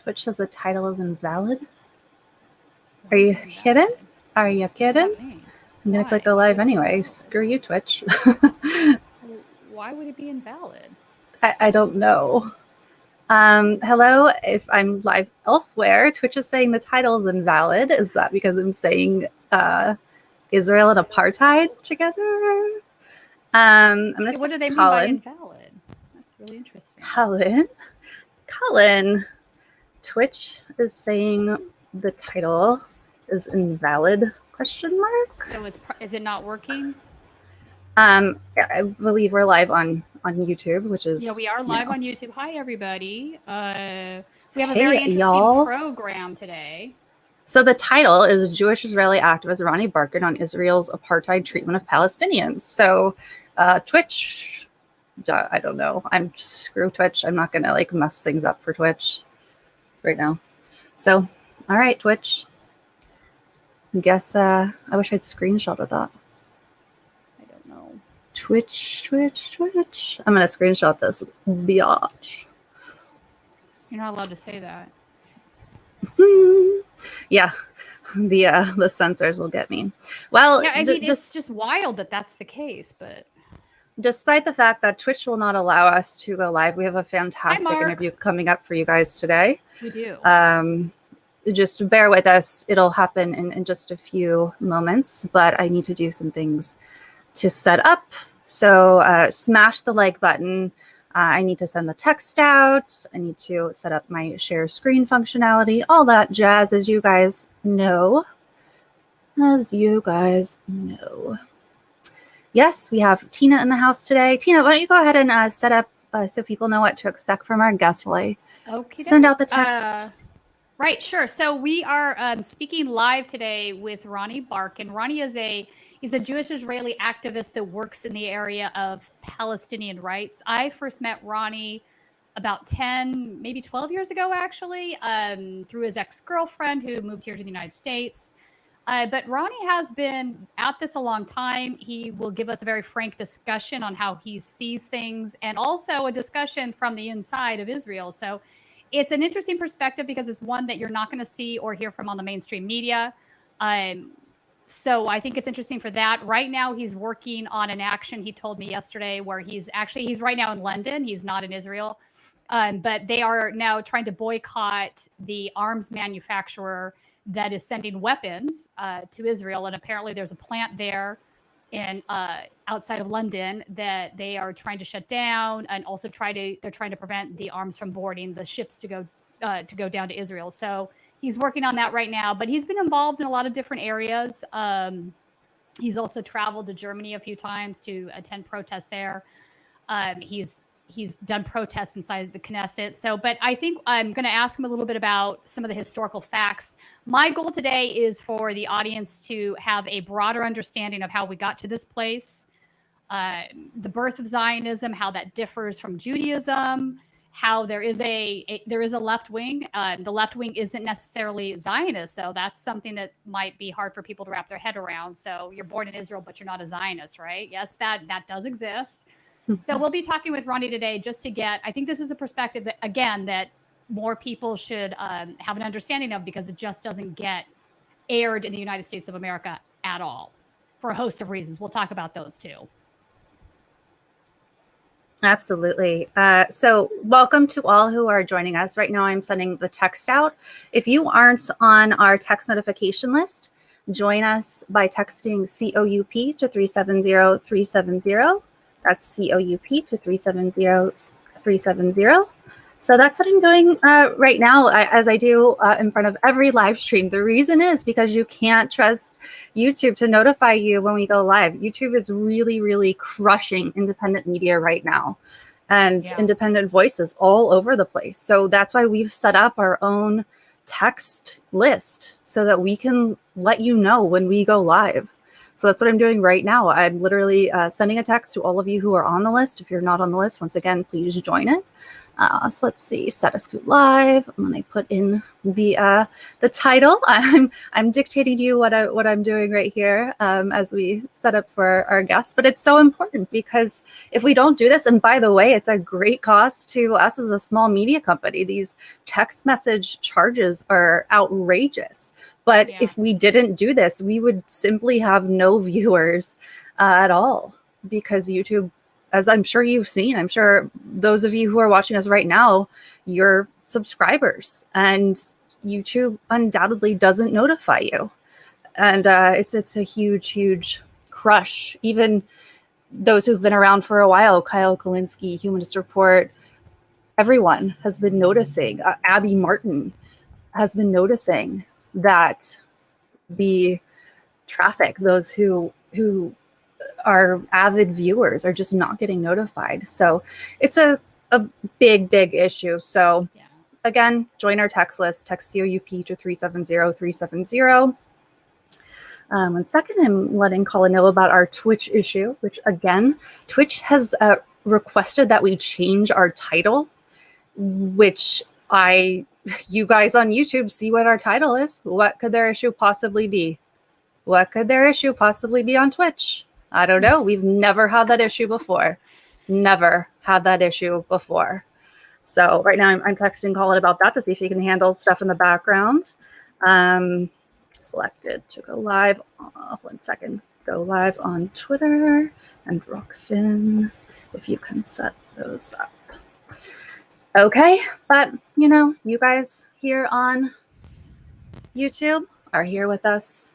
Twitch says the title is invalid. Are you kidding? Are you kidding? I'm going to click go live anyway. Screw you, Twitch. Why would it be invalid? I don't know. Hello, if I'm live elsewhere, Twitch is saying the title is invalid. Is that because I'm saying Israel and apartheid together? I'm going to what do they mean by invalid? That's really interesting. Colin, Twitch is saying the title is invalid, question mark? So is it not working? I believe we're live on YouTube, which is... Yeah, we are live on YouTube. Hi, everybody. We have a very interesting program today. So the title is Jewish-Israeli activist Ronnie Barkan on Israel's apartheid treatment of Palestinians. So Twitch, I don't know. Screw Twitch. I'm not going to mess things up for Twitch right now. So, all right, Twitch. I guess I wish I'd screenshotted that. I don't know. Twitch. I'm going to screenshot this. Biatch. You're not allowed to say that. Yeah, the censors will get me. Well, yeah, I mean, it's just wild that that's the case, but... Despite the fact that Twitch will not allow us to go live, we have a fantastic interview coming up for you guys today. We do. Just bear with us. It'll happen in just a few moments, but I need to do some things to set up. So smash the like button. I need to send the text out. I need to set up my share screen functionality, all that jazz, as you guys know. Yes, we have Tina in the house today. Tina, why don't you go ahead and set up so people know what to expect from our guest while I send out the text. Right, sure. So we are speaking live today with Ronnie Barkan. Ronnie is he's a Jewish-Israeli activist that works in the area of Palestinian rights. I first met Ronnie about 10, maybe 12 years ago, actually, through his ex-girlfriend who moved here to the United States. But Ronnie has been at this a long time. He will give us a very frank discussion on how he sees things and also a discussion from the inside of Israel. So it's an interesting perspective because it's one that you're not going to see or hear from on the mainstream media. So I think it's interesting for that. Right now, he's working on an action, he told me yesterday, where he's right now in London. He's not in Israel. But they are now trying to boycott the arms manufacturer that is sending weapons to Israel. And apparently there's a plant there in outside of London that they are trying to shut down, and also they're trying to prevent the arms from boarding the ships to go down to Israel. So he's working on that right now, but he's been involved in a lot of different areas. He's also traveled to Germany a few times to attend protests there. He's done protests inside the Knesset. So, but I think I'm going to ask him a little bit about some of the historical facts. My goal today is for the audience to have a broader understanding of how we got to this place, the birth of Zionism, how that differs from Judaism, how there is a left wing. The left wing isn't necessarily Zionist, though. That's something that might be hard for people to wrap their head around. So you're born in Israel, but you're not a Zionist, right? Yes, that does exist. So we'll be talking with Ronnie today just to I think this is a perspective that, again, that more people should have an understanding of, because it just doesn't get aired in the United States of America at all for a host of reasons. We'll talk about those too. Absolutely. So welcome to all who are joining us. Right now I'm sending the text out. If you aren't on our text notification list, join us by texting COUP to 370-370. That's COUP to 370-370. So that's what I'm doing right now, as I do in front of every live stream. The reason is because you can't trust YouTube to notify you when we go live. YouTube is really, really crushing independent media right now, and independent voices all over the place. So that's why we've set up our own text list so that we can let you know when we go live. So that's what I'm doing right now. I'm literally sending a text to all of you who are on the list. If you're not on the list, once again, please join it. So let's see, Status Coup Live. And then I put in the title. I'm dictating to you what I'm doing right here as we set up for our guests. But it's so important because if we don't do this, and by the way, it's a great cost to us as a small media company. These text message charges are outrageous. But if we didn't do this, we would simply have no viewers at all, because YouTube, as I'm sure you've seen, I'm sure those of you who are watching us right now, you're subscribers, and YouTube undoubtedly doesn't notify you. And it's a huge, huge crush. Even those who've been around for a while, Kyle Kulinski, Humanist Report, everyone has been noticing. Abby Martin has been noticing that the traffic, those who are avid viewers, are just not getting notified. So it's a big issue. So again, join our text list. Text COUP to 370-370. 1 second, I'm letting Colin know about our Twitch issue, which again, Twitch has requested that we change our title, which you guys on YouTube see what our title is. What could their issue possibly be? What could their issue possibly be on Twitch? I don't know. We've never had that issue before. Never had that issue before. So right now I'm texting Colin about that to see if he can handle stuff in the background. Selected to go live. 1 second. Go live on Twitter and Rockfin, if you can set those up. Okay, but you guys here on YouTube are here with us,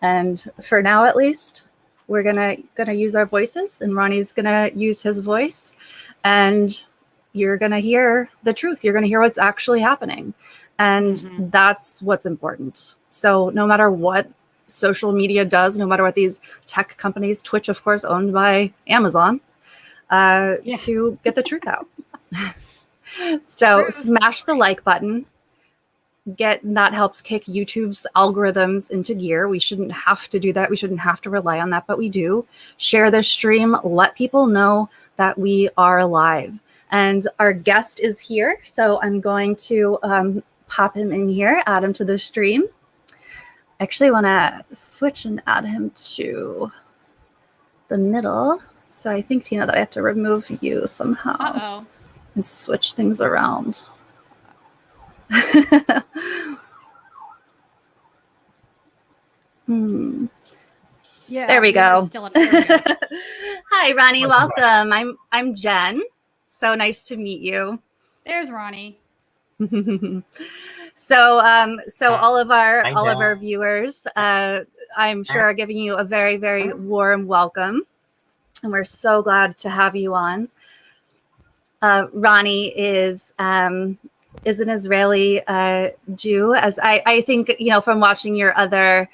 and for now at least, we're gonna use our voices, and Ronnie's gonna use his voice, and you're gonna hear the truth. You're gonna hear what's actually happening, and that's what's important. So no matter what social media does, no matter what these tech companies, Twitch of course owned by Amazon, to get the truth out. So smash the like button. That helps kick YouTube's algorithms into gear. We shouldn't have to do that. We shouldn't have to rely on that, but we do. Share the stream. Let people know that we are live. And our guest is here, so I'm going to pop him in here, add him to the stream. Actually, want to switch and add him to the middle. So I think, Tina, that I have to remove you somehow and switch things around. Yeah, there we go. Hi, Ronnie. Welcome. I'm Jen. So nice to meet you. There's Ronnie. So all of our viewers, I'm sure, are giving you a very, very warm welcome, and we're so glad to have you on. Ronnie is an Israeli Jew, as I think, from watching your other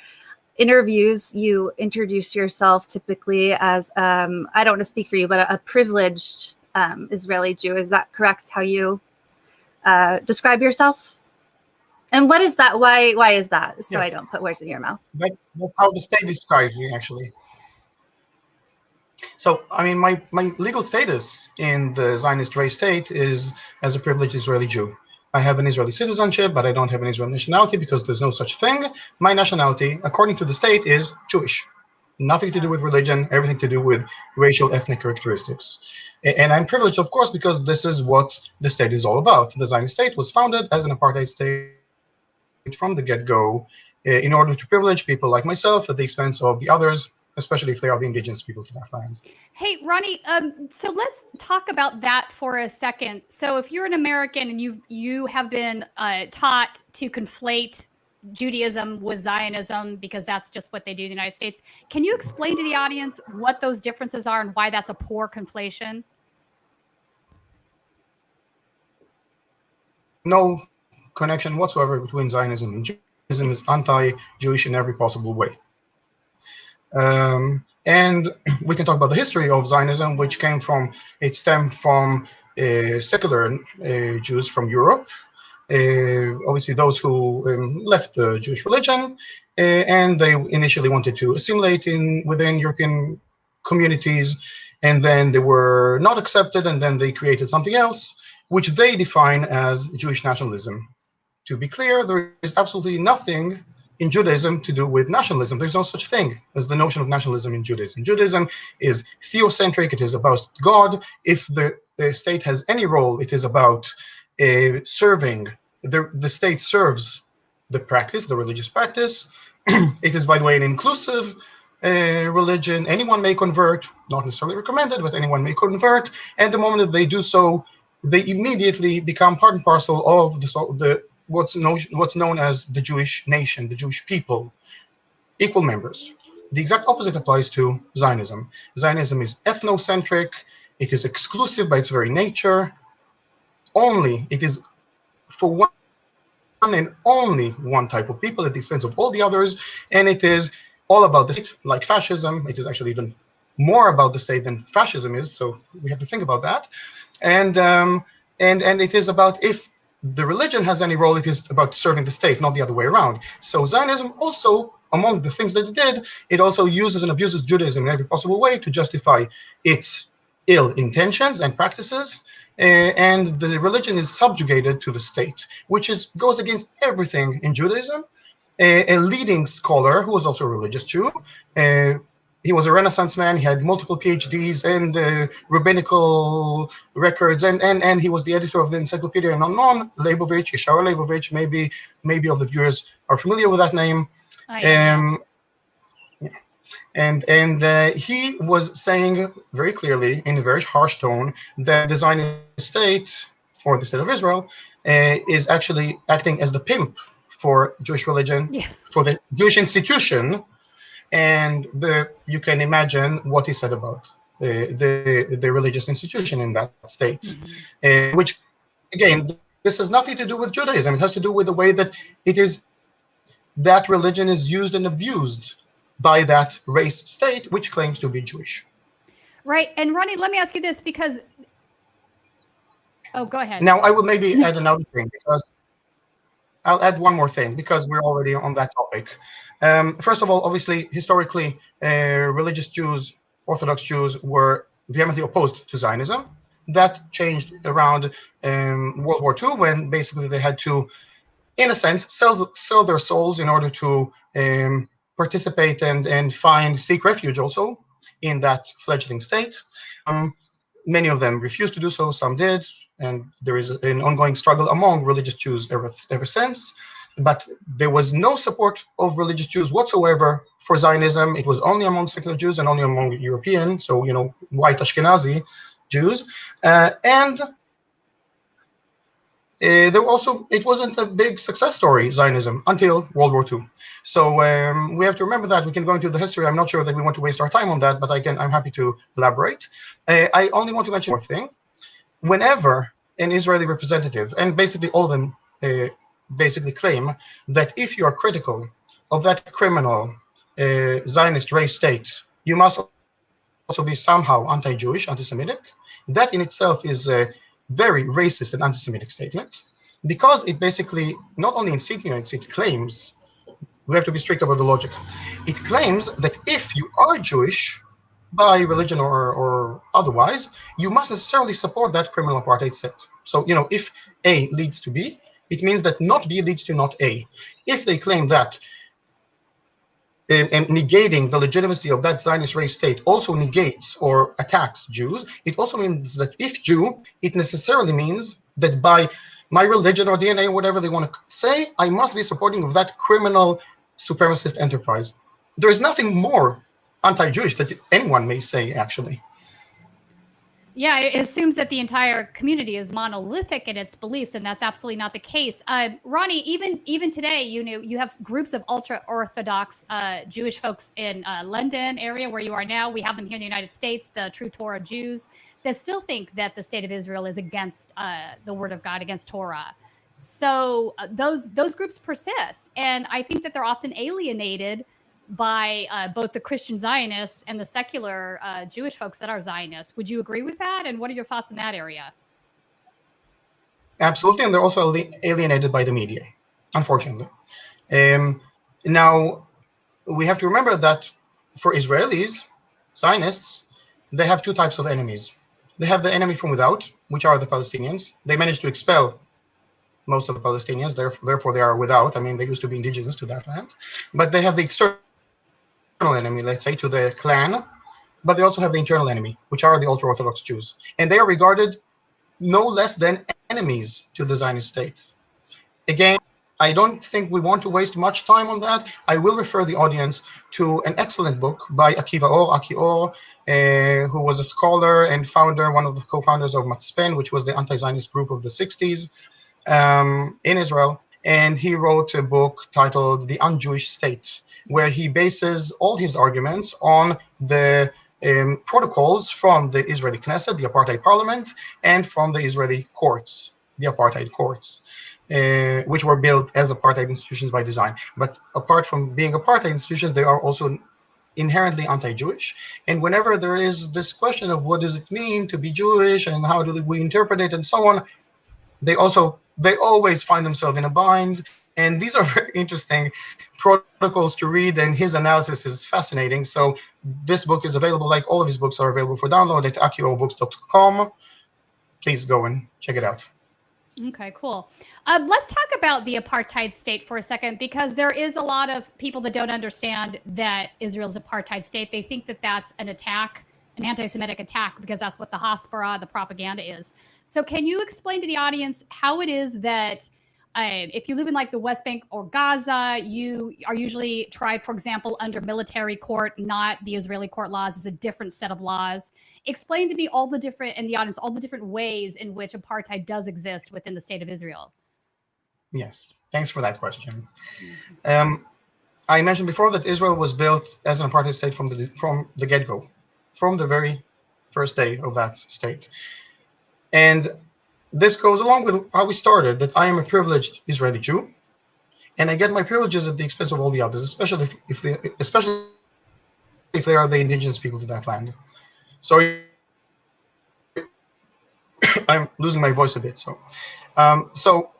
interviews, you introduce yourself typically as, I don't want to speak for you, but a privileged Israeli Jew. Is that correct, how you describe yourself? And what is that? Why is that? So yes. I don't put words in your mouth. That's how the state describes me, actually. So, I mean, my legal status in the Zionist race state is as a privileged Israeli Jew. I have an Israeli citizenship, but I don't have an Israeli nationality because there's no such thing. My nationality, according to the state, is Jewish. Nothing to do with religion, everything to do with racial, ethnic characteristics. And I'm privileged, of course, because this is what the state is all about. The Zionist state was founded as an apartheid state from the get-go in order to privilege people like myself at the expense of the others, especially if they are the indigenous people to that land. Hey, Ronnie, so let's talk about that for a second. So if you're an American and you have been taught to conflate Judaism with Zionism, because that's just what they do in the United States, can you explain to the audience what those differences are and why that's a poor conflation? No connection whatsoever between Zionism and Judaism. Is anti-Jewish in every possible way. And we can talk about the history of Zionism, which it stemmed from secular Jews from Europe, obviously those who left the Jewish religion, and they initially wanted to assimilate within European communities, and then they were not accepted, and then they created something else, which they define as Jewish nationalism. To be clear, there is absolutely nothing in Judaism to do with nationalism. There's no such thing as the notion of nationalism in Judaism. Judaism is theocentric. It is about God. If the state has any role, it is about serving. The state serves the practice, the religious practice. It is, by the way, an inclusive religion. Anyone may convert, not necessarily recommended, but anyone may convert. And the moment that they do so, they immediately become part and parcel of what's known as the Jewish nation, the Jewish people, equal members. The exact opposite applies to Zionism. Zionism is ethnocentric. It is exclusive by its very nature. It is for one and only one type of people at the expense of all the others, and it is all about the state, like fascism. It is actually even more about the state than fascism is, so we have to think about that. And it is about, if the religion has any role, it is about serving the state, not the other way around. So Zionism also, among the things that it did, it also uses and abuses Judaism in every possible way to justify its ill intentions and practices, and the religion is subjugated to the state, which goes against everything in Judaism. A leading scholar who was also a religious Jew, he was a Renaissance man. He had multiple PhDs and rabbinical records, and he was the editor of the Encyclopedia Non, Leibovich, Yeshua Leibovich. Maybe of the viewers are familiar with that name. And he was saying very clearly, in a very harsh tone, that the Zionist state, or the state of Israel, is actually acting as the pimp for Jewish religion, for the Jewish institution. And you can imagine what he said about the religious institution in that state, which, again, this has nothing to do with Judaism. It has to do with the way that that religion is used and abused by that race state, which claims to be Jewish. Right. And Ronnie, let me ask you this, because... Oh, go ahead. Now, I will maybe add another thing, because I'll add one more thing, because we're already on that topic. First of all, obviously, historically, religious Jews, Orthodox Jews, were vehemently opposed to Zionism. That changed around World War II, when basically they had to, in a sense, sell their souls in order to participate and seek refuge also in that fledgling state. Many of them refused to do so, some did, and there is an ongoing struggle among religious Jews ever since. But there was no support of religious Jews whatsoever for Zionism. It was only among secular Jews and only among European, so white Ashkenazi Jews, and it wasn't a big success story, Zionism, until World War II. So we have to remember that. We can go into the history. I'm not sure that we want to waste our time on that, but I'm happy to elaborate. I only want to mention one thing. Whenever an Israeli representative, and basically all of them basically claim that if you are critical of that criminal Zionist race state, you must also be somehow anti-Jewish, anti-Semitic. That in itself is a very racist and anti-Semitic statement, because it basically not only insinuates, it claims, we have to be strict about the logic, it claims that if you are Jewish by religion or otherwise, you must necessarily support that criminal apartheid state. So, if A leads to B, it means that not B leads to not A. If they claim that and negating the legitimacy of that Zionist race state also negates or attacks Jews, it also means that if Jew, it necessarily means that by my religion or DNA, whatever they want to say, I must be supporting of that criminal supremacist enterprise. There is nothing more anti-Jewish that anyone may say, actually. Yeah, it assumes that the entire community is monolithic in its beliefs, and that's absolutely not the case. Ronnie, even today, you have groups of ultra-Orthodox Jewish folks in London area where you are now. We have them here in the United States, the True Torah Jews, that still think that the state of Israel is against the Word of God, against Torah. So those groups persist, and I think that they're often alienated by both the Christian Zionists and the secular Jewish folks that are Zionists. Would you agree with that? And what are your thoughts in that area? Absolutely, and they're also alienated by the media, unfortunately. Now, we have to remember that for Israelis, Zionists, they have two types of enemies. They have the enemy from without, which are the Palestinians. They managed to expel most of the Palestinians, therefore they are without. I mean, they used to be indigenous to that land. But they have the external enemy, let's say, to the clan, but they also have the internal enemy, which are the ultra-Orthodox Jews. And they are regarded no less than enemies to the Zionist state. Again, I don't think we want to waste much time on that. I will refer the audience to an excellent book by Aki Or, who was a scholar and founder, one of the co-founders of Matzpen, which was the anti-Zionist group of the 60s in Israel. And he wrote a book titled The Un-Jewish State, where he bases all his arguments on the protocols from the Israeli Knesset, the apartheid parliament, and from the Israeli courts, the apartheid courts. Which were built as apartheid institutions by design. But apart from being apartheid institutions, they are also inherently anti-Jewish. And whenever there is this question of what does it mean to be Jewish and how do we interpret it and so on, they always find themselves in a bind. And these are very interesting protocols to read, and his analysis is fascinating. So this book is available, like all of his books are available for download at akiobooks.com. Please go and check it out. Okay, cool. Let's talk about the apartheid state for a second, because there is a lot of people that don't understand that Israel's apartheid state. They think that that's an attack, an anti-Semitic attack, because that's what the Haspara, the propaganda is. So can you explain to the audience how it is that if you live in like the West Bank or Gaza, you are usually tried, for example, under military court, not the Israeli court laws. It's a different set of laws. Explain to me all the different, and the audience, all the different ways in which apartheid does exist within the state of Israel. Yes, thanks for that question. I mentioned before that Israel was built as an apartheid state from the get-go, from the very first day of that state. And this goes along with how we started, that I am a privileged Israeli Jew, and I get my privileges at the expense of all the others, especially if they are the indigenous people to that land. Sorry, I'm losing my voice a bit. So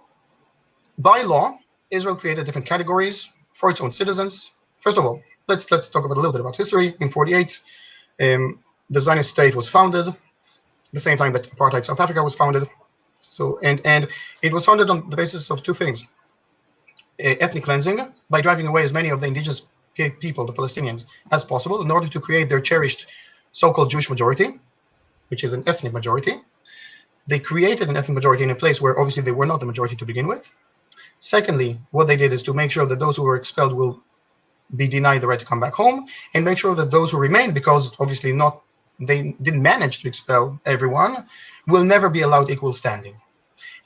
by law, Israel created different categories for its own citizens. First of all, let's talk about a little bit about history. In 1948, the Zionist state was founded, the same time that apartheid South Africa was founded. So and it was founded on the basis of two things: ethnic cleansing, by driving away as many of the indigenous people, the Palestinians, as possible, in order to create their cherished so-called Jewish majority, which is an ethnic majority. They created an ethnic majority in a place where obviously they were not the majority to begin with. Secondly, what they did is to make sure that those who were expelled will be denied the right to come back home, and make sure that those who remained, because obviously they didn't manage to expel everyone, will never be allowed equal standing.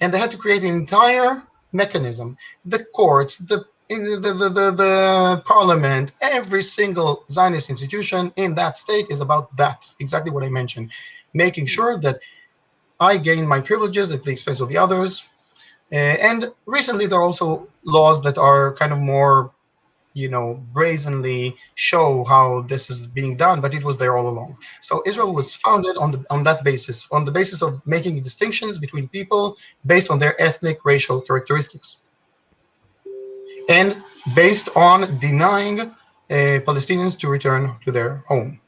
And they had to create an entire mechanism, the courts, the parliament, every single Zionist institution in that state is about that, exactly what I mentioned, making sure that I gain my privileges at the expense of the others. And recently there are also laws that are kind of more, brazenly show how this is being done, but it was there all along. So Israel was founded on that basis, on the basis of making distinctions between people based on their ethnic, racial characteristics, and based on denying Palestinians to return to their home.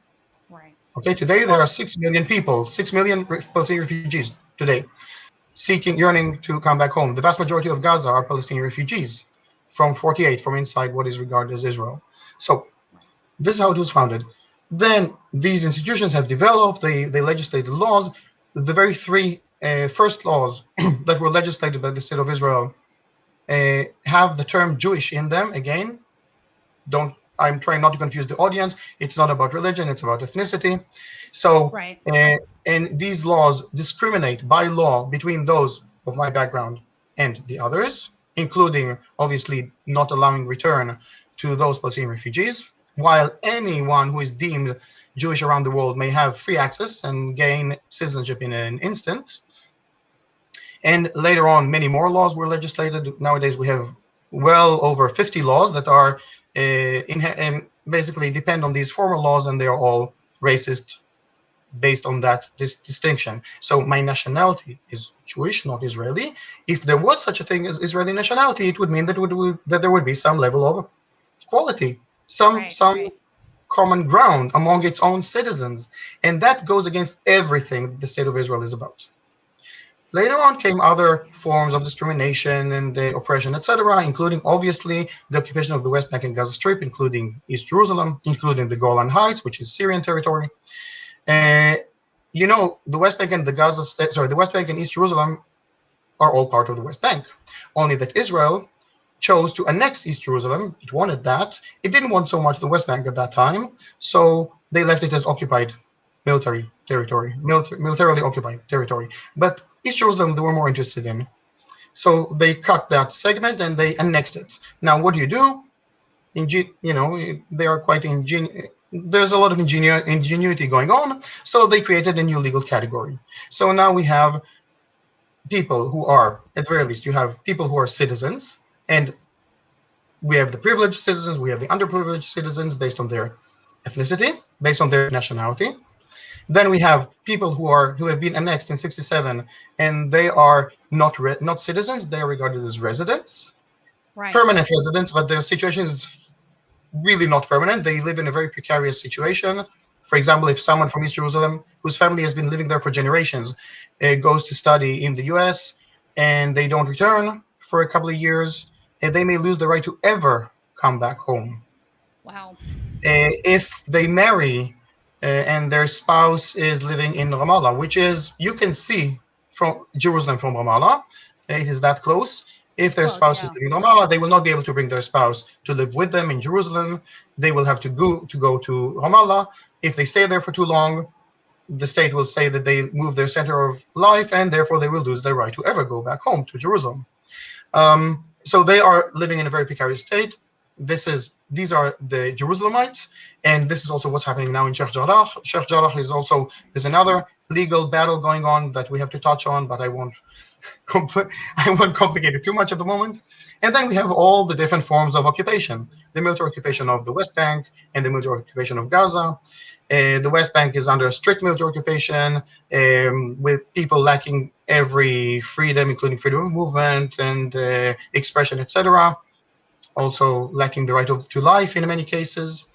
Right. Okay, today there are 6 million people, 6 million Palestinian refugees today, yearning to come back home. The vast majority of Gaza are Palestinian refugees from 1948, from inside what is regarded as Israel. So this is how it was founded. Then these institutions have developed, they legislated laws. The very three first laws that were legislated by the state of Israel have the term Jewish in them. Again, I'm trying not to confuse the audience. It's not about religion, it's about ethnicity. So, right. And these laws discriminate by law between those of my background and the others, including obviously not allowing return to those Palestinian refugees, while anyone who is deemed Jewish around the world may have free access and gain citizenship in an instant. And later on, many more laws were legislated. Nowadays, we have well over 50 laws that are and basically depend on these former laws, and they are all racist based on this distinction. So my nationality is Jewish, not Israeli. If there was such a thing as Israeli nationality, it would mean that there would be some level of equality, some common ground among its own citizens. And that goes against everything the state of Israel is about. Later on came other forms of discrimination and oppression, etc., including, obviously, the occupation of the West Bank and Gaza Strip, including East Jerusalem, including the Golan Heights, which is Syrian territory. You know, the West Bank and the West Bank and East Jerusalem are all part of the West Bank. Only that Israel chose to annex East Jerusalem. It wanted that. It didn't want so much the West Bank at that time, so they left it as occupied military territory, militarily occupied territory. But East Jerusalem they were more interested in. So they cut that segment and they annexed it. Now, what do? You know, they are quite ingenious. There's a lot of ingenuity going on. So they created a new legal category. So now we have people who are, at the very least, you have people who are citizens, and we have the privileged citizens, we have the underprivileged citizens based on their ethnicity, based on their nationality. Then we have people who have been annexed in '67, and they are not citizens. They are regarded as residents, Right. permanent residents, but their situation is really not permanent. They live in a very precarious situation. For example, if someone from East Jerusalem, whose family has been living there for generations, goes to study in the US and they don't return for a couple of years, they may lose the right to ever come back home. Wow. If they marry and their spouse is living in Ramallah, which is, you can see from Jerusalem from Ramallah, it is that close. If their spouse is living in Ramallah, they will not be able to bring their spouse to live with them in Jerusalem. They will have to go to Ramallah. If they stay there for too long, the state will say that they move their center of life, and therefore they will lose their right to ever go back home to Jerusalem. So they are living in a very precarious state. These are the Jerusalemites, and this is also what's happening now in Sheikh Jarrah. Sheikh Jarrah is also, there's another legal battle going on that we have to touch on, but I won't complicate it too much at the moment. And then we have all the different forms of occupation: the military occupation of the West Bank and the military occupation of Gaza. The West Bank is under strict military occupation, with people lacking every freedom, including freedom of movement and expression, etc. Also lacking the right to life in many cases.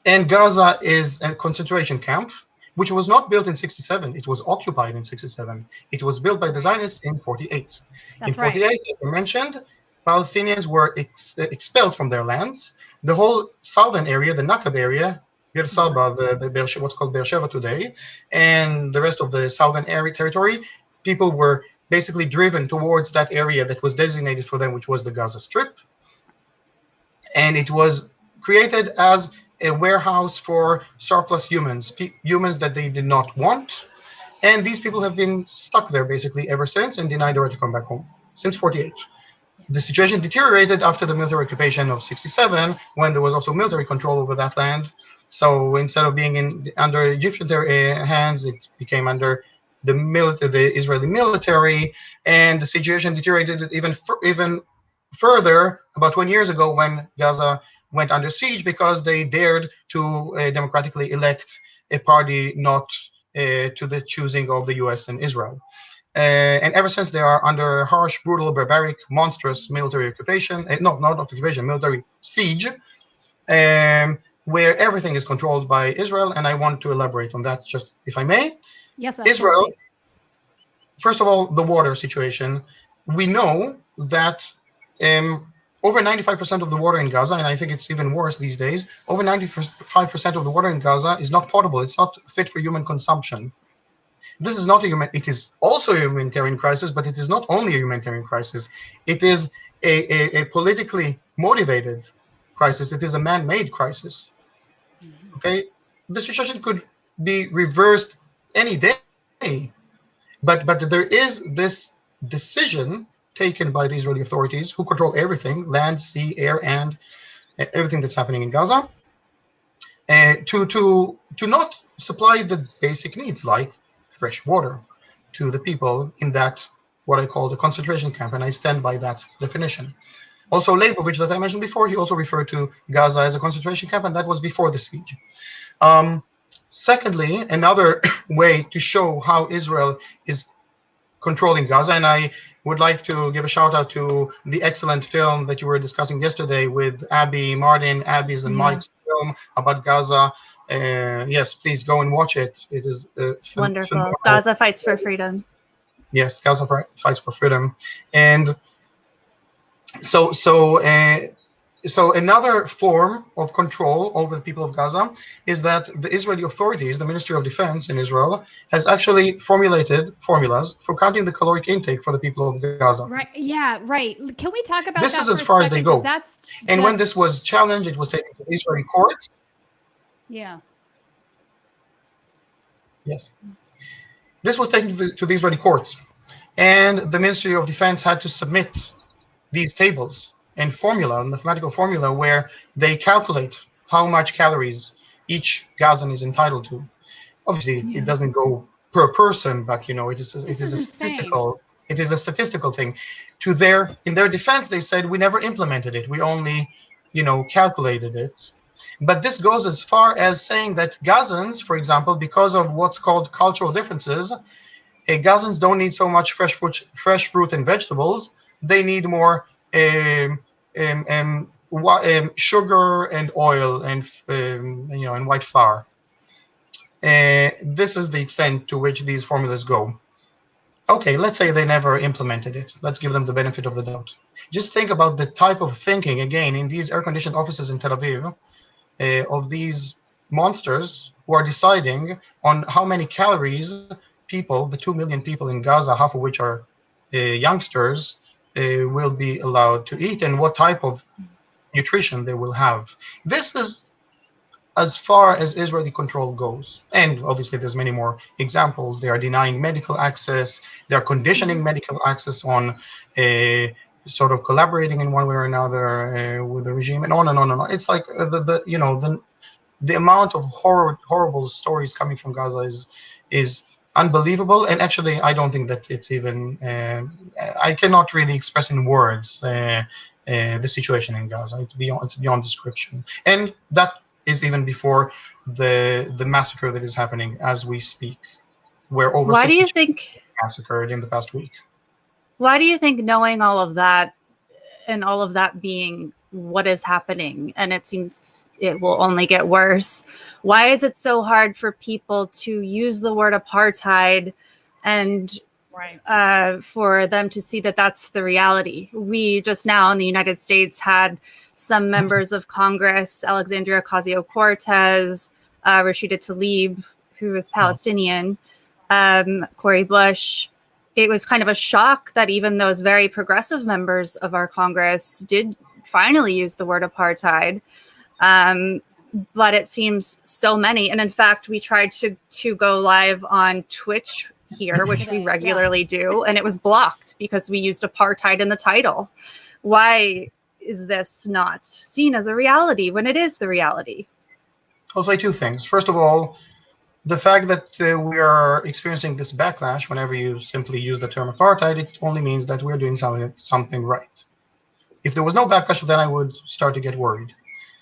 And Gaza is a concentration camp, which was not built in '67. It was occupied in '67. It was built by the Zionists in '48. That's in '48, right. As I mentioned, Palestinians were expelled from their lands. The whole southern area, the Nakab area, Bir Saba, what's called Beersheba today, and the rest of the southern area territory, people were basically driven towards that area that was designated for them, which was the Gaza Strip. And it was created as a warehouse for surplus humans that they did not want. And these people have been stuck there basically ever since and denied the right to come back home since '48. The situation deteriorated after the military occupation of '67, when there was also military control over that land. So instead of being under Egyptian hands, it became under the Israeli military, and the situation deteriorated even further about 20 years ago when Gaza went under siege because they dared to democratically elect a party not to the choosing of the US and Israel. And ever since, they are under harsh, brutal, barbaric, monstrous military occupation, not occupation, military siege, where everything is controlled by Israel. And I want to elaborate on that, just if I may. Yes, absolutely. Israel, first of all, the water situation. We know that over 95% of the water in Gaza, and I think it's even worse these days, over 95% of the water in Gaza is not potable. It's not fit for human consumption. This is not it is also a humanitarian crisis, but it is not only a humanitarian crisis. It is a politically motivated crisis. It is a man-made crisis. Okay? The situation could be reversed any day, but there is this decision taken by the Israeli authorities, who control everything, land, sea, air, and everything that's happening in Gaza, to not supply the basic needs like fresh water to the people in that, what I call the concentration camp, and I stand by that definition. Also, Leibovich, that I mentioned before, he also referred to Gaza as a concentration camp, and that was before the siege. Secondly, another way to show how Israel is controlling Gaza, and I would like to give a shout out to the excellent film that you were discussing yesterday with Abby, Martin, Abby's and Mike's film film about Gaza. Yes, please go and watch it. It is Wonderful. phenomenal. Gaza Fights for Freedom. Yes, Gaza Fights for Freedom. And so another form of control over the people of Gaza is that the Israeli authorities, the Ministry of Defense in Israel, has actually formulated formulas for counting the caloric intake for the people of Gaza. Right. Yeah. Right. Can we talk about This that is as for a far as second? they go. 'Cause that's And when this just- was challenged, it was taken to the Israeli courts. Yeah. Yes. This was taken to the Israeli courts. And the Ministry of Defense had to submit these tables and formula, mathematical formula, where they calculate how much calories each Gazan is entitled to. Obviously, it doesn't go per person, but it is a statistical thing. In their defense, they said we never implemented it. We only, calculated it. But this goes as far as saying that Gazans, for example, because of what's called cultural differences, Gazans don't need so much fresh fruit and vegetables. They need more sugar and oil and white flour. This is the extent to which these formulas go. Okay, let's say they never implemented it. Let's give them the benefit of the doubt. Just think about the type of thinking, again, in these air-conditioned offices in Tel Aviv, of these monsters who are deciding on how many calories people, the 2 million people in Gaza, half of which are youngsters, will be allowed to eat, and what type of nutrition they will have. This is as far as Israeli control goes. And obviously there's many more examples. They are denying medical access. They're conditioning medical access on sort of collaborating in one way or another with the regime, and on and on and on. It's like the amount of horrible stories coming from Gaza is unbelievable. And actually, I don't think that it's even, I cannot really express in words the situation in Gaza. It's beyond description. And that is even before the massacre that is happening as we speak, where over 60 massacred in the past week. Why do you think, knowing all of that and all of that being what is happening, and it seems it will only get worse, why is it so hard for people to use the word apartheid and for them to see that that's the reality? We just now in the United States had some members of Congress, Alexandria Ocasio-Cortez, Rashida Tlaib, who is Palestinian, Cori Bush. It was kind of a shock that even those very progressive members of our Congress did finally use the word apartheid. But it seems so many. And in fact, we tried to go live on Twitch here, which we regularly do, and it was blocked because we used apartheid in the title. Why is this not seen as a reality when it is the reality? I'll say two things. First of all, the fact that we are experiencing this backlash whenever you simply use the term apartheid, it only means that we're doing something right. If there was no backlash, then I would start to get worried.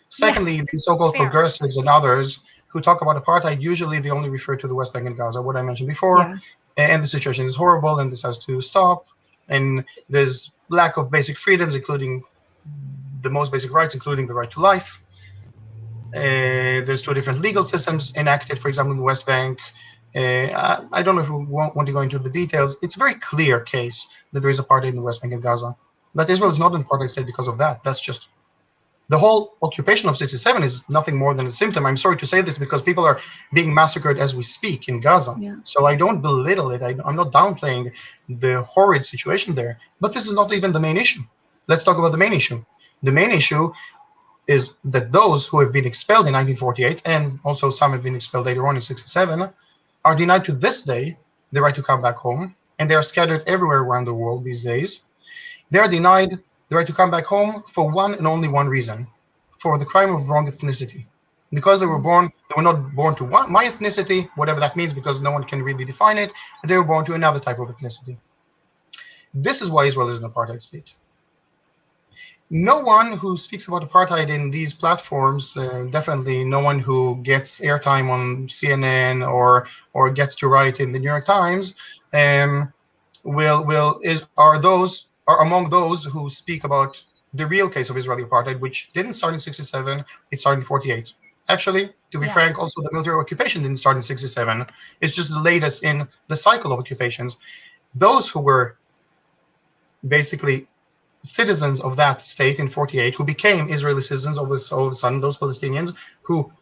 Secondly, the so-called progressives and others who talk about apartheid, usually they only refer to the West Bank and Gaza, what I mentioned before, and the situation is horrible and this has to stop, and there's lack of basic freedoms, including the most basic rights, including the right to life. There's two different legal systems enacted, for example, in the West Bank. I don't know if we want to go into the details. It's a very clear case that there is apartheid in the West Bank and Gaza. But Israel is not an apartheid state because of that. That's just the whole occupation of 67 is nothing more than a symptom. I'm sorry to say this because people are being massacred as we speak in Gaza. So I don't belittle it. I'm not downplaying the horrid situation there. But this is not even the main issue. Let's talk about the main issue. The main issue is that those who have been expelled in 1948, and also some have been expelled later on in 67, are denied to this day the right to come back home, and they are scattered everywhere around the world these days. They are denied the right to come back home for one and only one reason: for the crime of wrong ethnicity. Because they were not born to my ethnicity, whatever that means, because no one can really define it, they were born to another type of ethnicity. This is why Israel is an apartheid state. No one who speaks about apartheid in these platforms, definitely no one who gets airtime on CNN or gets to write in the New York Times, are among those who speak about the real case of Israeli apartheid, which didn't start in 67, it started in 48. Actually, to be frank, also the military occupation didn't start in 67. It's just the latest in the cycle of occupations. Those who were basically citizens of that state in 48, who became Israeli citizens all of a sudden, those Palestinians who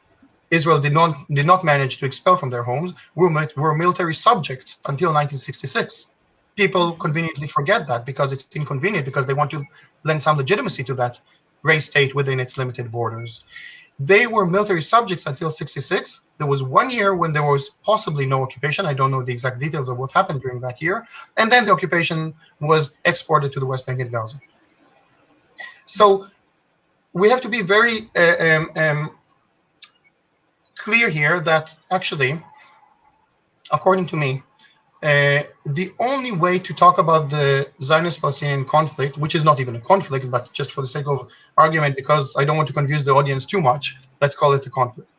Israel did not manage to expel from their homes, were military subjects until 1966. People conveniently forget that because it's inconvenient, because they want to lend some legitimacy to that race state within its limited borders. They were military subjects until 66. There was 1 year when there was possibly no occupation. I don't know the exact details of what happened during that year. And then the occupation was exported to the West Bank and Gaza. So we have to be very clear here that actually, according to me, the only way to talk about the Zionist-Palestinian conflict, which is not even a conflict, but just for the sake of argument, because I don't want to confuse the audience too much, let's call it a conflict.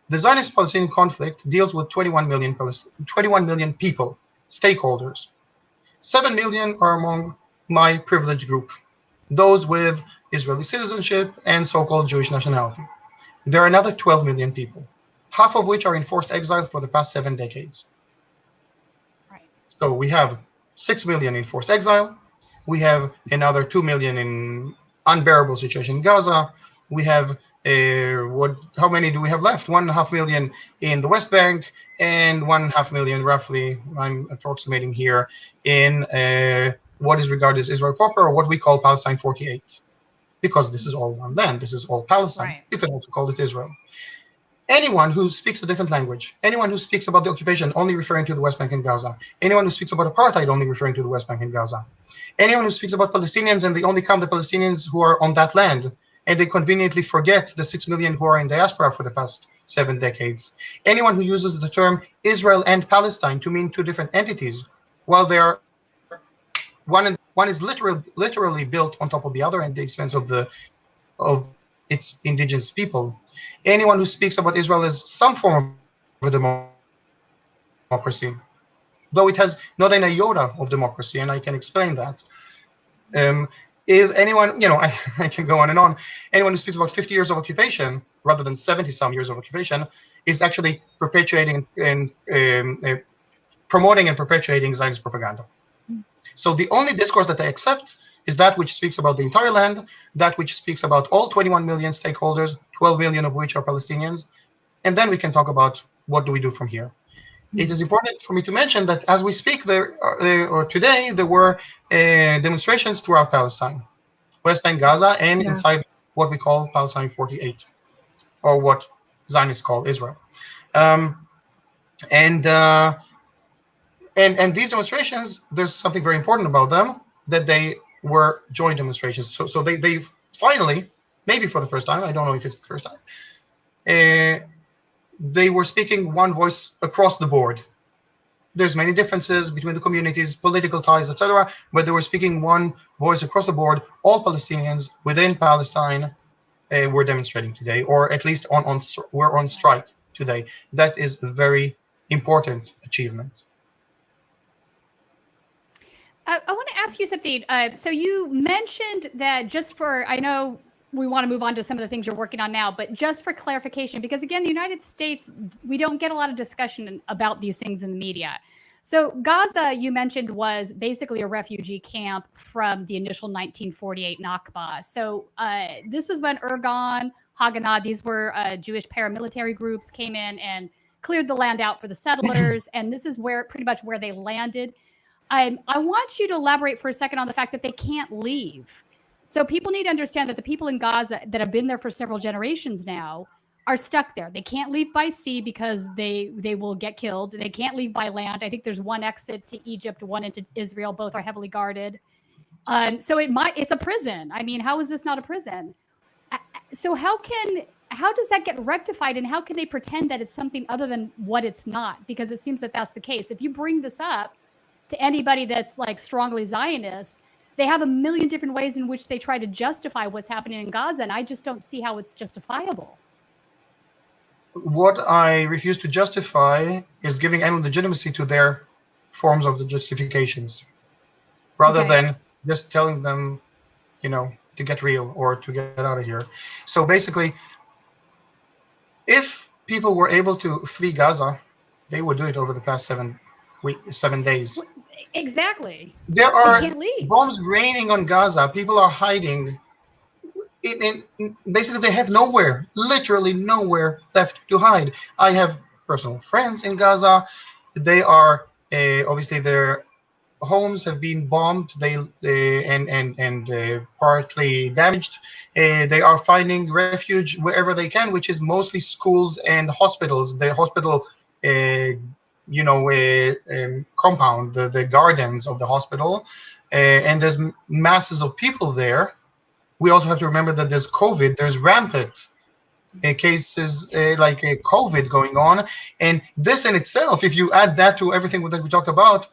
The Zionist-Palestinian conflict deals with 21 million people, stakeholders. 7 million are among my privileged group, those with Israeli citizenship and so-called Jewish nationality. There are another 12 million people, half of which are in forced exile for the past 7 decades. So we have 6 million in forced exile. We have another 2 million in unbearable situation in Gaza. We have how many do we have left? 1.5 million in the West Bank, and 1.5 million, roughly, I'm approximating here, in what is regarded as Israel proper, or what we call Palestine 48. Because this is all one land, this is all Palestine. Right. You can also call it Israel. Anyone who speaks a different language, anyone who speaks about the occupation only referring to the West Bank and Gaza, anyone who speaks about apartheid only referring to the West Bank and Gaza, anyone who speaks about Palestinians and they only count the Palestinians who are on that land, and they conveniently forget the 6 million who are in diaspora for the past 7 decades, anyone who uses the term Israel and Palestine to mean two different entities, while they are one is literally built on top of the other at the expense of its indigenous people. Anyone who speaks about Israel as some form of a democracy, though it has not an iota of democracy, and I can explain that. If anyone, I can go on and on. Anyone who speaks about 50 years of occupation rather than 70-some years of occupation is actually perpetuating and promoting and perpetuating Zionist propaganda. So the only discourse that I accept is that which speaks about the entire land, that which speaks about all 21 million stakeholders, 12 million of which are Palestinians, and then we can talk about what do we do from here. It is important for me to mention that as we speak today, there were demonstrations throughout Palestine, West Bank, Gaza, and inside what we call Palestine 48, or what Zionists call Israel. And these demonstrations, there's something very important about them, that they were joint demonstrations. So they finally, maybe for the first time, I don't know if it's the first time, they were speaking one voice across the board. There's many differences between the communities, political ties, etc., but they were speaking one voice across the board. All Palestinians within Palestine were demonstrating today, or at least were on strike today. That is a very important achievement. I want to ask you something. So you mentioned that I know we want to move on to some of the things you're working on now, but just for clarification, because again, the United States, we don't get a lot of discussion about these things in the media. So Gaza, you mentioned, was basically a refugee camp from the initial 1948 Nakba. So this was when Irgun, Haganah, these were Jewish paramilitary groups, came in and cleared the land out for the settlers. And this is pretty much where they landed. I want you to elaborate for a second on the fact that they can't leave. So people need to understand that the people in Gaza that have been there for several generations now are stuck there. They can't leave by sea because they will get killed. They can't leave by land. I think there's one exit to Egypt, one into Israel. Both are heavily guarded. So it's a prison. I mean, how is this not a prison? So how does that get rectified, and how can they pretend that it's something other than what it's not? Because it seems that that's the case. If you bring this up to anybody that's like strongly Zionist, they have a million different ways in which they try to justify what's happening in Gaza, and I just don't see how it's justifiable. What I refuse to justify is giving any legitimacy to their forms of the justifications, rather than just telling them, to get real or to get out of here. So basically, if people were able to flee Gaza, they would do it over the past 7 days. Exactly. There They are can't leave. bombs raining on Gaza. People are hiding. Basically, they have nowhere, literally nowhere left to hide. I have personal friends in Gaza. They are obviously their homes have been bombed. They partly damaged. They are finding refuge wherever they can, which is mostly schools and hospitals. The hospital, compound, the gardens of the hospital, and there's masses of people there. We also have to remember that there's COVID. There's rampant cases like COVID going on, and this in itself, if you add that to everything that we talked about,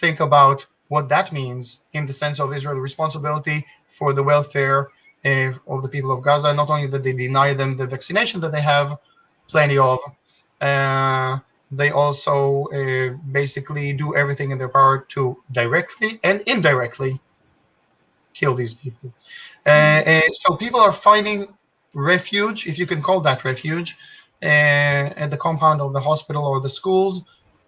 think about what that means in the sense of Israel's responsibility for the welfare of the people of Gaza. Not only that they deny them the vaccination that they have plenty of, they also basically do everything in their power to directly and indirectly kill these people. So people are finding refuge, if you can call that refuge, at the compound of the hospital or the schools,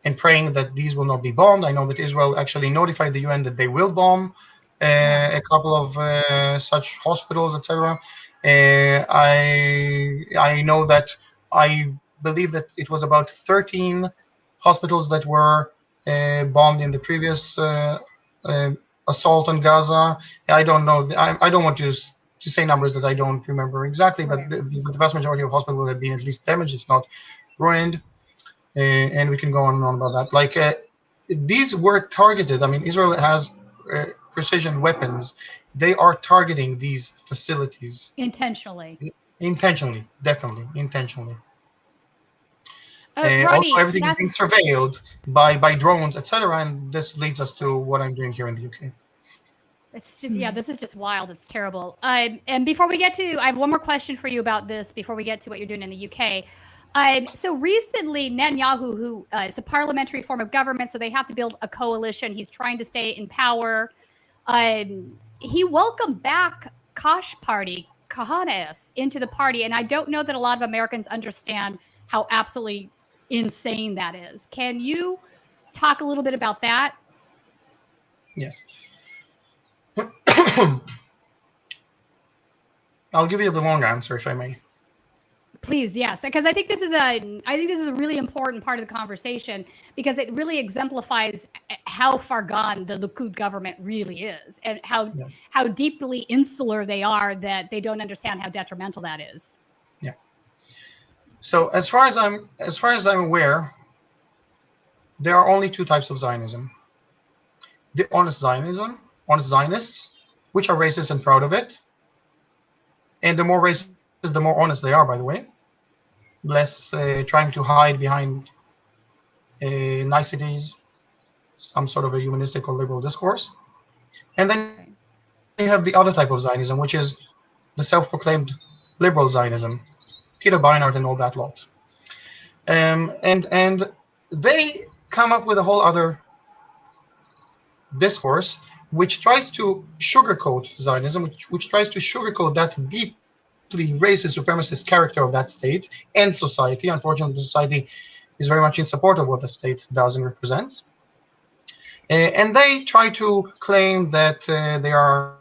and praying that these will not be bombed. I know that Israel actually notified the UN that they will bomb a couple of such hospitals, etc. I know that I believe that it was about 13 hospitals that were bombed in the previous assault on Gaza. I don't know. I don't want to say numbers that I don't remember exactly, but the vast majority of hospitals have been at least damaged, if not ruined. And we can go on and on about that. Like these were targeted. I mean, Israel has precision weapons. They are targeting these facilities intentionally. Intentionally, definitely, intentionally. Ronnie, also, everything is being surveilled by drones, etc. And this leads us to what I'm doing here in the UK. It's just, this is just wild. It's terrible. And before we get to, I have one more question for you about this before we get to what you're doing in the UK. So recently, Netanyahu, who is a parliamentary form of government, so they have to build a coalition. He's trying to stay in power. He welcomed back Kahanist into the party. And I don't know that a lot of Americans understand how absolutely insane that is. Can you talk a little bit about that? Yes. I'll give you the long answer, if I may. Please, yes, because I think this is a really important part of the conversation, because it really exemplifies how far gone the Likud government really is, and how deeply insular they are, that they don't understand how detrimental that is. Yeah. So as far as I'm aware, there are only two types of Zionism: the honest Zionism, honest Zionists, which are racist and proud of it, and the more racist, the more honest they are, by the way, less trying to hide behind niceties, some sort of a humanistic or liberal discourse. And then you have the other type of Zionism, which is the self-proclaimed liberal Zionism, Peter Beinart and all that lot. And they come up with a whole other discourse which tries to sugarcoat Zionism, which tries to sugarcoat that deeply racist, supremacist character of that state and society. Unfortunately, the society is very much in support of what the state does and represents. And they try to claim that they are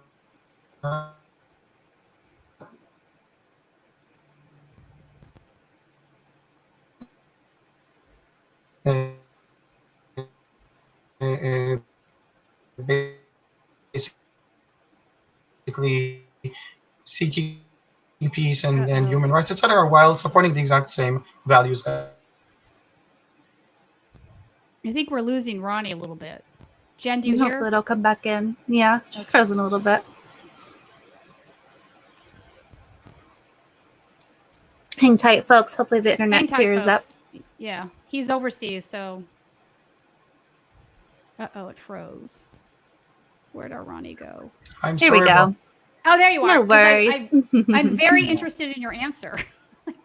basically seeking peace and human rights, etc., while supporting the exact same values. I think we're losing Ronnie a little bit. Jen, do you hear? Hopefully it'll come back in. Yeah, she's frozen a little bit. Hang tight, folks. Hopefully the internet clears up. Yeah, he's overseas, so. Uh-oh, it froze. Where'd our Ronnie go? Here we go. Oh, there you are. No worries. I'm very interested in your answer.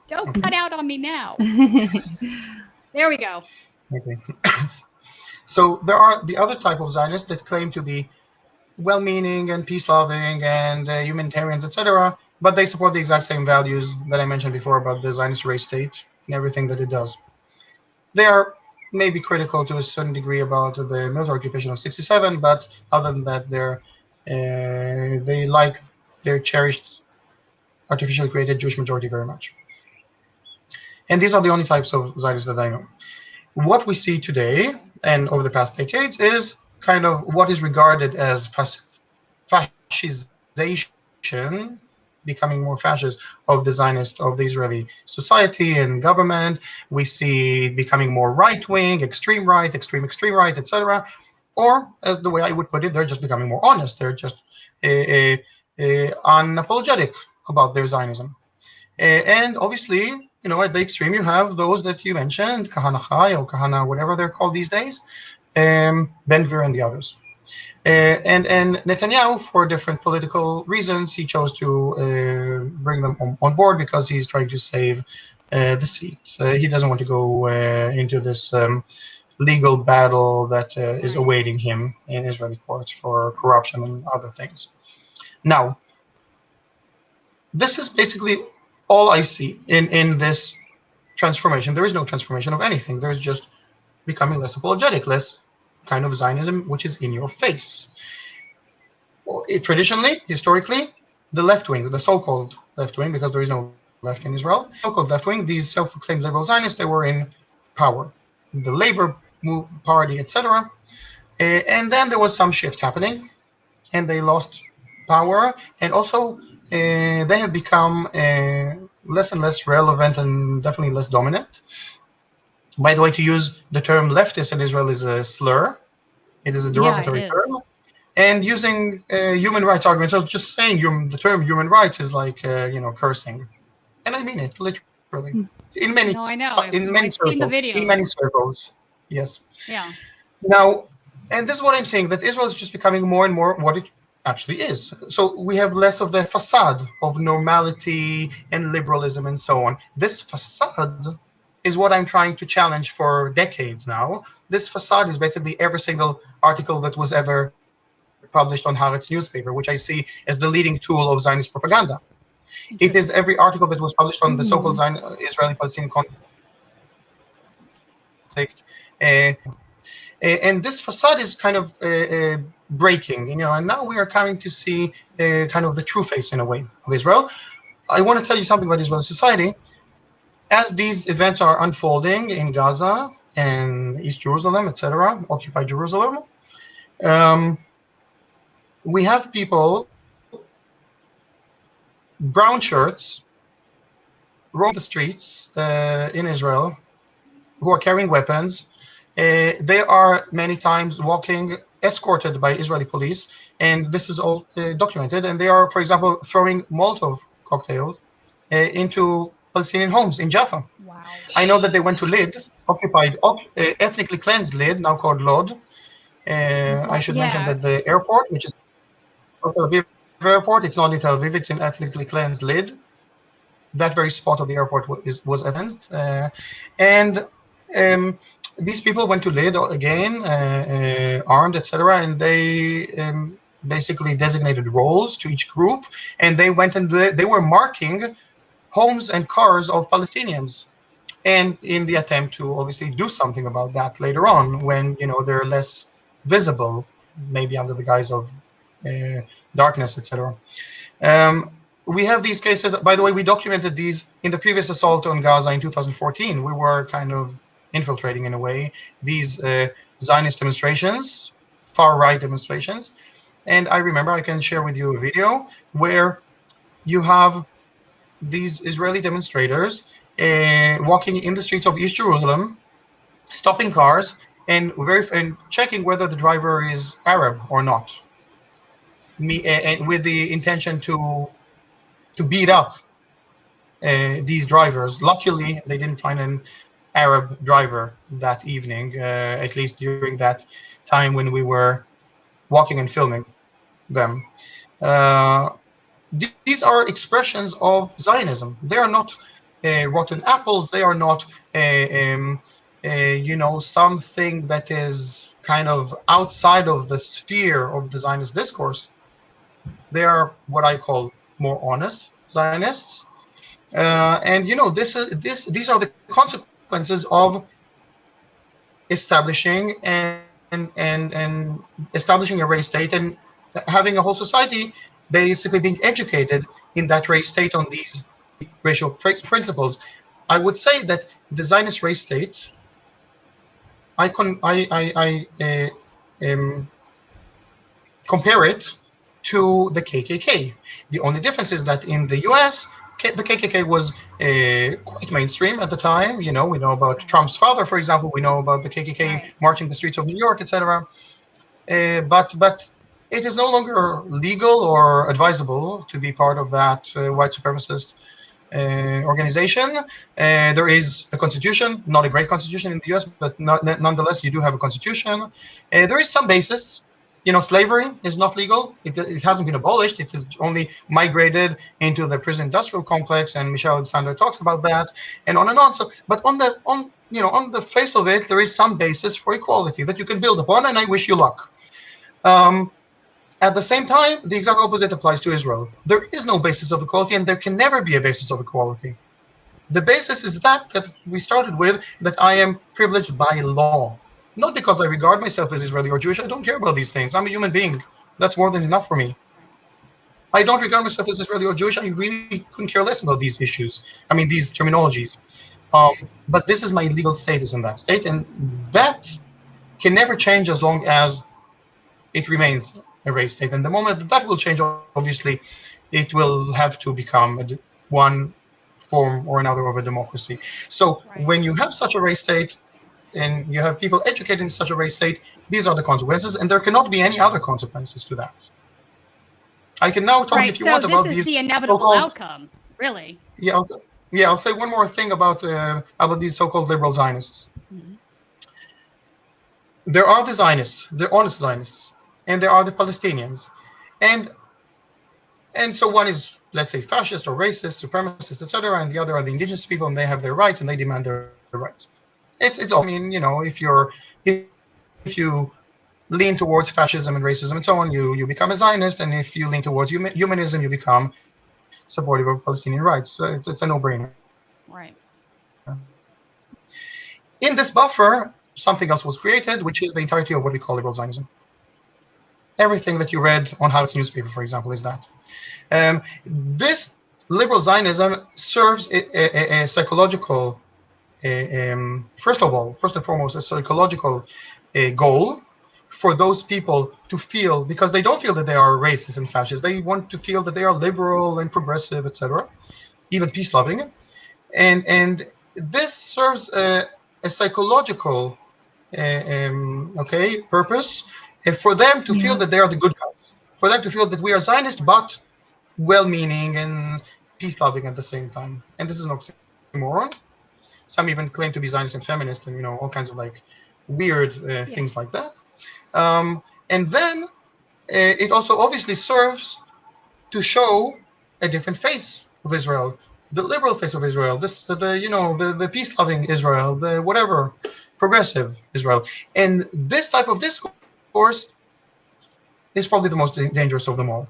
Don't cut out on me now. There we go. Okay. So there are the other type of Zionists that claim to be well-meaning and peace-loving and humanitarians, etc., but they support the exact same values that I mentioned before about the Zionist race state and everything that it does. They are maybe critical to a certain degree about the military occupation of 67, but other than that, they like their cherished artificially created Jewish majority very much. And these are the only types of Zionists that I know. What we see today and over the past decades is kind of what is regarded as fascization, becoming more fascist, of the Zionist, of the Israeli society and government. We see becoming more right-wing, extreme right, extreme right, etc. Or, as the way I would put it, they're just becoming more honest. They're just unapologetic about their Zionism. And obviously, you know, at the extreme, you have those that you mentioned, Kahana or Kahana, whatever they're called these days, Ben-Gvir and the others. And Netanyahu, for different political reasons, he chose to bring them on board because he's trying to save the seat. He doesn't want to go into this legal battle that is awaiting him in Israeli courts for corruption and other things. Now, this is basically all I see in this transformation. There is no transformation of anything. There's just becoming less apologetic, less kind of Zionism, which is in your face. Well, traditionally, historically, the left wing, the so-called left wing, because there is no left in Israel, so-called left wing, these self-proclaimed liberal Zionists, they were in power. The Labor Party, etc. And then there was some shift happening, and they lost power, and also they have become less and less relevant and definitely less dominant. By the way, to use the term leftist in Israel is a slur. It is a derogatory term. And using human rights arguments, or just saying the term human rights is like, cursing. And I mean it, literally. In many, no, I know. In many circles. Seen the videos. In many circles, yes. Yeah. Now, and this is what I'm saying, that Israel is just becoming more and more what it actually is. So we have less of the facade of normality and liberalism and so on. This facade is what I'm trying to challenge for decades now. This facade is basically every single article that was ever published on Haaretz newspaper, which I see as the leading tool of Zionist propaganda. It is every article that was published on the so-called Israeli-Palestinian conflict. And this facade is kind of breaking, and now we are coming to see kind of the true face, in a way, of Israel. I want to tell you something about Israeli society. As these events are unfolding in Gaza and East Jerusalem, etc., occupied Jerusalem, we have people, brown shirts, roam the streets in Israel, who are carrying weapons. They are many times walking, escorted by Israeli police, and this is all documented. And they are, for example, throwing Molotov cocktails into Palestinian homes in Jaffa. Wow. I know that they went to Lid, occupied, ethnically cleansed Lid, now called Lod. I should mention that the airport, which is Tel Aviv airport, it's not in Tel Aviv, it's in ethnically cleansed Lid. That very spot of the airport was cleansed. These people went to Lid again, armed, etc., and they basically designated roles to each group, and they went and they were marking homes and cars of Palestinians, and in the attempt to obviously do something about that later on, when they're less visible, maybe under the guise of darkness, etc. We have these cases. By the way, we documented these in the previous assault on Gaza in 2014. We were kind of infiltrating, in a way, these Zionist demonstrations, far-right demonstrations. And I remember, I can share with you a video where you have these Israeli demonstrators walking in the streets of East Jerusalem, stopping cars and checking whether the driver is Arab or not, and with the intention to beat up these drivers. Luckily, they didn't find an Arab driver that evening, at least during that time when we were walking and filming them. These are expressions of Zionism. They are not rotten apples. They are not, something that is kind of outside of the sphere of the Zionist discourse. They are what I call more honest, Zionists, and these are the consequences of establishing and establishing a race state and having a whole society basically being educated in that race state on these racial principles. I would say that the Zionist race state, compare it to the KKK. The only difference is that in the US, the KKK was quite mainstream at the time. We know about Trump's father, for example. We know about the KKK marching the streets of New York, etc. But it is no longer legal or advisable to be part of that white supremacist organization. There is a constitution, not a great constitution in the US, but nonetheless, you do have a constitution. There is some basis. Slavery is not legal. It hasn't been abolished. It is only migrated into the prison industrial complex, and Michelle Alexander talks about that, and on and on. So, but on the face of it, there is some basis for equality that you can build upon, and I wish you luck. At the same time, the exact opposite applies to Israel. There is no basis of equality, and there can never be a basis of equality. The basis is that we started with, that I am privileged by law. Not because I regard myself as Israeli or Jewish. I don't care about these things. I'm a human being. That's more than enough for me. I don't regard myself as Israeli or Jewish. I really couldn't care less about these issues. These terminologies. But this is my legal status in that state, and that can never change as long as it remains a race state. And the moment that will change, obviously, it will have to become one form or another of a democracy. So when you have such a race state, and you have people educated in such a race state, these are the consequences, and there cannot be any other consequences to that. I can now talk, if you want, about these. This is the inevitable outcome, really. Yeah, I'll say one more thing about these so-called liberal Zionists. Mm-hmm. There are the Zionists, the honest Zionists, and there are the Palestinians, and so one is, let's say, fascist or racist, supremacist, etc., and the other are the indigenous people, and they have their rights, and they demand their rights. It's all. If you lean towards fascism and racism and so on, you become a Zionist, and if you lean towards humanism, you become supportive of Palestinian rights. So it's a no-brainer. Right. In this buffer, something else was created, which is the entirety of what we call liberal Zionism. Everything that you read on Haaretz newspaper, for example, is that. This liberal Zionism serves a psychological. First and foremost, a psychological goal for those people to feel, because they don't feel that they are racist and fascist. They want to feel that they are liberal and progressive, etc., even peace-loving, and this serves a psychological purpose, and for them to feel that they are the good guys, for them to feel that we are Zionist but well-meaning and peace-loving at the same time. And this is an oxymoron. Some even claim to be Zionist and feminist, and all kinds of weird things like that. And then it also obviously serves to show a different face of Israel, the liberal face of Israel, the peace-loving Israel, the whatever, progressive Israel. And this type of discourse is probably the most dangerous of them all,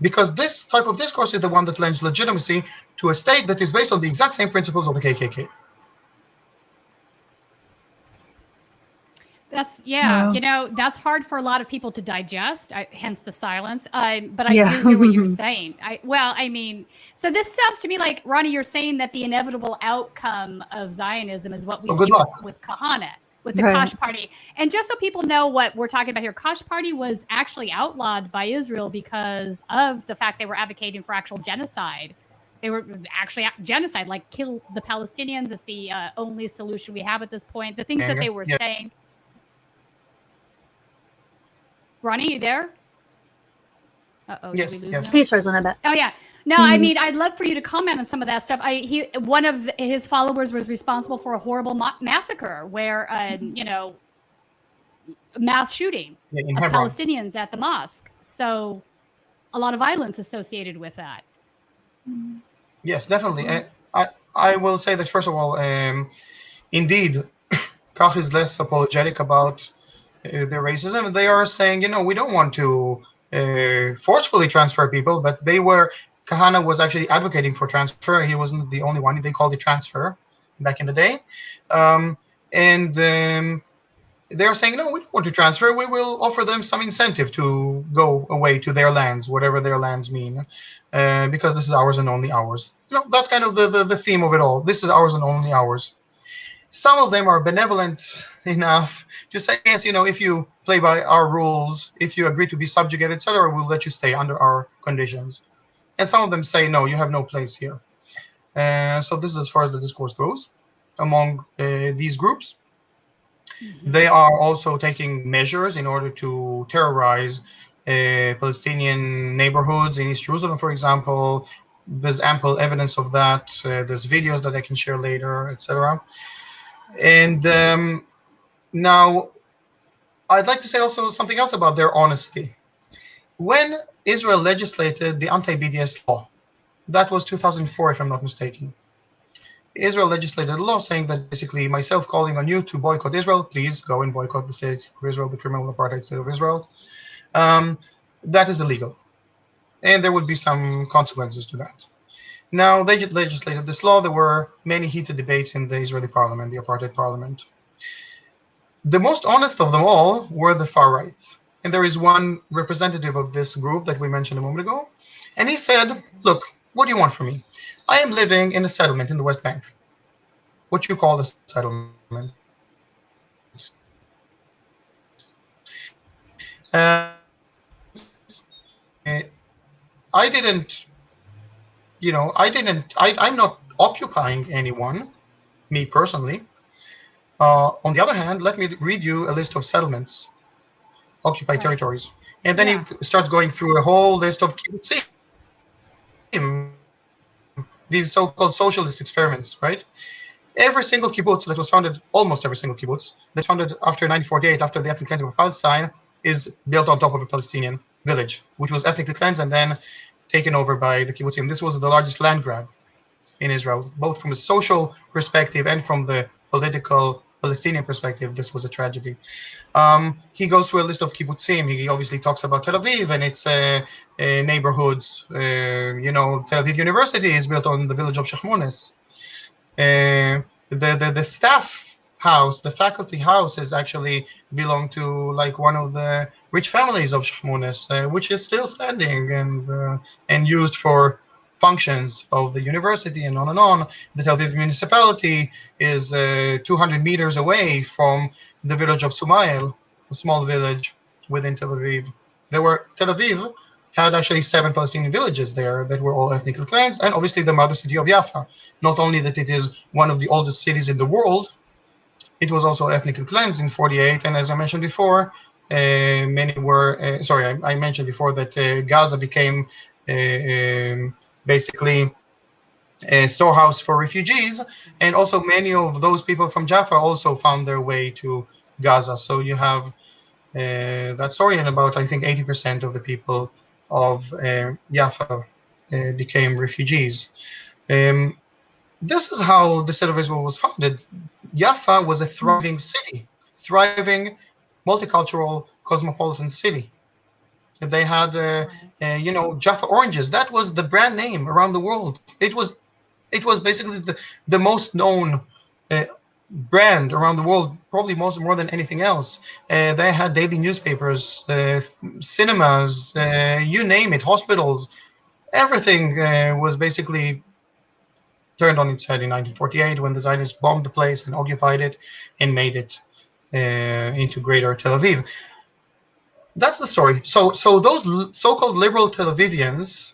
because this type of discourse is the one that lends legitimacy to a state that is based on the exact same principles of the KKK. That's hard for a lot of people to digest, hence the silence. But I do hear what you're saying. So this sounds to me like, Ronnie, you're saying that the inevitable outcome of Zionism is what we see with Kahanist, with the Kosh Party. And just so people know what we're talking about here, Kosh Party was actually outlawed by Israel because of the fact they were advocating for actual genocide. They were actually genocide, like kill the Palestinians is the only solution we have at this point. The things that they were saying. Ronnie, you there? Yes, did we lose him? He's frozen a bit. Oh yeah. No, I'd love for you to comment on some of that stuff. One of his followers was responsible for a horrible massacre where, mass shooting of Palestinians at the mosque. So, a lot of violence associated with that. Yes, definitely. I will say that, first of all, indeed, Kach is less apologetic about their racism, and they are saying, we don't want to forcefully transfer people, but they were Kahana was actually advocating for transfer. He wasn't the only one. They called it transfer back in the day. They're saying, no, we don't want to transfer. We will offer them some incentive to go away to their lands, whatever their lands mean, because this is ours and only ours. That's kind of the theme of it all. This is ours and only ours. Some of them are benevolent enough to say, yes, if you play by our rules, if you agree to be subjugated, etc., we'll let you stay under our conditions. And some of them say, no, you have no place here. So this is as far as the discourse goes among these groups. They are also taking measures in order to terrorize Palestinian neighborhoods in East Jerusalem, for example. There's ample evidence of that. There's videos that I can share later, etc. And now, I'd like to say also something else about their honesty. When Israel legislated the anti-BDS law, that was 2004, if I'm not mistaken. Israel legislated a law saying that basically myself calling on you to boycott Israel, please go and boycott the state of Israel, the criminal apartheid state of Israel. That is illegal. And there would be some consequences to that. Now, they legislated this law. There were many heated debates in the Israeli parliament, the apartheid parliament. The most honest of them all were the far right. And there is one representative of this group that we mentioned a moment ago. And he said, look, what do you want from me? I am living in a settlement in the West Bank. What you call a settlement. I'm not occupying anyone, me personally. On the other hand, let me read you a list of settlements, occupied territories. And then he starts going through a whole list of kibbutzim, these so-called socialist experiments, right? Every single kibbutz that was founded, almost every single kibbutz that's founded after 1948, after the ethnic cleansing of Palestine, is built on top of a Palestinian village, which was ethnically cleansed and then taken over by the kibbutzim. This was the largest land grab in Israel, both from a social perspective and from the political Palestinian perspective. This was a tragedy. He goes through a list of kibbutzim. He obviously talks about Tel Aviv and its neighborhoods. Tel Aviv University is built on the village of Shachmones. The staff house, the faculty house, is actually belong to like one of the rich families of Shachmones, which is still standing and used for functions of the university and on and on. The Tel Aviv municipality is 200 meters away from the village of Sumail, a small village within Tel Aviv. Tel Aviv had actually 7 Palestinian villages there that were all ethnically cleansed, and obviously the mother city of Jaffa. Not only that it is one of the oldest cities in the world, it was also ethnically cleansed in 48, and as I mentioned before, I mentioned before that Gaza became basically a storehouse for refugees, and also many of those people from Jaffa also found their way to Gaza. So you have that story, and about, I think, 80% of the people of Jaffa became refugees. This is how the state of Israel was founded. Jaffa was a thriving city, thriving multicultural cosmopolitan city. They had, Jaffa oranges. That was the brand name around the world. It was basically the most known brand around the world, probably more than anything else. They had daily newspapers, cinemas, you name it, hospitals. Everything was basically turned on its head in 1948 when the Zionists bombed the place and occupied it and made it into greater Tel Aviv. That's the story. So those so-called liberal Tel Avivians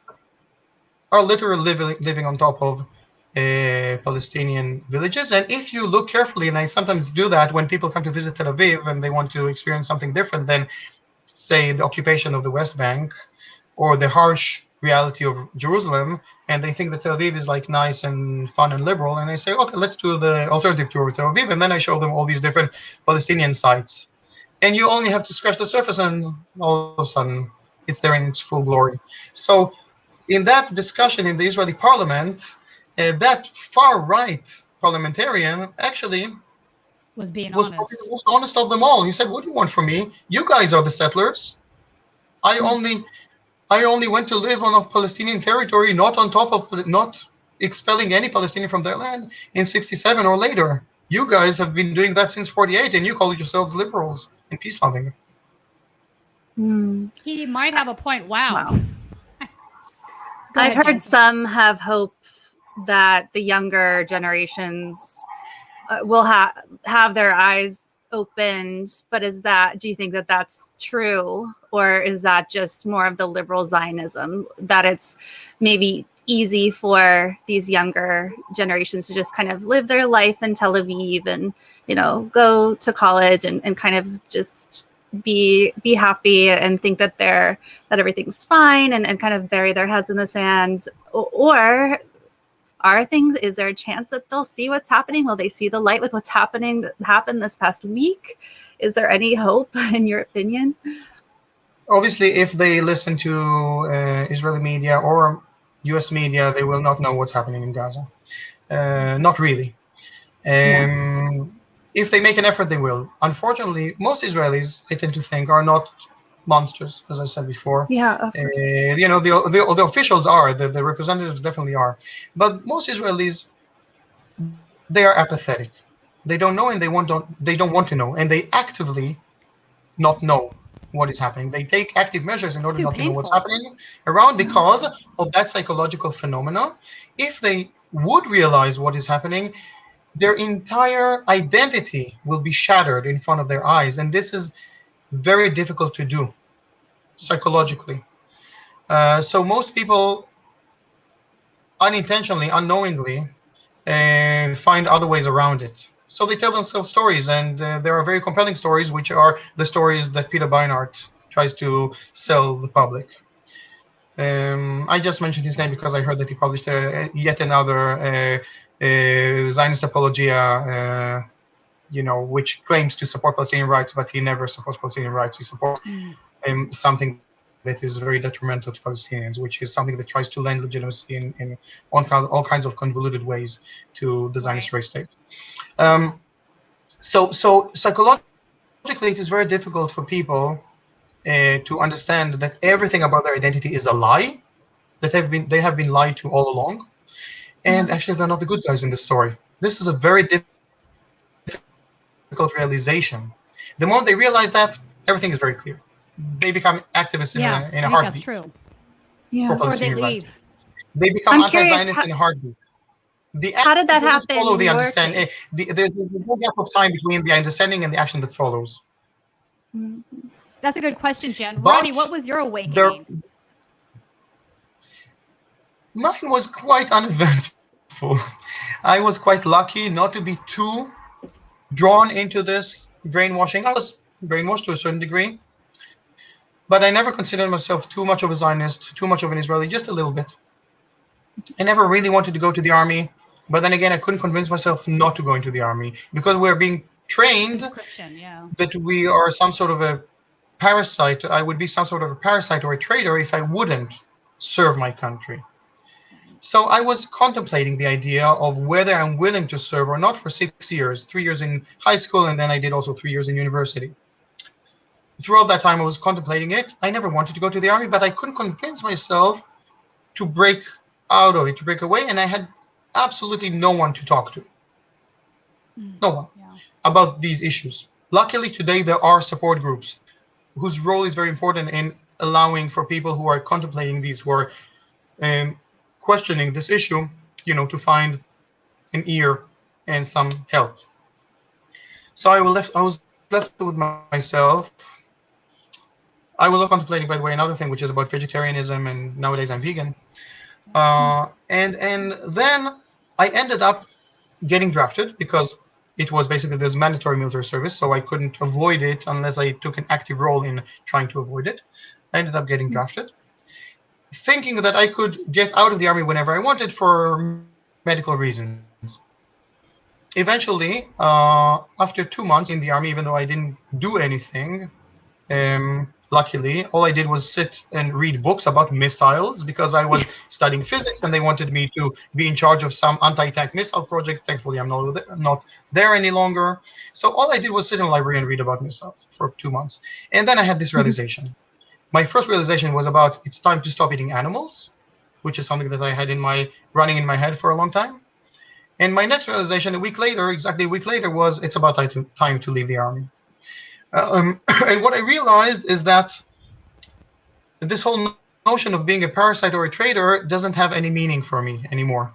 are literally living on top of Palestinian villages. And if you look carefully, and I sometimes do that when people come to visit Tel Aviv and they want to experience something different than, say, the occupation of the West Bank or the harsh reality of Jerusalem, and they think that Tel Aviv is like nice and fun and liberal, and I say, okay, let's do the alternative tour of Tel Aviv, and then I show them all these different Palestinian sites. And you only have to scratch the surface, and all of a sudden, it's there in its full glory. So in that discussion in the Israeli parliament, that far-right parliamentarian actually was being honest. Probably the most honest of them all. He said, what do you want from me? You guys are the settlers. I only I only went to live on a Palestinian territory, not on top of, not expelling any Palestinian from their land in 67 or later. You guys have been doing that since 48, and you call yourselves liberals and peace-loving. He might have a point. Wow. I've heard some have hope that the younger generations will have their eyes opened, but do you think that that's true, or is that just more of the liberal Zionism, that it's maybe easy for these younger generations to just kind of live their life in Tel Aviv and, go to college and kind of just be happy and think that everything's fine and kind of bury their heads in the sand? Or is there a chance that they'll see what's happening? Will they see the light with what's happened this past week? Is there any hope in your opinion? Obviously, if they listen to Israeli media or US media, they will not know what's happening in Gaza. Not really. If they make an effort, they will. Unfortunately, most Israelis, I tend to think, are not monsters, as I said before. Yeah, of course. The officials are, the representatives definitely are. But most Israelis, they are apathetic. They don't know, and they don't want to know, and they actively not know what is happening. They take active measures in order not to know what's happening around because of that psychological phenomenon. If they would realize what is happening, their entire identity will be shattered in front of their eyes, and this is very difficult to do psychologically. So most people unintentionally, unknowingly, find other ways around it. So they tell themselves stories, and there are very compelling stories, which are the stories that Peter Beinart tries to sell the public. I just mentioned his name because I heard that he published yet another Zionist apologia, which claims to support Palestinian rights, but he never supports Palestinian rights. He supports something that is very detrimental to Palestinians, which is something that tries to lend legitimacy in all kinds of convoluted ways to the Zionist race state. So psychologically, it is very difficult for people to understand that everything about their identity is a lie, that they have been lied to all along, and actually they're not the good guys in this story. This is a very difficult realization. The moment they realize that, everything is very clear. They become activists in a heartbeat. That's true. Yeah, or they leave. They become anti-Zionist in a heartbeat. How did that happen? Follow the understanding. There's no gap of time between the understanding and the action that follows. That's a good question, Jen. Ronnie, what was your awakening? Mine was quite uneventful. I was quite lucky not to be too drawn into this brainwashing. I was brainwashed to a certain degree, but I never considered myself too much of a Zionist, too much of an Israeli, just a little bit. I never really wanted to go to the army, but then again, I couldn't convince myself not to go into the army because we're being trained that we are some sort of a parasite. I would be some sort of a parasite or a traitor if I wouldn't serve my country. So I was contemplating the idea of whether I'm willing to serve or not for 6 years, 3 years in high school, and then I did also 3 years in university. Throughout that time, I was contemplating it. I never wanted to go to the army, but I couldn't convince myself to break out of it, to break away, and I had absolutely no one to talk to. No one about these issues. Luckily, today there are support groups whose role is very important in allowing for people who are contemplating these, who are questioning this issue, to find an ear and some help. So I was left with myself. I was contemplating, by the way, another thing, which is about vegetarianism, and nowadays I'm vegan. And then I ended up getting drafted because it was basically this mandatory military service, so I couldn't avoid it unless I took an active role in trying to avoid it. I ended up getting drafted, thinking that I could get out of the army whenever I wanted for medical reasons. Eventually, after 2 months in the army, even though I didn't do anything, luckily, all I did was sit and read books about missiles because I was studying physics and they wanted me to be in charge of some anti-tank missile project. Thankfully, I'm not there any longer. So all I did was sit in the library and read about missiles for 2 months. And then I had this realization. My first realization was about it's time to stop eating animals, which is something that I had running in my head for a long time. And my next realization, exactly a week later, was it's about time to leave the army. And what I realized is that this whole notion of being a parasite or a traitor doesn't have any meaning for me anymore.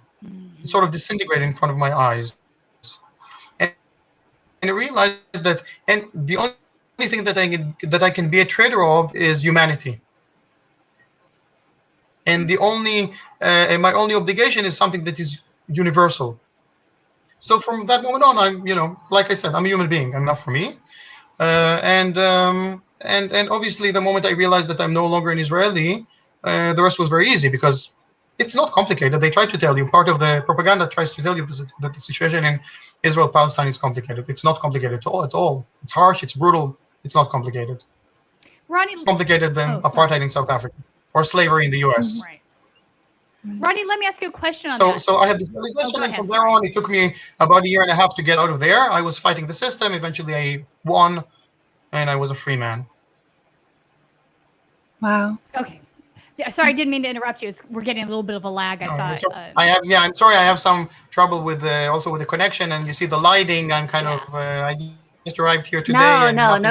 It sort of disintegrated in front of my eyes. And I realized that, and the only thing that I can be a traitor of is humanity. And and my only obligation is something that is universal. So from that moment on, I'm, like I said, I'm a human being. I'm not for me. And obviously, the moment I realized that I'm no longer an Israeli, the rest was very easy because it's not complicated. They try to tell you, part of the propaganda tries to tell you that the situation in Israel-Palestine is complicated. It's not complicated at all. It's harsh, it's brutal, it's not complicated. Ronnie, complicated than apartheid in South Africa or slavery in the US. Right. Ronnie, let me ask you a question on that. So I had this realization, and from there on, it took me about a year and a half to get out of there. I was fighting the system. Eventually, I won, and I was a free man. Wow. Okay. Sorry, I didn't mean to interrupt you. We're getting a little bit of a lag. I thought. I'm sorry. I have some trouble with also with the connection, and you see the lighting. I'm kind of. I just arrived here today. No worries.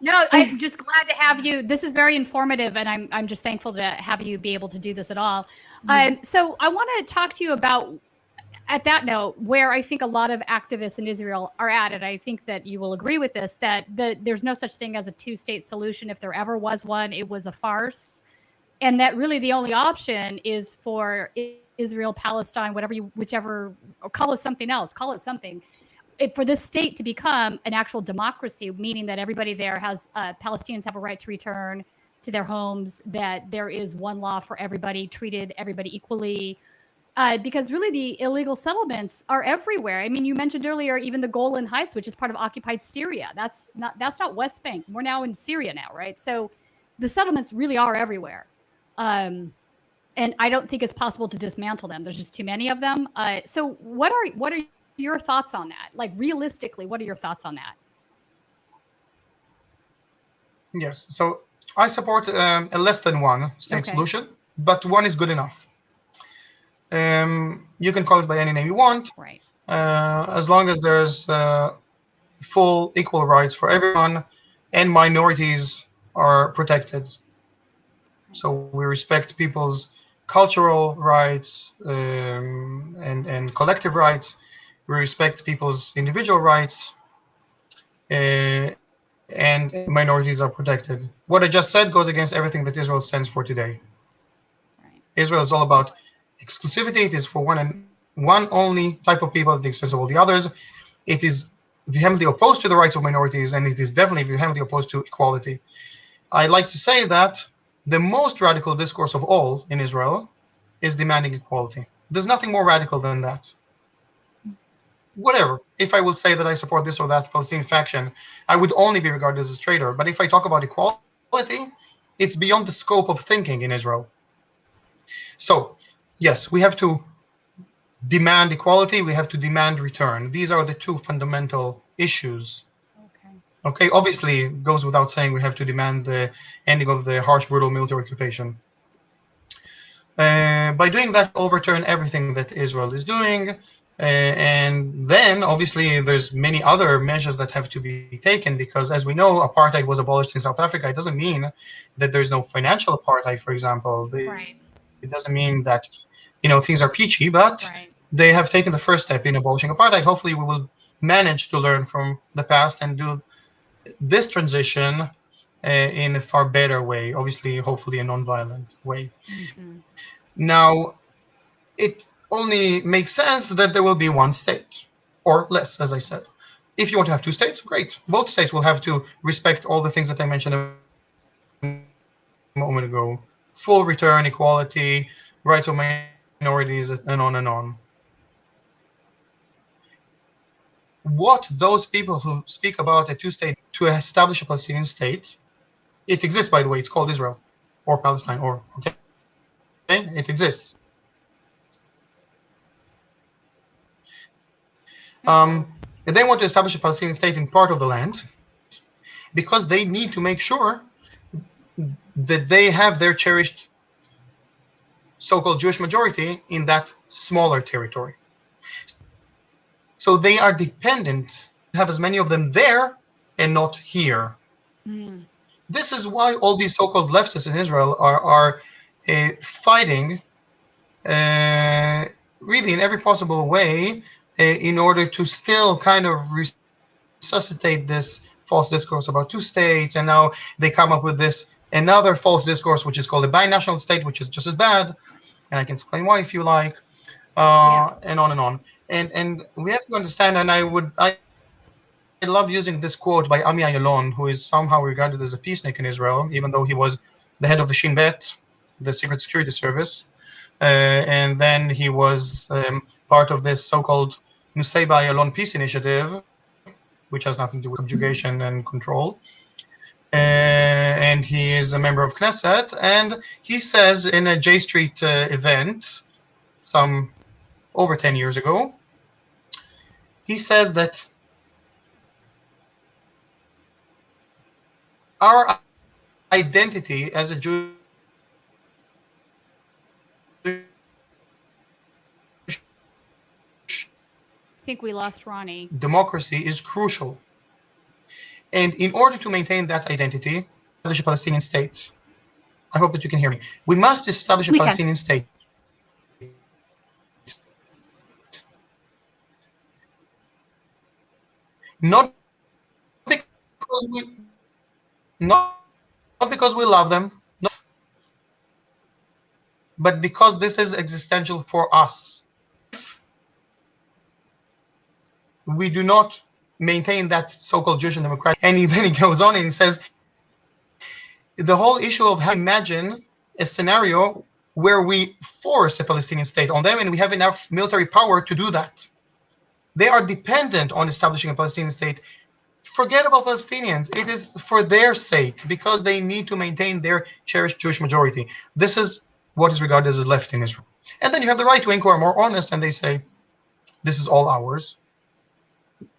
No, I'm just glad to have you. This is very informative, and I'm just thankful to have you be able to do this at all. So I want to talk to you about, at that note, where I think a lot of activists in Israel are at, and I think that you will agree with this, that there's no such thing as a two-state solution. If there ever was one, it was a farce, and that really the only option is for Israel, Palestine, whichever, or call it something else, call it something. For this state to become an actual democracy, meaning that everybody there has, Palestinians have a right to return to their homes, that there is one law for everybody, treated everybody equally, because really the illegal settlements are everywhere. I mean, you mentioned earlier, even the Golan Heights, which is part of occupied Syria. That's not West Bank. We're now in Syria now, right? So the settlements really are everywhere. And I don't think it's possible to dismantle them. There's just too many of them. So what are your thoughts on that? Like, realistically, what are your thoughts on that? Yes, so I support a less than one state solution, but one is good enough. You can call it by any name you want, right? As long as there's full equal rights for everyone, and minorities are protected. So we respect people's cultural rights and collective rights. We respect people's individual rights, and minorities are protected. What I just said goes against everything that Israel stands for today. Right. Israel is all about exclusivity. It is for one only type of people at the expense of all the others. It is vehemently opposed to the rights of minorities, and it is definitely vehemently opposed to equality. I like to say that the most radical discourse of all in Israel is demanding equality. There's nothing more radical than that. Whatever. If I will say that I support this or that Palestinian faction, I would only be regarded as a traitor. But if I talk about equality, it's beyond the scope of thinking in Israel. So, yes, we have to demand equality. We have to demand return. These are the two fundamental issues. Okay, obviously, it goes without saying we have to demand the ending of the harsh, brutal military occupation. By doing that, overturn everything that Israel is doing. And then, obviously, there's many other measures that have to be taken because, as we know, apartheid was abolished in South Africa. It doesn't mean that there's no financial apartheid, for example. It doesn't mean that, things are peachy, but they have taken the first step in abolishing apartheid. Hopefully, we will manage to learn from the past and do this transition in a far better way, obviously, hopefully a non-violent way. Mm-hmm. Now, it only makes sense that there will be one state, or less, as I said. If you want to have two states, great. Both states will have to respect all the things that I mentioned a moment ago. Full return, equality, rights of minorities, and on and on. What those people who speak about a two-state to establish a Palestinian state, it exists, by the way. It's called Israel or Palestine, it exists. They want to establish a Palestinian state in part of the land because they need to make sure that they have their cherished so-called Jewish majority in that smaller territory. So they are dependent to have as many of them there and not here. Mm. This is why all these so-called leftists in Israel are fighting really in every possible way in order to still kind of resuscitate this false discourse about two states. And now they come up with this another false discourse, which is called a binational state, which is just as bad. And I can explain why if you like, and on and on. And we have to understand, and I love using this quote by Ami Ayalon, who is somehow regarded as a peacenik in Israel, even though he was the head of the Shin Bet, the Secret Security Service. And then he was part of this so-called Nusayba Ayalon Peace Initiative, which has nothing to do with subjugation and control. And he is a member of Knesset. And he says in a J Street event some over 10 years ago, he says that our identity as a Jew I think we lost Ronnie. Democracy is crucial. And in order to maintain that identity, establish a Palestinian state. I hope that you can hear me. We must establish a Palestinian state. Not because we love them, but because this is existential for us. We do not maintain that so-called Jewish and democratic. And then he goes on and he says, the whole issue of how to imagine a scenario where we force a Palestinian state on them and we have enough military power to do that. They are dependent on establishing a Palestinian state. Forget about Palestinians. It is for their sake, because they need to maintain their cherished Jewish majority. This is what is regarded as left in Israel. And then you have the right wing who are more honest and they say, this is all ours.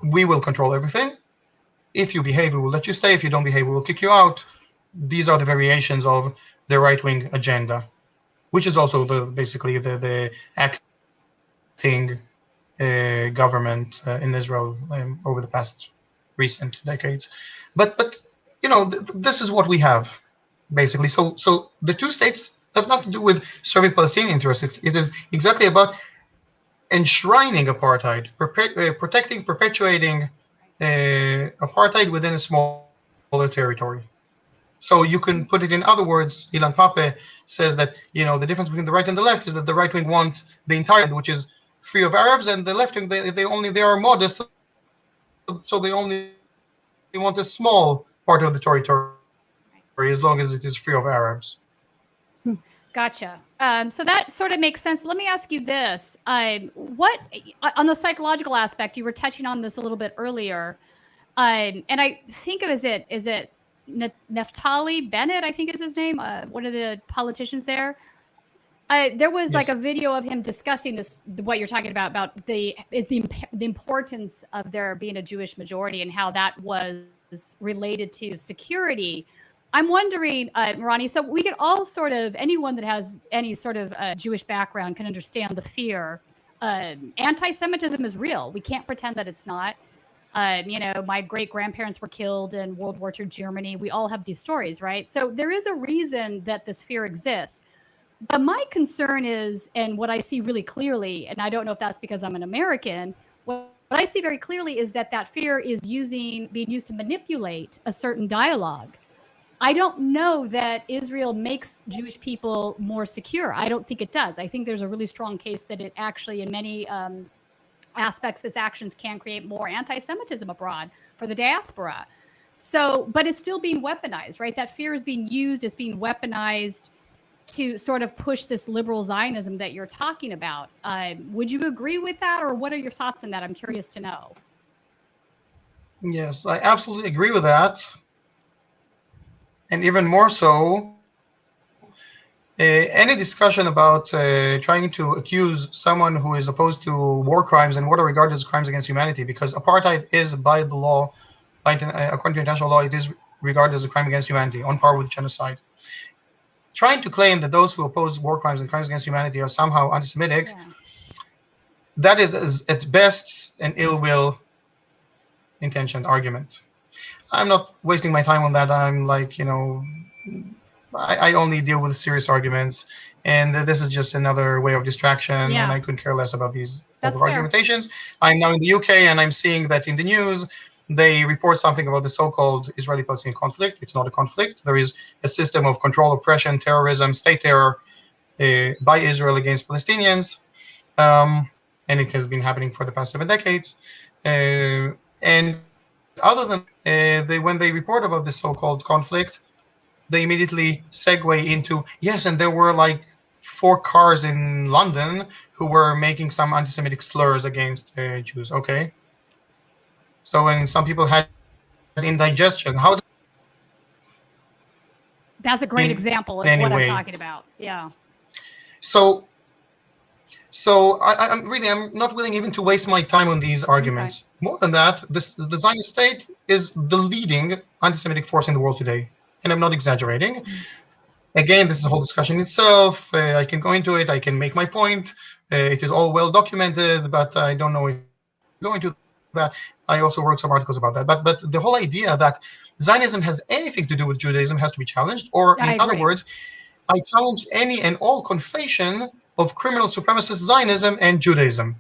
We will control everything. If you behave, we will let you stay. If you don't behave, we will kick you out. These are the variations of the right-wing agenda, which is also basically the acting government in Israel over the past recent decades. But you know, this is what we have, basically. So the two states have nothing to do with serving Palestinian interests. It is exactly about enshrining apartheid, protecting, perpetuating apartheid within a smaller territory. So you can put it in other words. Ilan Pape says that, you know, the difference between the right and the left is that the right wing want the entire, which is free of Arabs, and the left wing they are modest, so they only want a small part of the territory as long as it is free of Arabs. Gotcha. So that sort of makes sense. Let me ask you this: what on the psychological aspect? You were touching on this a little bit earlier, and I think is it Naftali Bennett? I think is his name. One of the politicians there. There was like a video of him discussing this, what you're talking about the importance of there being a Jewish majority and how that was related to security. I'm wondering, Ronnie, so we could all sort of, anyone that has any sort of Jewish background can understand the fear. Anti-Semitism is real. We can't pretend that it's not. You know, my great-grandparents were killed in World War II Germany. We all have these stories, right? So there is a reason that this fear exists. But my concern is, and what I see really clearly, and I don't know if that's because I'm an American, what I see very clearly is that fear is being used to manipulate a certain dialogue. I don't know that Israel makes Jewish people more secure. I don't think it does. I think there's a really strong case that it actually, in many aspects, its actions can create more anti-Semitism abroad for the diaspora. So, but it's still being weaponized, right? That fear is being used, it's being weaponized to sort of push this liberal Zionism that you're talking about. Would you agree with that, or what are your thoughts on that? I'm curious to know. Yes, I absolutely agree with that. And even more so, any discussion about trying to accuse someone who is opposed to war crimes and what are regarded as crimes against humanity, because apartheid is by the law, according to international law, it is regarded as a crime against humanity, on par with genocide. Trying to claim that those who oppose war crimes and crimes against humanity are somehow anti-Semitic, that is at best an ill-will intentioned argument. I'm not wasting my time on that. I'm like, I only deal with serious arguments, and this is just another way of distraction, and I couldn't care less about these type of argumentations. I'm now in the UK, and I'm seeing that in the news, they report something about the so-called Israeli-Palestinian conflict. It's not a conflict. There is a system of control, oppression, terrorism, state terror by Israel against Palestinians, and it has been happening for the past 7 decades. And other than when they report about this so-called conflict, they immediately segue into, yes, and there were like 4 cars in London who were making some anti-Semitic slurs against Jews. Okay. So when some people had indigestion, how? That's a great example of what I'm talking about. Yeah. So I'm not willing even to waste my time on these arguments. Okay. More than that, the Zionist state is the leading anti-Semitic force in the world today, and I'm not exaggerating. Mm-hmm. Again, this is a whole discussion itself. I can go into it. I can make my point. It is all well documented, but I don't know if I'm going to that. I also wrote some articles about that. But the whole idea that Zionism has anything to do with Judaism has to be challenged, or in other words, I challenge any and all conflation of criminal supremacist Zionism and Judaism.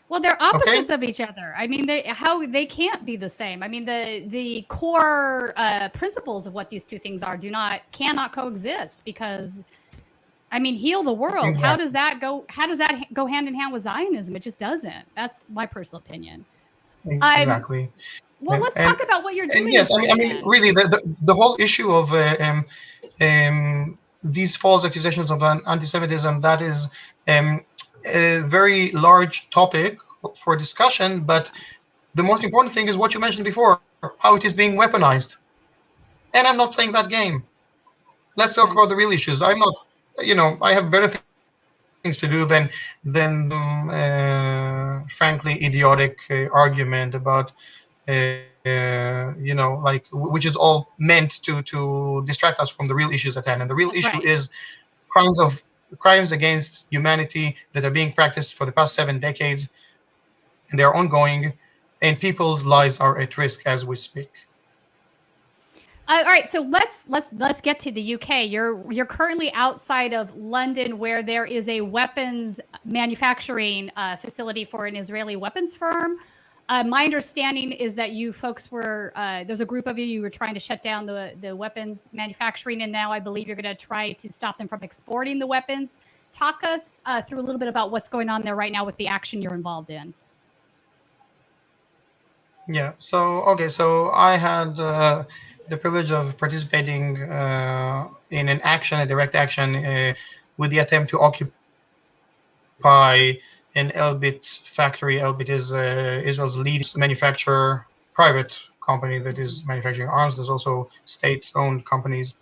Well, they're opposites of each other. I mean, they can't be the same. I mean, the core principles of what these two things are cannot coexist, because, I mean, heal the world. Exactly. How does that go hand in hand with Zionism? It just doesn't. That's my personal opinion. Exactly. Well, let's talk about what you're doing. Yes, I mean, really, the whole issue of these false accusations of anti-Semitism, that is a very large topic for discussion, but the most important thing is what you mentioned before, how it is being weaponized. And I'm not playing that game. Let's talk about the real issues. I'm not, I have better things to do than frankly idiotic argument about which is all meant to distract us from the real issues at hand. And the real issue is crimes against humanity that are being practiced for the past 7 decades, and they're ongoing, and people's lives are at risk as we speak. All right, so let's get to the UK. You're currently outside of London, where there is a weapons manufacturing facility for an Israeli weapons firm. My understanding is that you folks were, there's a group of you were trying to shut down the weapons manufacturing, and now I believe you're going to try to stop them from exporting the weapons. Talk us through a little bit about what's going on there right now with the action you're involved in. Yeah, so I had the privilege of participating in an action, a direct action, with the attempt to occupy an Elbit factory. Elbit is Israel's leading manufacturer, private company that is manufacturing arms. There's also state-owned companies,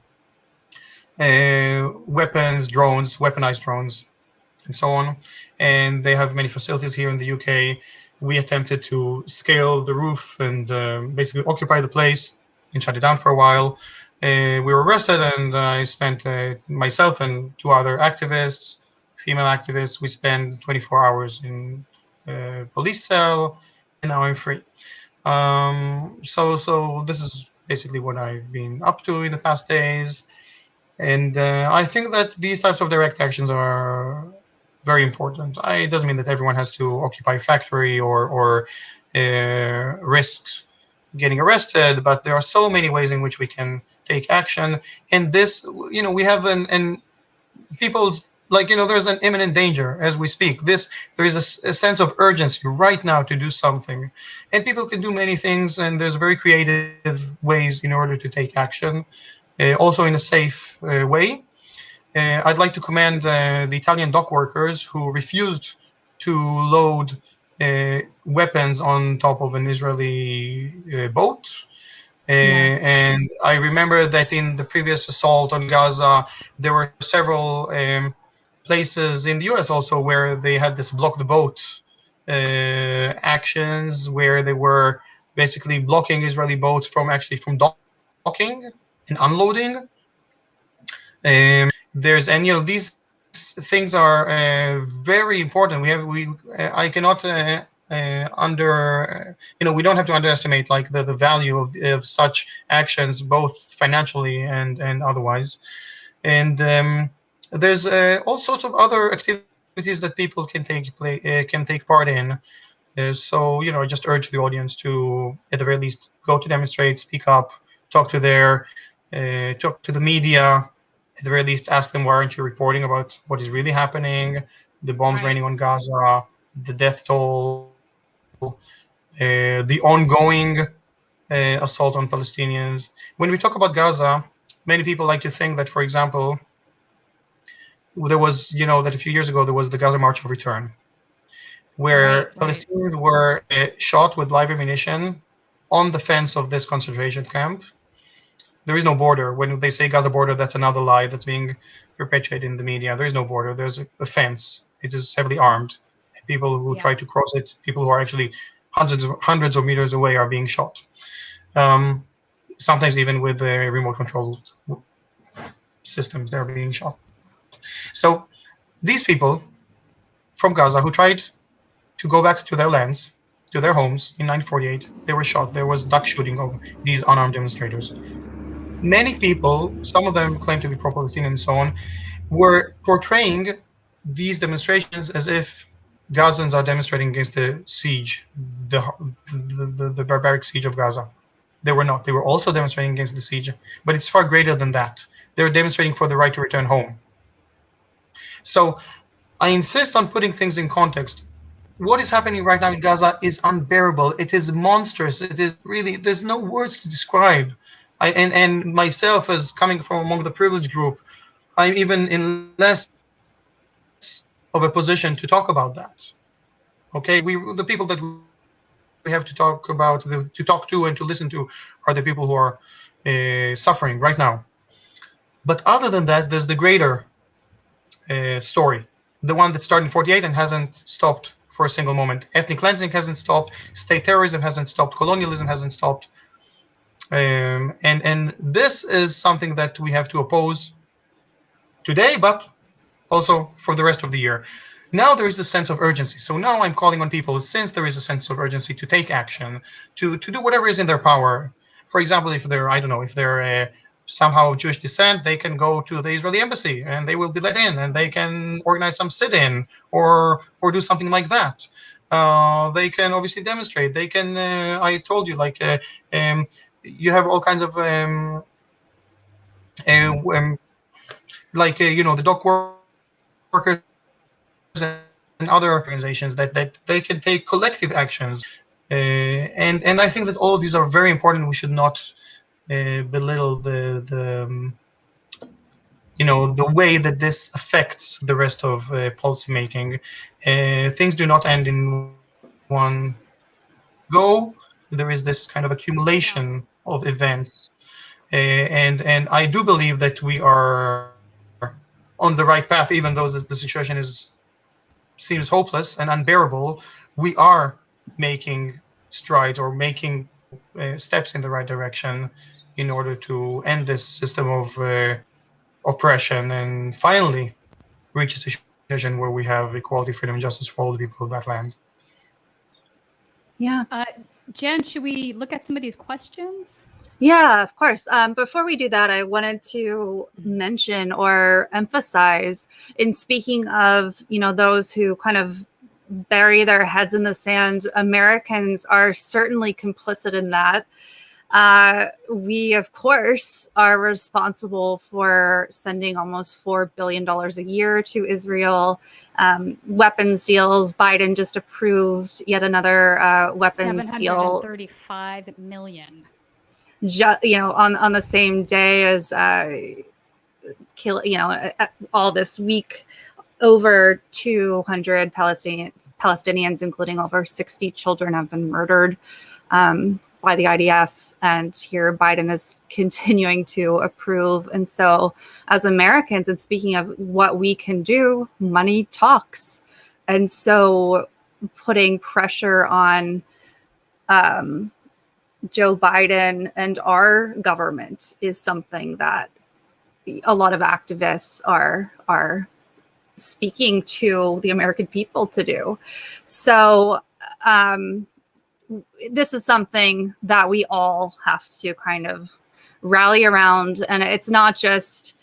weapons, drones, weaponized drones, and so on. And they have many facilities here in the UK. We attempted to scale the roof and basically occupy the place and shut it down for a while. We were arrested, and I spent myself and 2 other activists, female activists, we spent 24 hours in police cell, and now I'm free. So this is basically what I've been up to in the past days. And I think that these types of direct actions are very important. It doesn't mean that everyone has to occupy a factory or risk getting arrested, but there are so many ways in which we can take action. And this, we have people's, there's an imminent danger as we speak. There is a sense of urgency right now to do something, and people can do many things, and there's very creative ways in order to take action, also in a safe way. I'd like to commend the Italian dock workers who refused to load weapons on top of an Israeli boat. And I remember that in the previous assault on Gaza, there were several places in the US also where they had this block the boat actions, where they were basically blocking Israeli boats from docking and unloading. There's and these things are very important. I cannot we don't have to underestimate like the value of such actions, both financially and otherwise. And there's all sorts of other activities that people can take part in. So I just urge the audience to, at the very least, go to demonstrate, speak up, talk to the media. At the very least, ask them, why aren't you reporting about what is really happening? The bombs raining on Gaza, the death toll, the ongoing assault on Palestinians. When we talk about Gaza, many people like to think that, for example, there was, that a few years ago there was the Gaza March of Return, where Palestinians were shot with live ammunition on the fence of this concentration camp. There is no border. When they say Gaza border, that's another lie that's being perpetuated in the media. There is no border. There's a fence. It is heavily armed. People who try to cross it, people who are actually hundreds of meters away, are being shot. Sometimes even with remote control systems, they're being shot. So these people from Gaza who tried to go back to their lands, to their homes in 1948, they were shot. There was duck shooting of these unarmed demonstrators. Many people, some of them claim to be pro-Palestinian and so on, were portraying these demonstrations as if Gazans are demonstrating against the siege, the barbaric siege of Gaza. They were not. They were also demonstrating against the siege, but it's far greater than that. They're demonstrating for the right to return home. So I insist on putting things in context. What is happening right now in Gaza is unbearable. It is monstrous. It is really, there's no words to describe. And myself, as coming from among the privileged group, I'm even in less of a position to talk about that. Okay, the people that we have to talk about, to talk to and to listen to, are the people who are suffering right now. But other than that, there's the greater story, the one that started in 48 and hasn't stopped for a single moment. Ethnic cleansing hasn't stopped. State terrorism hasn't stopped. Colonialism hasn't stopped. And this is something that we have to oppose today, but also for the rest of the year. Now there is a sense of urgency. So now I'm calling on people, since there is a sense of urgency, to take action, to do whatever is in their power. For example, if they're, I don't know, if they're somehow of Jewish descent, they can go to the Israeli embassy and they will be let in, and they can organize some sit-in or do something like that. They can obviously demonstrate. They can, I told you, like, you have all kinds of the dock workers and other organizations that they can take collective actions, and I think that all of these are very important. We should not belittle the way that this affects the rest of policy making. Things do not end in one go. There is this kind of accumulation of events, and I do believe that we are on the right path, even though the situation seems hopeless and unbearable. We are making strides, or making steps in the right direction, in order to end this system of oppression and finally reach a situation where we have equality, freedom, and justice for all the people of that land. Yeah. Jen, should we look at some of these questions? Yeah, of course. Before we do that, I wanted to mention or emphasize, in speaking of, those who kind of bury their heads in the sand, Americans are certainly complicit in that. We, of course, are responsible for sending almost $4 billion a year to Israel. Weapons deals. Biden just approved yet another weapons deal. $735 million. On the same day as all this week, over 200 Palestinians, including over 60 children, have been murdered by the IDF, and here Biden is continuing to approve. And so, as Americans, and speaking of what we can do, money talks. And so, putting pressure on Joe Biden and our government is something that a lot of activists are speaking to the American people to do. So this is something that we all have to kind of rally around, and it's not just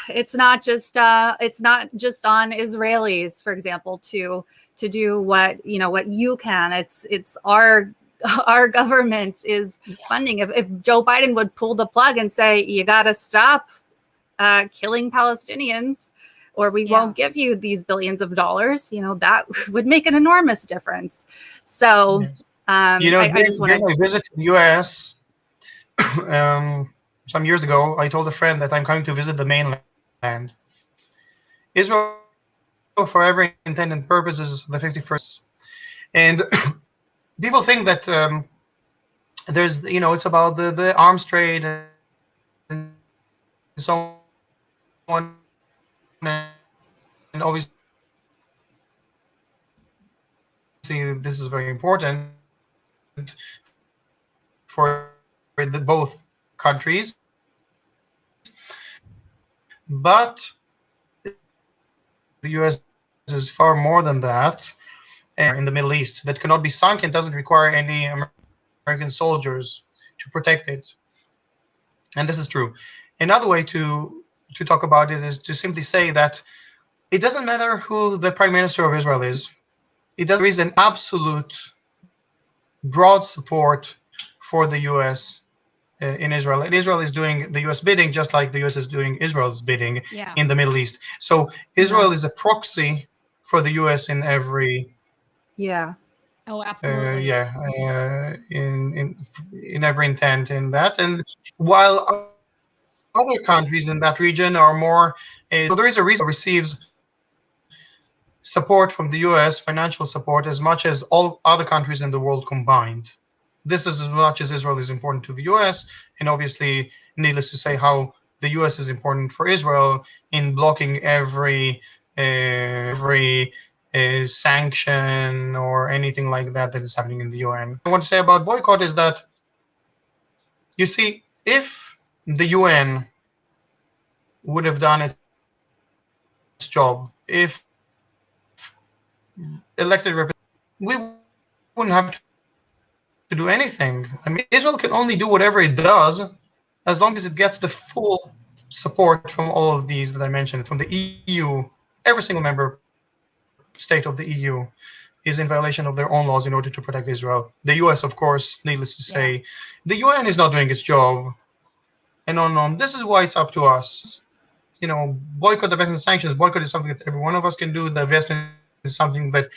on Israelis, for example, to do what you can. It's our government is funding. If Joe Biden would pull the plug and say, you got to stop killing Palestinians, or we won't give you these billions of dollars, that would make an enormous difference. So I just want to visit the U.S. Some years ago. I told a friend that I'm coming to visit the mainland. Israel, for every intent and purpose, is the 51st. And people think that there's, it's about the arms trade and so on. And obviously, this is very important for both countries. But the U.S. is far more than that. In the Middle East, that cannot be sunk and doesn't require any American soldiers to protect it. And this is true. Another way to talk about it is to simply say that it doesn't matter who the Prime Minister of Israel is. There is an absolute broad support for the U.S. In Israel. And Israel is doing the U.S. bidding just like the U.S. is doing Israel's bidding in the Middle East. So Israel is a proxy for the U.S. in every... Oh, absolutely. In every intent in that. And while other countries in that region are more... so there is a reason it receives support from the U.S., financial support, as much as all other countries in the world combined. This is as much as Israel is important to the U.S., and obviously, needless to say, how the U.S. is important for Israel in blocking every sanction or anything like that is happening in the UN. What I want to say about boycott is that, you see, if the UN would have done its job, if elected representatives, we wouldn't have to do anything. I mean, Israel can only do whatever it does as long as it gets the full support from all of these that I mentioned, from the EU. Every single member state of the EU is in violation of their own laws in order to protect Israel. The US, of course, needless to say, the UN is not doing its job. And on. This is why it's up to us. Boycott, divestment, sanctions. Boycott is something that every one of us can do. Divestment is something that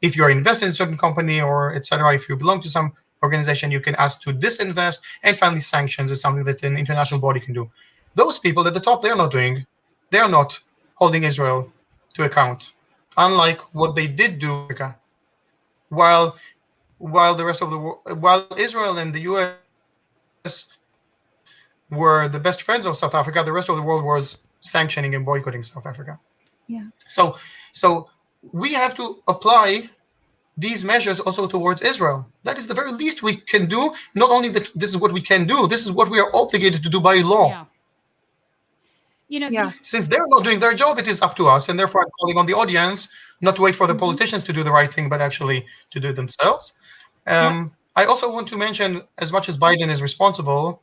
if you are invested in a certain company or etc., if you belong to some organization, you can ask to disinvest. And finally, sanctions is something that an international body can do. Those people at the top, they're not doing. They're not holding Israel to account. Unlike what they did do, while the rest of the world, while Israel and the U.S. were the best friends of South Africa, the rest of the world was sanctioning and boycotting South Africa. So we have to apply these measures also towards Israel. That is the very least we can do. Not only that, this is what we can do. This is what we are obligated to do by law. Since they're not doing their job, it is up to us. And therefore, I'm calling on the audience not to wait for the politicians to do the right thing, but actually to do it themselves. I also want to mention, as much as Biden is responsible,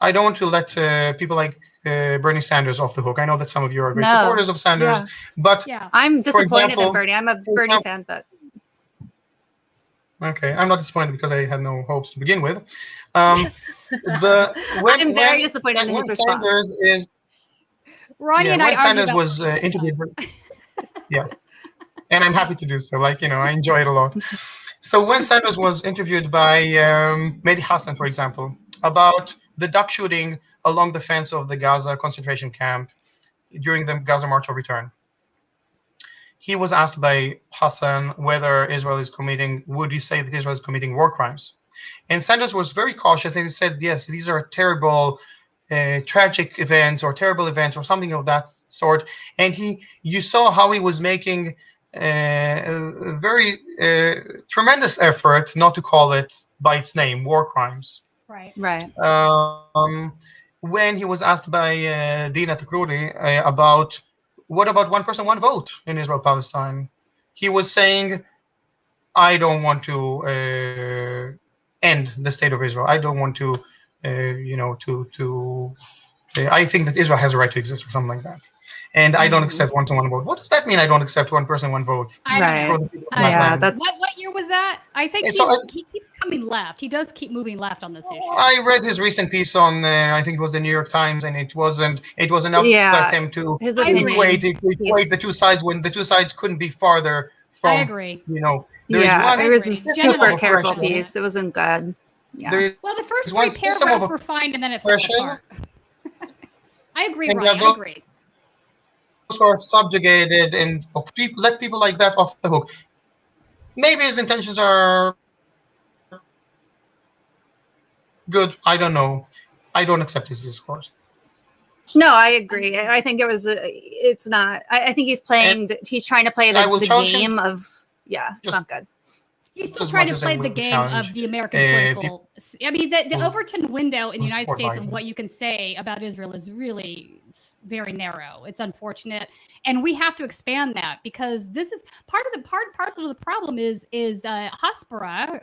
I don't want to let people like Bernie Sanders off the hook. I know that some of you are great supporters of Sanders, but I'm disappointed in Bernie. I'm a Bernie fan, but okay, I'm not disappointed because I had no hopes to begin with. I'm very disappointed in his response. Sanders is Ronnie and I Sanders was interviewed. And I'm happy to do so. I enjoy it a lot. So when Sanders was interviewed by Mehdi Hassan, for example, about the duck shooting along the fence of the Gaza concentration camp during the Gaza March of Return, he was asked by Hassan whether Israel is committing, would you say that Israel is committing war crimes? And Sanders was very cautious, and he said, yes, these are terrible, tragic events or terrible events or something of that sort. And you saw how he was making a very tremendous effort not to call it by its name, war crimes. Right. when he was asked by Dina Takruri about what about one person, one vote in Israel-Palestine, he was saying, I don't want to end the state of Israel. I don't want to, I think that Israel has a right to exist or something like that. And I don't accept one-to-one vote. What does that mean? I don't accept one person, one vote. I For don't know. the people of my Yeah, land? that's What year was that? I think So he keeps coming left. He does keep moving left on this issue. I read his recent piece on, I think it was the New York Times, and it was enough Yeah, for him to his equate opinion the two sides when the two sides couldn't be farther from. I agree. There is one it was a system super of careful oppression. piece. It wasn't good. Yeah. There Well, the first is three one system paragraphs of were fine, and then it fell oppression, apart. I agree, and Ronnie. I agree. those who are subjugated and let people like that off the hook. Maybe his intentions are good. I don't know. I don't accept his discourse. No, I agree. I think it's not. I think he's playing. He's trying to play the game of. Yeah, it's not good. He's still trying to play the game of the American political. I mean, the Overton window in the United States and what you can say about Israel is really very narrow. It's unfortunate, and we have to expand that because this is part parcel of the problem is Haspara,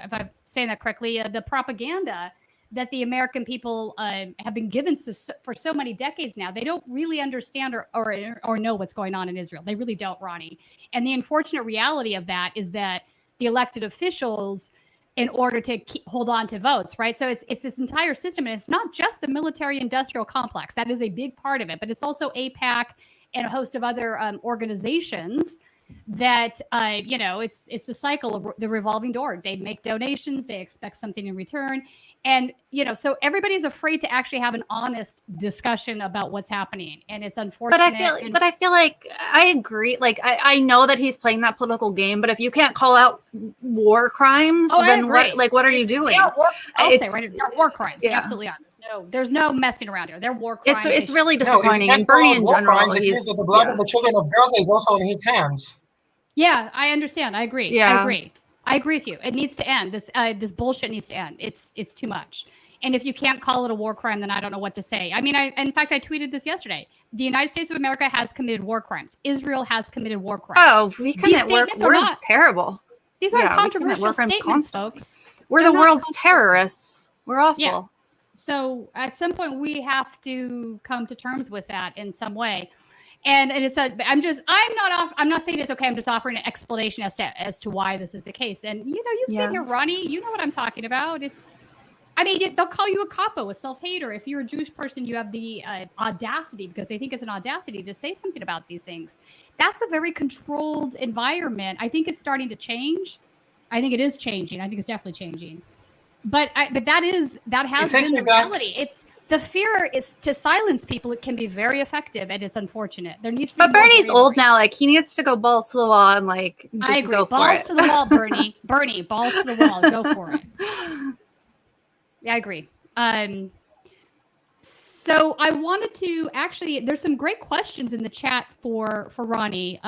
if I'm saying that correctly, the propaganda that the American people have been given for so many decades now. They don't really understand or know what's going on in Israel. They really don't, Ronnie. And the unfortunate reality of that is that the elected officials, in order to hold on to votes, right? So it's this entire system, and it's not just the military-industrial complex. That is a big part of it, but it's also AIPAC and a host of other organizations that it's the cycle of the revolving door. They make donations, they expect something in return, and so everybody's afraid to actually have an honest discussion about what's happening, and it's unfortunate. But I feel like I agree. Like I know that he's playing that political game, but if you can't call out war crimes, then what are you doing? I'll say right, they're war crimes. They absolutely are. There's no messing around here. They're war crimes. It's really disappointing. And Bernie in general, the blood of the children of Gaza is also in his hands. Yeah, I understand. I agree. Yeah. I agree with you. It needs to end. This bullshit needs to end. It's too much. And if you can't call it a war crime, then I don't know what to say. I mean, in fact, I tweeted this yesterday. The United States of America has committed war crimes. Israel has committed war crimes. Oh, we commit war crimes. We're terrible. These aren't controversial statements, folks. We're the world's terrorists. We're awful. Yeah. So at some point, we have to come to terms with that in some way. And it's I'm not saying it's okay. I'm just offering an explanation as to why this is the case. And you've been here, Ronnie. You know what I'm talking about. They'll call you a capo, a self-hater. If you're a Jewish person, you have the audacity, because they think it's an audacity, to say something about these things. That's a very controlled environment. I think it's starting to change. I think it is changing. I think it's definitely changing. But that has been the reality. It's the fear is to silence people. It can be very effective, and it's unfortunate. There needs to be. But Bernie's old now. Like, he needs to go balls to the wall and just I agree. go for balls it. to the wall, Bernie. Bernie, balls to the wall. Go for it. Yeah, I agree. So I wanted to there's some great questions in the chat for Ronnie.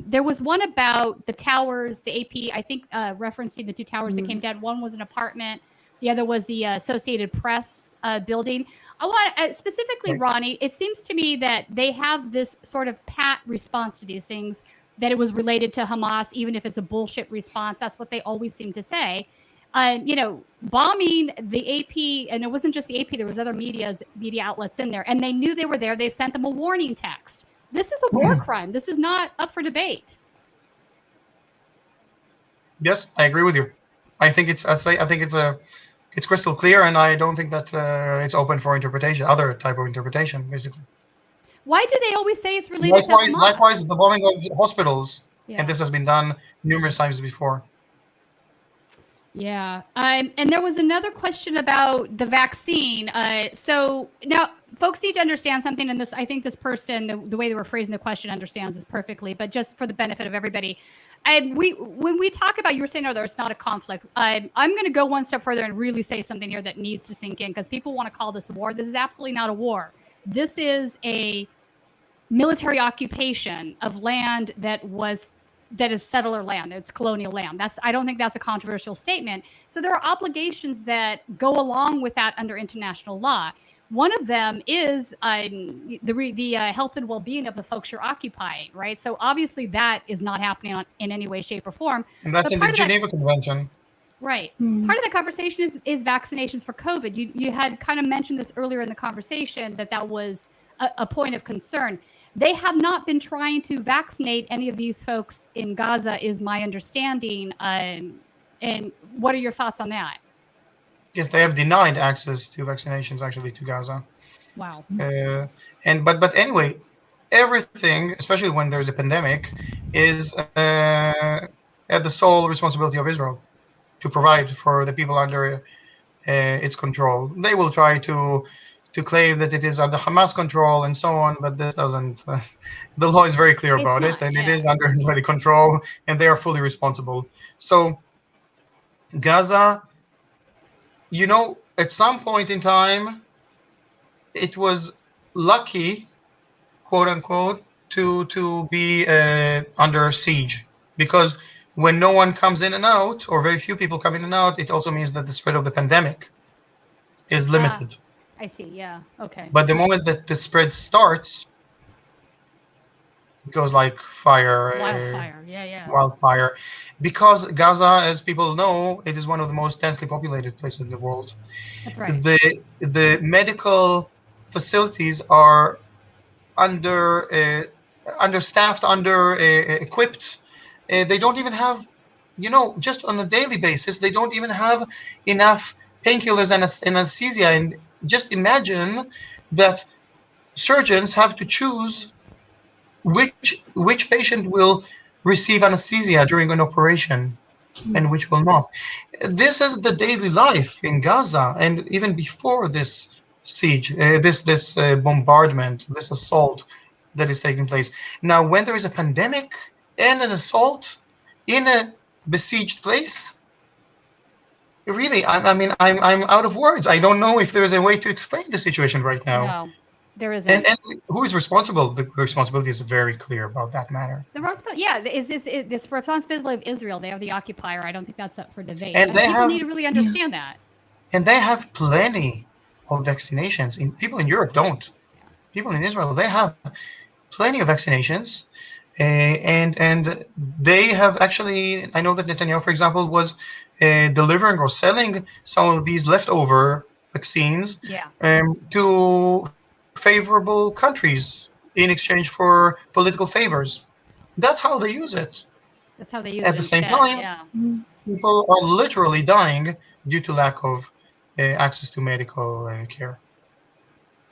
There was one about the towers, the AP, I think referencing the two towers that came down. One was an apartment. The other was the Associated Press building. I want specifically, Ronnie, it seems to me that they have this sort of pat response to these things, that it was related to Hamas, even if it's a bullshit response. That's what they always seem to say. Bombing the AP, and it wasn't just the AP, there was other media outlets in there, and they knew they were there. They sent them a warning text. This is a war crime. This is not up for debate. Yes, I agree with you. I think it's crystal clear, and I don't think that it's open for interpretation, other type of interpretation, basically. Why do they always say it's related to Hamas? Likewise, the bombing of hospitals, and this has been done numerous times before. Yeah. And there was another question about the vaccine. So now folks need to understand something in this. I think this person, the way they were phrasing the question, understands this perfectly, but just for the benefit of everybody. And when we talk about, you were saying, no, there's not a conflict. I'm going to go one step further and really say something here that needs to sink in, because people want to call this a war. This is absolutely not a war. This is a military occupation of land that is settler land. It's colonial land. I don't think that's a controversial statement. So there are obligations that go along with that under international law. One of them is the health and well-being of the folks you're occupying, right? So obviously that is not happening in any way, shape, or form. And that's in the Geneva Convention. Right. Part of the conversation is vaccinations for COVID. You had kind of mentioned this earlier in the conversation that was a point of concern. They have not been trying to vaccinate any of these folks in Gaza, is my understanding. And what are your thoughts on that? Yes, they have denied access to vaccinations actually to Gaza. Wow. But anyway, everything, especially when there's a pandemic, is at the sole responsibility of Israel to provide for the people under its control. They will try to claim that it is under Hamas control and so on, but this doesn't. The law is very clear about it, and it is under Israeli control, and they are fully responsible. So Gaza, at some point in time, it was lucky, quote unquote, to be under siege, because when no one comes in and out, or very few people come in and out, it also means that the spread of the pandemic is limited. I see. Yeah. Okay. But the moment that the spread starts, it goes like fire. Wildfire. Yeah. Wildfire. Because Gaza, as people know, it is one of the most densely populated places in the world. That's right. The medical facilities are understaffed, equipped. They don't even have, just on a daily basis, they don't even have enough painkillers and anesthesia. And just imagine that surgeons have to choose which patient will receive anesthesia during an operation and which will not. This is the daily life in Gaza, and even before this siege, this bombardment, this assault that is taking place. Now, when there is a pandemic and an assault in a besieged place, really, I'm out of words. I don't know if there is a way to explain the situation right now. No, there isn't. And who is responsible? The responsibility is very clear about that matter. The this responsibility of Israel. They are the occupier. I don't think that's up for debate. And people need to really understand that. And they have plenty of vaccinations. People in Europe don't. People in Israel, they have plenty of vaccinations. And they have actually, I know that Netanyahu, for example, was delivering or selling some of these leftover vaccines to favorable countries in exchange for political favors. That's how they use it. That's how they use it. At the same time, people are literally dying due to lack of access to medical care.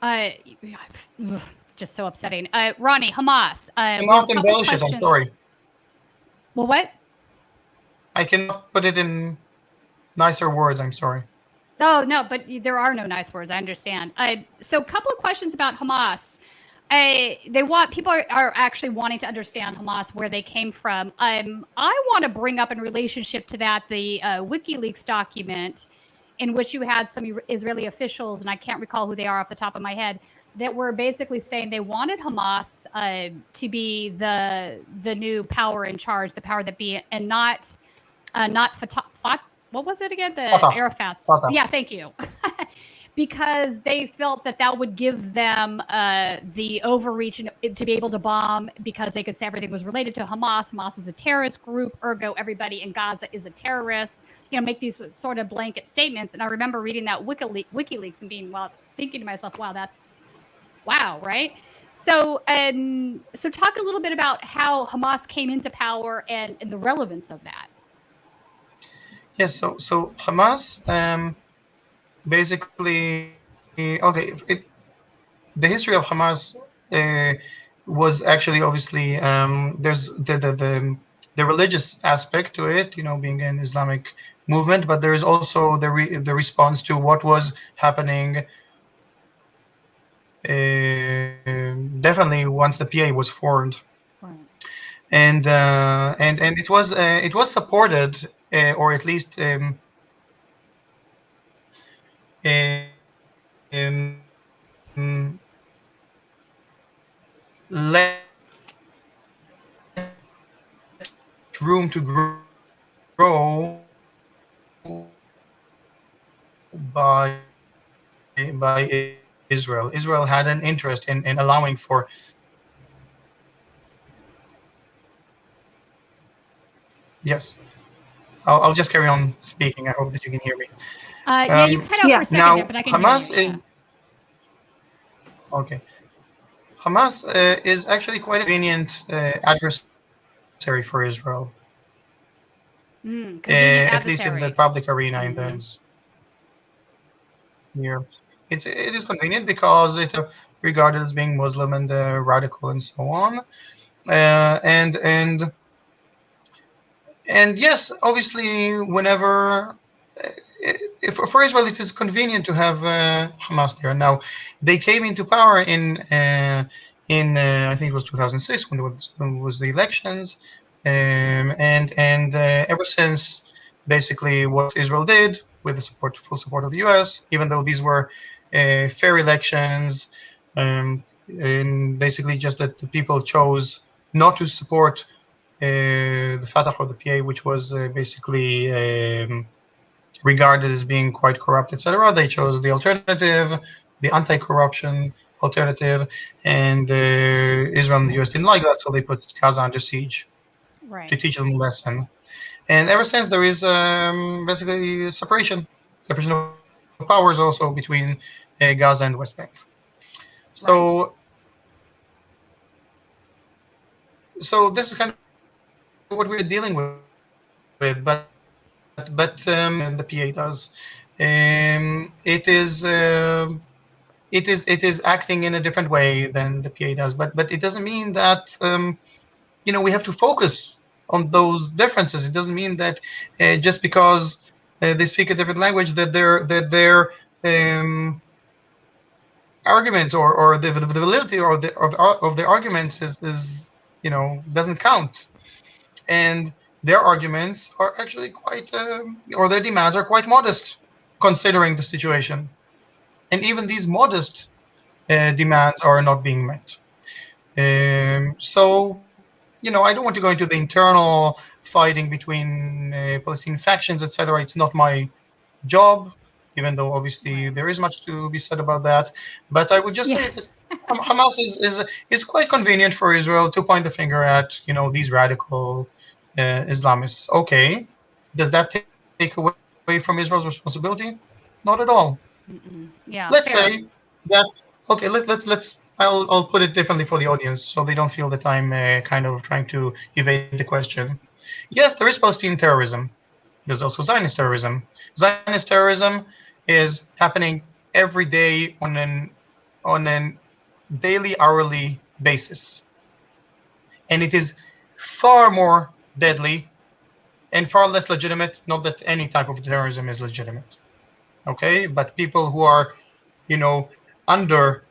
It's just so upsetting. Ronnie, Hamas. I'm not embellish it, I'm sorry. Well, what? I cannot put it in nicer words, I'm sorry. Oh, no, but there are no nice words, I understand. So a couple of questions about Hamas. People are actually wanting to understand Hamas, where they came from. I want to bring up in relationship to that the WikiLeaks document in which you had some Israeli officials, and I can't recall who they are off the top of my head, that were basically saying they wanted Hamas to be the new power in charge, the power that be, and not Fatah. What was it again? The Arafat's. Yeah, thank you. Because they felt that would give them the overreach and to be able to bomb, because they could say everything was related to Hamas. Hamas is a terrorist group, ergo everybody in Gaza is a terrorist. Make these sort of blanket statements. And I remember reading that WikiLeaks and thinking to myself, wow, right? So talk a little bit about how Hamas came into power and the relevance of that. Yes, so Hamas, basically, the history of Hamas was actually obviously there's the religious aspect to it, being an Islamic movement, but there is also the response to what was happening. Definitely once the PA was formed, right. and it was supported, or at least let room to grow by Israel. Israel had an interest in allowing for. Yes, I'll just carry on speaking. I hope that you can hear me. Yeah, you cut out for a second now, there, but I can Hamas hear you. is okay. Hamas is actually quite a convenient adversary for Israel, Convenient at least in the adversary. public arena. In the here, it is convenient because it regarded as being Muslim and radical and so on, and yes, obviously, whenever for Israel, it is convenient to have Hamas there. Now, they came into power in I think it was 2006 when there was the elections, and ever since, basically, what Israel did with the full support of the U.S., even though these were fair elections, and basically just that the people chose not to support the Fatah or the PA, which was basically regarded as being quite corrupt, etc. They chose the alternative, the anti-corruption alternative, and Israel and the US didn't like that, so they put Gaza under siege to teach them a lesson. And ever since, there is basically separation of powers also between Gaza and the West Bank. So, so this is kind of what we're dealing with, but the PA does. It is acting in a different way than the PA does, but it doesn't mean that we have to focus on those differences. It doesn't mean that just because they speak a different language that their arguments or the validity of the arguments is doesn't count, and their arguments are actually quite, or their demands are quite modest, considering the situation. And even these modest demands are not being met. So, I don't want to go into the internal fighting between Palestinian factions, etc. It's not my job, even though obviously there is much to be said about that. But I would just say that Hamas is quite convenient for Israel to point the finger at, these radical Islamists. Okay, does that take away from Israel's responsibility? Not at all. Yeah. Let's say that. Okay, let's. I'll put it differently for the audience, so they don't feel that I'm kind of trying to evade the question. Yes, there is Palestinian terrorism. There's also Zionist terrorism. Zionist terrorism is happening every day on an daily, hourly basis, and it is far more deadly and far less legitimate. Not that any type of terrorism is legitimate, okay? But people who are, under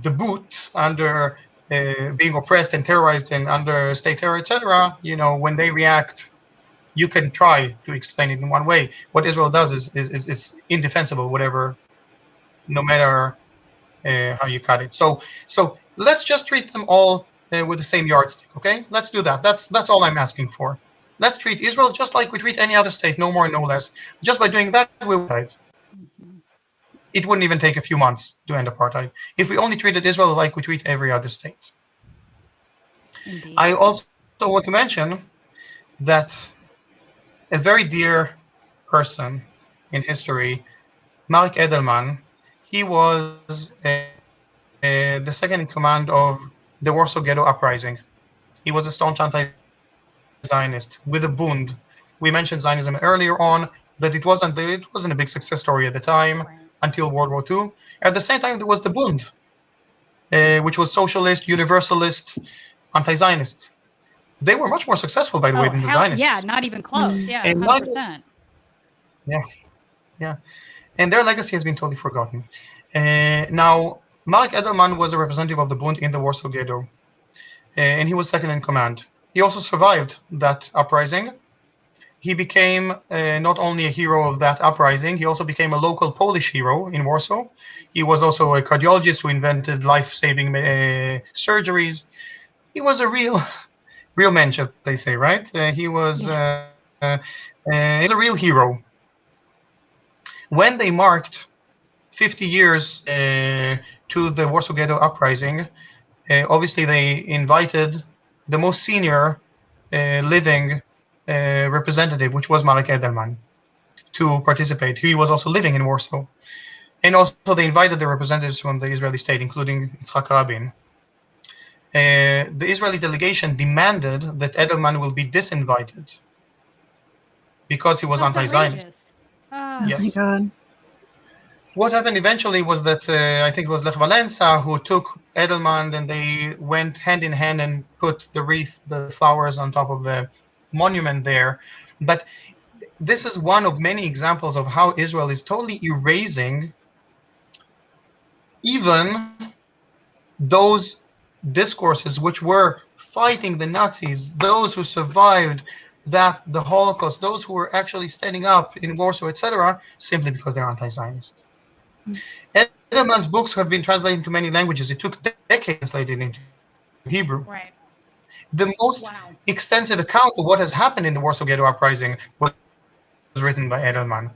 the boot, under being oppressed and terrorized and under state terror, etc., when they react, you can try to explain it in one way. What Israel does is indefensible, whatever, no matter how you cut it. So let's just treat them all with the same yardstick, okay? Let's do that. That's all I'm asking for. Let's treat Israel just like we treat any other state, no more, no less. Just by doing that, we would. It wouldn't even take a few months to end apartheid if we only treated Israel like we treat every other state. Indeed. I also want to mention that a very dear person in history, Mark Edelman, he was the second in command of the Warsaw Ghetto Uprising. He was a staunch anti-Zionist with a Bund. We mentioned Zionism earlier on, that it wasn't a big success story at the time until World War II. At the same time, there was the Bund, which was socialist, universalist, anti-Zionist. They were much more successful, by the way, than the Zionists. Yeah, not even close. Yeah, 100%. Yeah. And their legacy has been totally forgotten. Now, Mark Edelman was a representative of the Bund in the Warsaw Ghetto, and he was second in command. He also survived that uprising. He became not only a hero of that uprising, he also became a local Polish hero in Warsaw. He was also a cardiologist who invented life-saving surgeries. He was a real mensch, as they say, right? He was a real hero. When they marked 50 years to the Warsaw Ghetto Uprising, obviously they invited the most senior living representative, which was Marek Edelman, to participate. He was also living in Warsaw. And also they invited the representatives from the Israeli state, including Yitzhak Rabin. The Israeli delegation demanded that Edelman will be disinvited because he was anti-Zionist. Oh my Yes. God. What happened eventually was that I think it was Lech Walesa who took Edelman, and they went hand in hand and put the wreath, the flowers on top of the monument there. But this is one of many examples of how Israel is totally erasing even those discourses which were fighting the Nazis, those who survived the Holocaust, those who were actually standing up in Warsaw, etc., simply because they're anti-Zionist. Edelman's books have been translated into many languages. It took decades to translate it into Hebrew. Right. The most extensive account of what has happened in the Warsaw Ghetto Uprising was written by Edelman.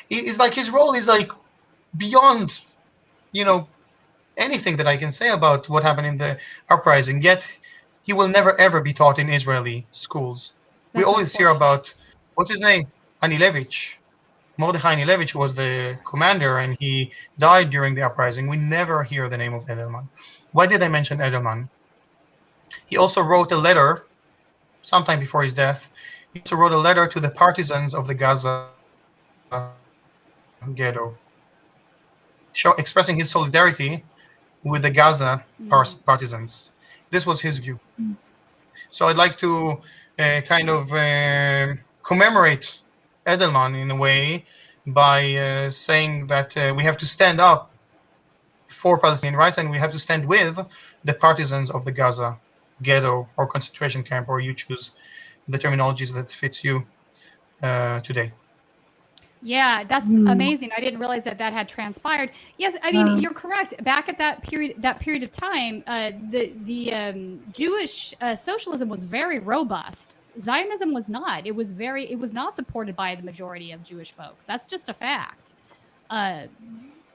It's like his role is like beyond, anything that I can say about what happened in the uprising. Yet he will never ever be taught in Israeli schools. We always hear about, what's his name? Anilevich. Mordechai Anilevich was the commander, and he died during the uprising. We never hear the name of Edelman. Why did I mention Edelman? He also wrote a letter sometime before his death. He also wrote a letter to the partisans of the Gaza ghetto, expressing his solidarity with the Gaza partisans. This was his view. So I'd like to commemorate Edelman in a way by saying that we have to stand up for Palestinian rights, and we have to stand with the partisans of the Gaza ghetto or concentration camp, or you choose the terminologies that fits you today. Yeah, that's amazing. I didn't realize that had transpired. Yes, I mean, you're correct. Back at that period of time, the Jewish socialism was very robust. Zionism was not. It was not supported by the majority of Jewish folks. That's just a fact.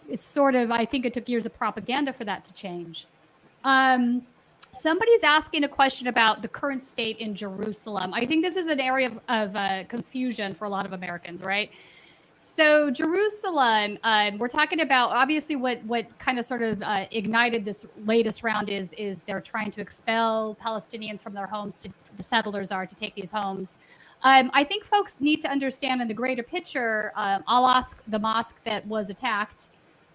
It's sort of, I think it took years of propaganda for that to change. Somebody's asking a question about the current state in Jerusalem. I think this is an area of confusion for a lot of Americans, right? So Jerusalem, we're talking about, obviously what kind of sort of ignited this latest round is they're trying to expel Palestinians from their homes, the settlers are to take these homes. I think folks need to understand in the greater picture, Al-Aqsa, the mosque that was attacked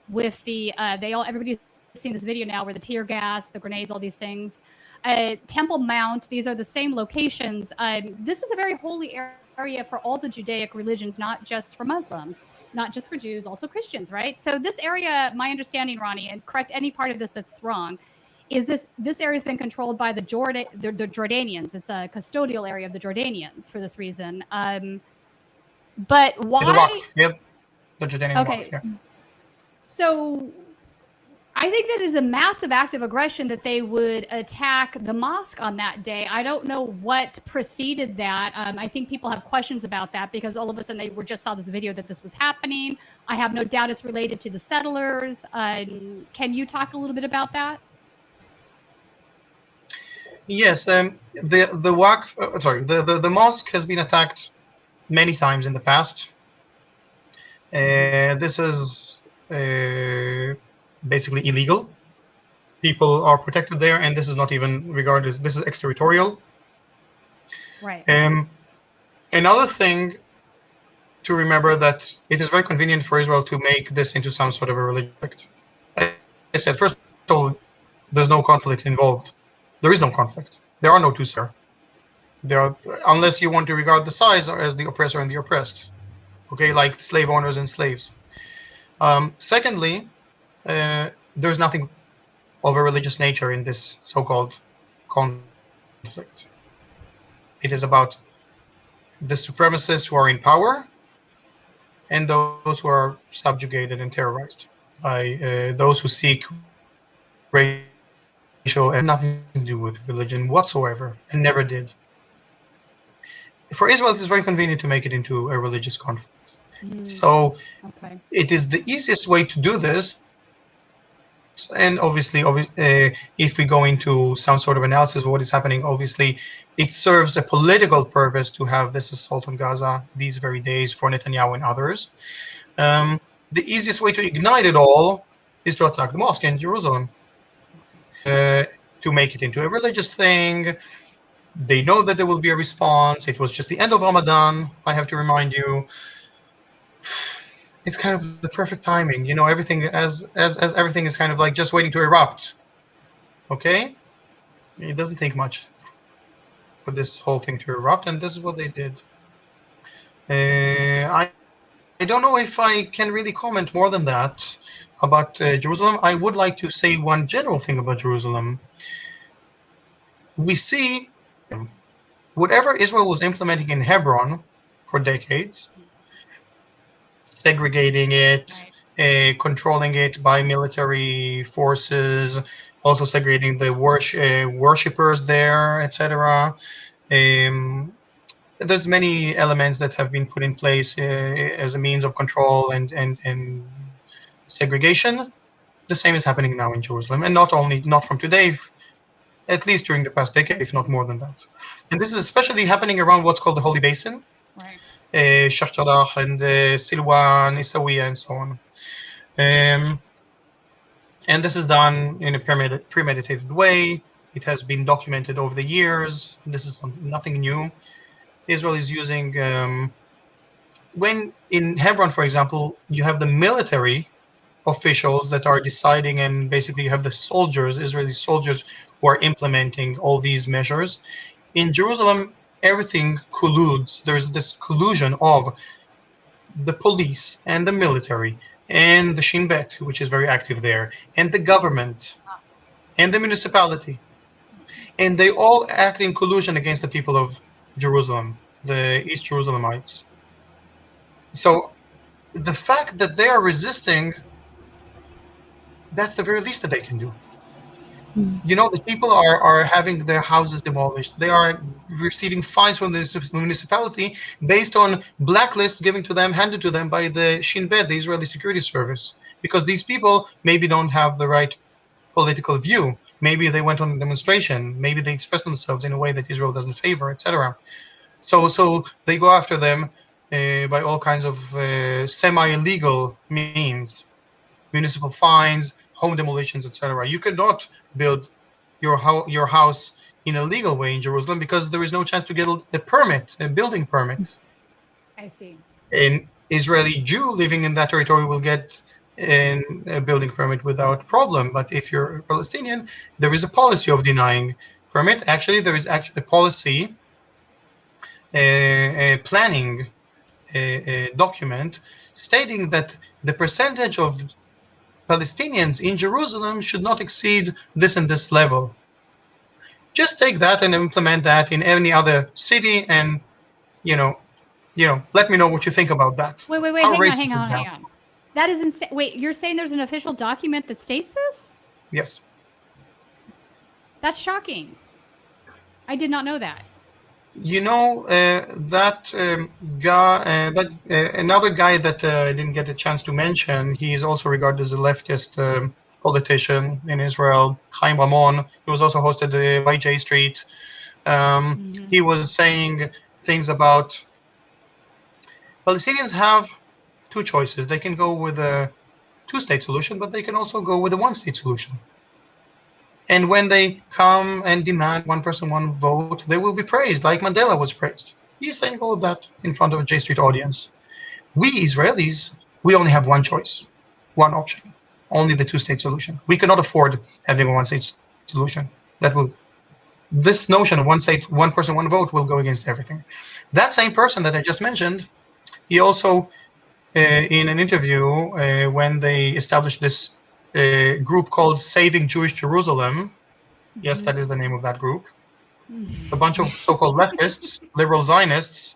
with everybody's seen this video now where the tear gas, the grenades, all these things. Temple Mount, these are the same locations. This is a very holy area for all the Judaic religions, not just for Muslims, not just for Jews, also Christians, right? So this area, my understanding, Ronnie, and correct any part of this that's wrong, is this area has been controlled by the Jordanians. It's a custodial area of the Jordanians for this reason. But why? The Waqf, yep. The Jordanian okay. Waqf, yeah. So I think that is a massive act of aggression that they would attack the mosque on that day. I don't know what preceded that. I think people have questions about that because all of a sudden they just saw this video that this was happening. I have no doubt it's related to the settlers. Can you talk a little bit about that? Yes, the Waqf, the mosque has been attacked many times in the past. This is basically illegal. People are protected there, and this is not even regarded as, this is exterritorial. Right. Another thing to remember, that it is very convenient for Israel to make this into some sort of a religious conflict. I said, first of all, there's no conflict involved. There is no conflict. There are no two sides. Unless you want to regard the sides as the oppressor and the oppressed. Okay, like slave owners and slaves. Secondly, there's nothing of a religious nature in this so-called conflict. It is about the supremacists who are in power and those who are subjugated and terrorized by those who seek racial, and nothing to do with religion whatsoever, and never did. For Israel, it is very convenient to make it into a religious conflict. So Okay. it is the easiest way to do this. And obviously, if we go into some sort of analysis of what is happening, obviously, it serves a political purpose to have this assault on Gaza these very days for Netanyahu and others. The easiest way to ignite it all is to attack the mosque in Jerusalem, to make it into a religious thing. They know that there will be a response. It was just the end of Ramadan, I have to remind you. It's kind of the perfect timing, you know, everything as everything is kind of like just waiting to erupt. Okay? It doesn't take much for this whole thing to erupt, and this is what they did. I don't know if I can really comment more than that about Jerusalem. I would like to say one general thing about Jerusalem. We see whatever Israel was implementing in Hebron for decades, segregating it, controlling it by military forces, also segregating the worshippers there, etc. There's many elements that have been put in place as a means of control and segregation. The same is happening now in Jerusalem, and not from today, at least during the past decade, if not more than that. And this is especially happening around what's called the Holy Basin, Sheikh Jarrah and Silwan, Isawiya, and so on. And this is done in a premeditated way. It has been documented over the years. This is nothing new. Israel is using, when in Hebron, for example, you have the military officials that are deciding, and basically you have the soldiers, Israeli soldiers, who are implementing all these measures. In Jerusalem, everything colludes. There's this collusion of the police and the military and the Shin Bet, which is very active there, and the government and the municipality. And they all act in collusion against the people of Jerusalem, the East Jerusalemites. So the fact that they are resisting, that's the very least that they can do. You know, the people are having their houses demolished. They are receiving fines from the municipality based on blacklists handed to them by the Shin Bet, the Israeli Security Service, because these people maybe don't have the right political view. Maybe they went on a demonstration. Maybe they expressed themselves in a way that Israel doesn't favor, etc. So they go after them by all kinds of semi-illegal means, municipal fines, home demolitions, etc. You cannot build your house in a legal way in Jerusalem because there is no chance to get a building permit. I see. An Israeli Jew living in that territory will get a building permit without problem. But if you're a Palestinian, there is a policy of denying permit. Actually, there is actually a policy, a planning document stating that the percentage of Palestinians in Jerusalem should not exceed this and this level. Just take that and implement that in any other city, and let me know what you think about that. Wait, hang on. That is insane. Wait, you're saying there's an official document that states this? Yes. That's shocking. I did not know that. You know, that guy, another guy that I didn't get a chance to mention, he is also regarded as a leftist politician in Israel, Chaim Ramon. He was also hosted by J Street. He was saying things about Palestinians have two choices. They can go with a two-state solution, but they can also go with a one-state solution. And when they come and demand one person, one vote, they will be praised, like Mandela was praised. He's saying all of that in front of a J Street audience. We Israelis, we only have one choice, one option, only the two-state solution. We cannot afford having a one-state solution. This notion of one state, one person, one vote will go against everything. That same person that I just mentioned, he also, in an interview, when they established this group called Saving Jewish Jerusalem. Yes, that is the name of that group. A bunch of so-called leftists, liberal Zionists.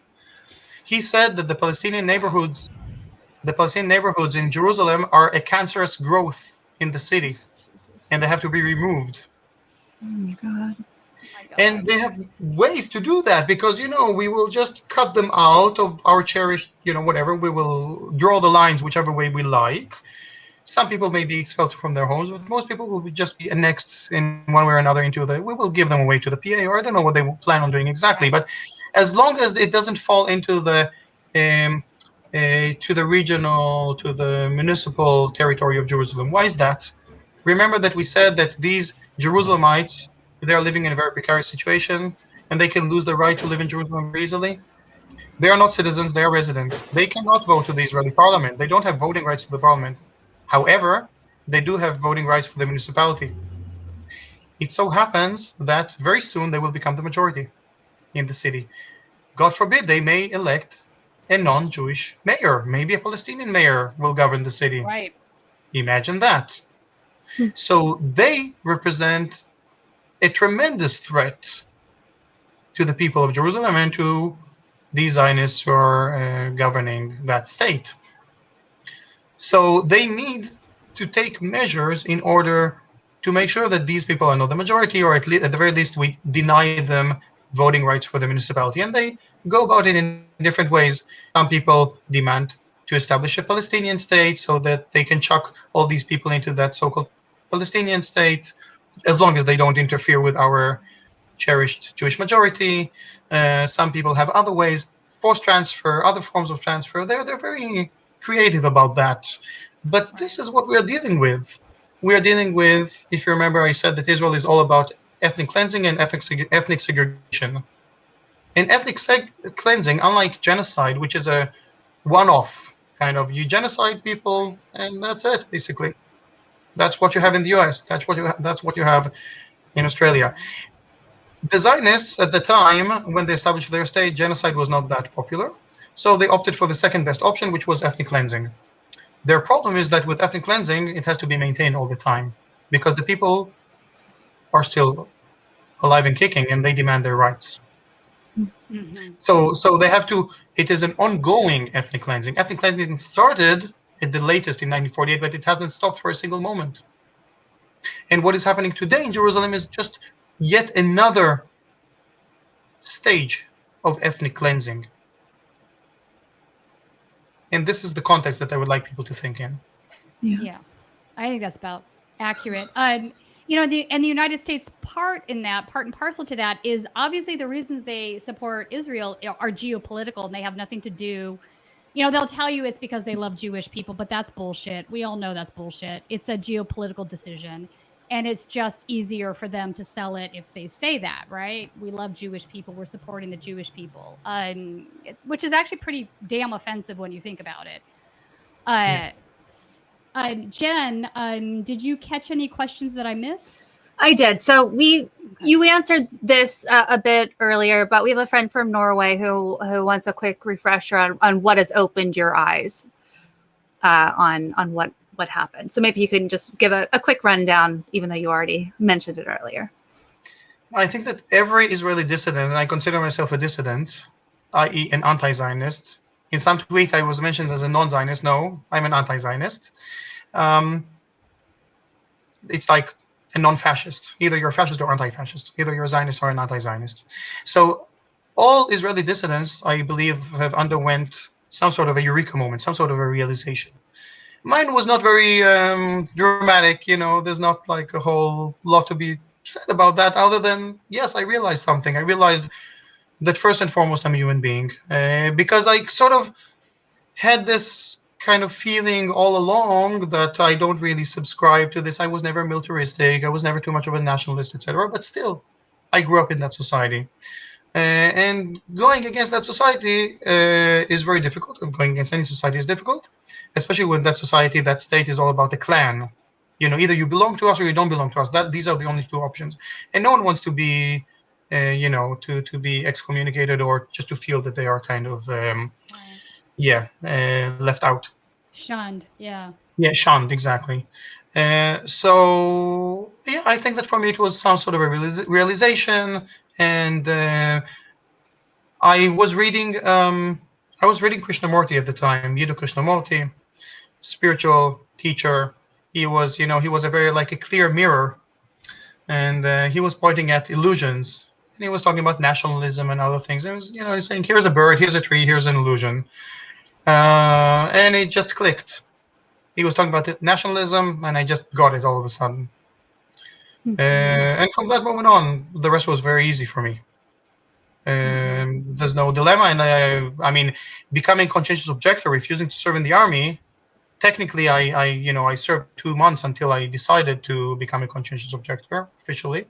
He said that the Palestinian neighborhoods in Jerusalem are a cancerous growth in the city, and they have to be removed. Oh my God. And they have ways to do that because, we will just cut them out of our cherished, whatever. We will draw the lines whichever way we like. Some people may be expelled from their homes, but most people will just be annexed in one way or another we will give them away to the PA, or I don't know what they plan on doing exactly. But as long as it doesn't fall into the to the regional, to the municipal territory of Jerusalem. Why is that? Remember that we said that these Jerusalemites, they are living in a very precarious situation, and they can lose the right to live in Jerusalem very easily. They are not citizens, they are residents. They cannot vote to the Israeli parliament. They don't have voting rights to the parliament. However, they do have voting rights for the municipality. It so happens that very soon they will become the majority in the city. God forbid they may elect a non-Jewish mayor. Maybe a Palestinian mayor will govern the city. Right. Imagine that. So they represent a tremendous threat to the people of Jerusalem and to the Zionists who are governing that state. So they need to take measures in order to make sure that these people are not the majority, or at the very least we deny them voting rights for the municipality. And they go about it in different ways. Some people demand to establish a Palestinian state so that they can chuck all these people into that so-called Palestinian state, as long as they don't interfere with our cherished Jewish majority. Some people have other ways, forced transfer, other forms of transfer. They're very creative about that. But this is what we are dealing with. We are dealing with, if you remember, I said that Israel is all about ethnic cleansing and ethnic segregation. In ethnic cleansing, unlike genocide, which is a one-off kind of, you genocide people and that's it, basically. That's what you have in the US. That's what you have in Australia. The Zionists at the time, when they established their state, genocide was not that popular. So they opted for the second best option, which was ethnic cleansing. Their problem is that with ethnic cleansing, it has to be maintained all the time because the people are still alive and kicking and they demand their rights. Mm-hmm. So they have to, it is an ongoing ethnic cleansing. Ethnic cleansing started at the latest in 1948, but it hasn't stopped for a single moment. And what is happening today in Jerusalem is just yet another stage of ethnic cleansing. And this is the context that I would like people to think in. Yeah, I think that's about accurate. The United States part and parcel to that is obviously the reasons they support Israel are geopolitical and they have nothing to do. They'll tell you it's because they love Jewish people, but that's bullshit. We all know that's bullshit. It's a geopolitical decision. And it's just easier for them to sell it if they say that, right? We love Jewish people. We're supporting the Jewish people, which is actually pretty damn offensive when you think about it. Jen, did you catch any questions that I missed? I did. So you answered this a bit earlier, but we have a friend from Norway who wants a quick refresher on what has opened your eyes on what happened. So maybe you can just give a quick rundown, even though you already mentioned it earlier. I think that every Israeli dissident, and I consider myself a dissident, i.e. an anti-Zionist. In some tweet, I was mentioned as a non-Zionist. No, I'm an anti-Zionist. It's like a non-fascist. Either you're a fascist or anti-fascist. Either you're a Zionist or an anti-Zionist. So all Israeli dissidents, I believe, have underwent some sort of a eureka moment, some sort of a realization. Mine was not very dramatic, there's not like a whole lot to be said about that other than, yes, I realized something. I realized that first and foremost, I'm a human being because I sort of had this kind of feeling all along that I don't really subscribe to this. I was never militaristic. I was never too much of a nationalist, etc. But still, I grew up in that society. And going against that society is very difficult. Going against any society is difficult, especially when that society, that state is all about a clan. Either you belong to us or you don't belong to us. These are the only two options. And no one wants to be, to be excommunicated or just to feel that they are kind of, left out. Shunned, yeah. Yeah, shunned, exactly. I think that for me it was some sort of a realization. And I was reading Krishnamurti at the time, Yiddu Krishnamurti, spiritual teacher. He was a very like a clear mirror and he was pointing at illusions. And he was talking about nationalism and other things. It was, he's saying, here's a bird, here's a tree, here's an illusion. And it just clicked. He was talking about nationalism, and I just got it all of a sudden. And from that moment on, the rest was very easy for me. There's no dilemma, and I mean, becoming conscientious objector, refusing to serve in the army. Technically, I served 2 months until I decided to become a conscientious objector officially.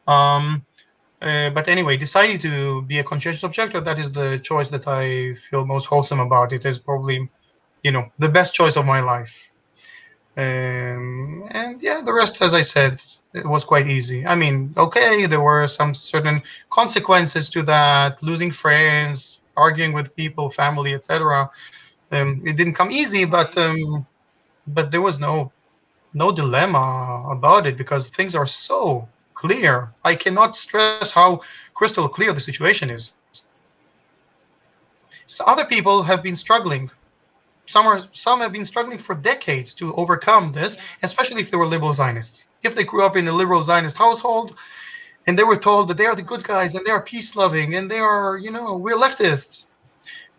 But anyway, deciding to be a conscientious objector, that is the choice that I feel most wholesome about. It is probably, the best choice of my life. And yeah, the rest, as I said, it was quite easy. I mean, okay, there were some certain consequences to that, losing friends, arguing with people, family, etc. It didn't come easy, but there was no dilemma about it because things are so clear. I cannot stress how crystal clear the situation is. So other people have been struggling. Some have been struggling for decades to overcome this, especially if they were liberal Zionists. If they grew up in a liberal Zionist household and they were told that they are the good guys and they are peace-loving and they are, we're leftists,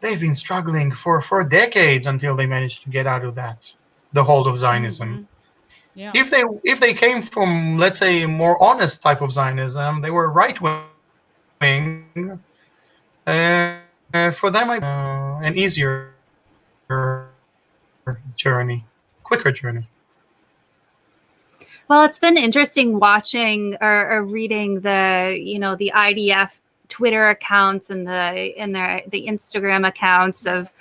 they've been struggling for decades until they managed to get out of that, the hold of Zionism. Yeah. If they came from, let's say, a more honest type of Zionism, they were right-wing, for them, an easier journey, quicker journey. Well, it's been interesting watching or reading the IDF Twitter accounts and the Instagram accounts of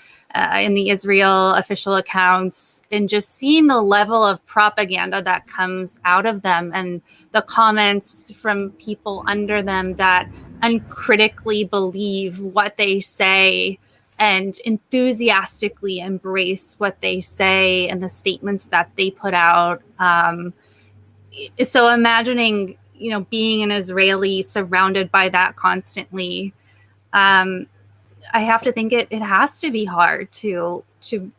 in the Israel official accounts, and just seeing the level of propaganda that comes out of them and the comments from people under them that uncritically believe what they say and enthusiastically embrace what they say and the statements that they put out. So imagining, being an Israeli surrounded by that constantly, I have to think it has to be hard to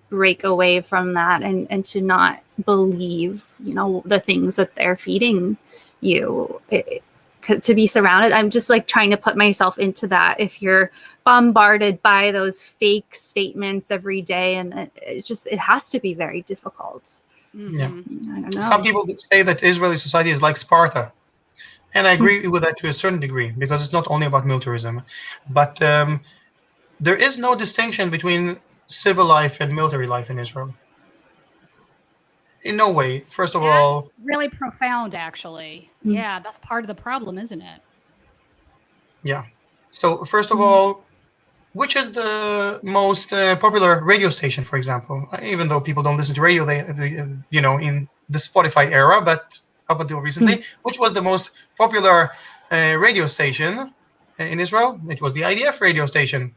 break away from that and to not believe, the things that they're feeding you. To be surrounded, I'm just like trying to put myself into that. If you're bombarded by those fake statements every day, and it has to be very difficult. Yeah. I don't know. Some people say that Israeli society is like Sparta, and I agree with that to a certain degree, because it's not only about militarism, but there is no distinction between civil life and military life in Israel. In no way. First of all, That's really profound, actually. Yeah, that's part of the problem, isn't it? Yeah. So first of all, which is the most popular radio station, for example? Even though people don't listen to radio, they in the Spotify era, but up until recently, which was the most popular radio station in Israel? It was the IDF radio station.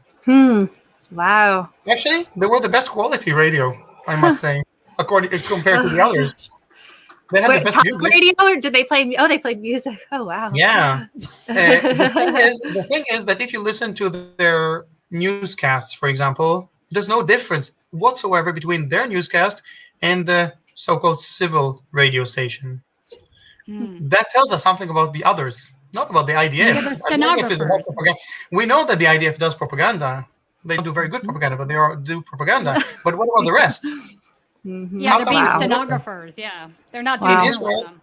Wow. Actually, they were the best quality radio, I must say, compared to the others. They had the best talk music. radio, or did they play? Oh, they played music. Oh, wow. Yeah. The thing is that if you listen to their newscasts, for example, there's no difference whatsoever between their newscast and the so-called civil radio station. That tells us something about the others, not about the IDF. Yeah, the stenographers. We know that the IDF does propaganda. They don't do very good propaganda, but they do propaganda. But what about the rest? Yeah, they're being stenographers. Yeah, they're not doing journalism.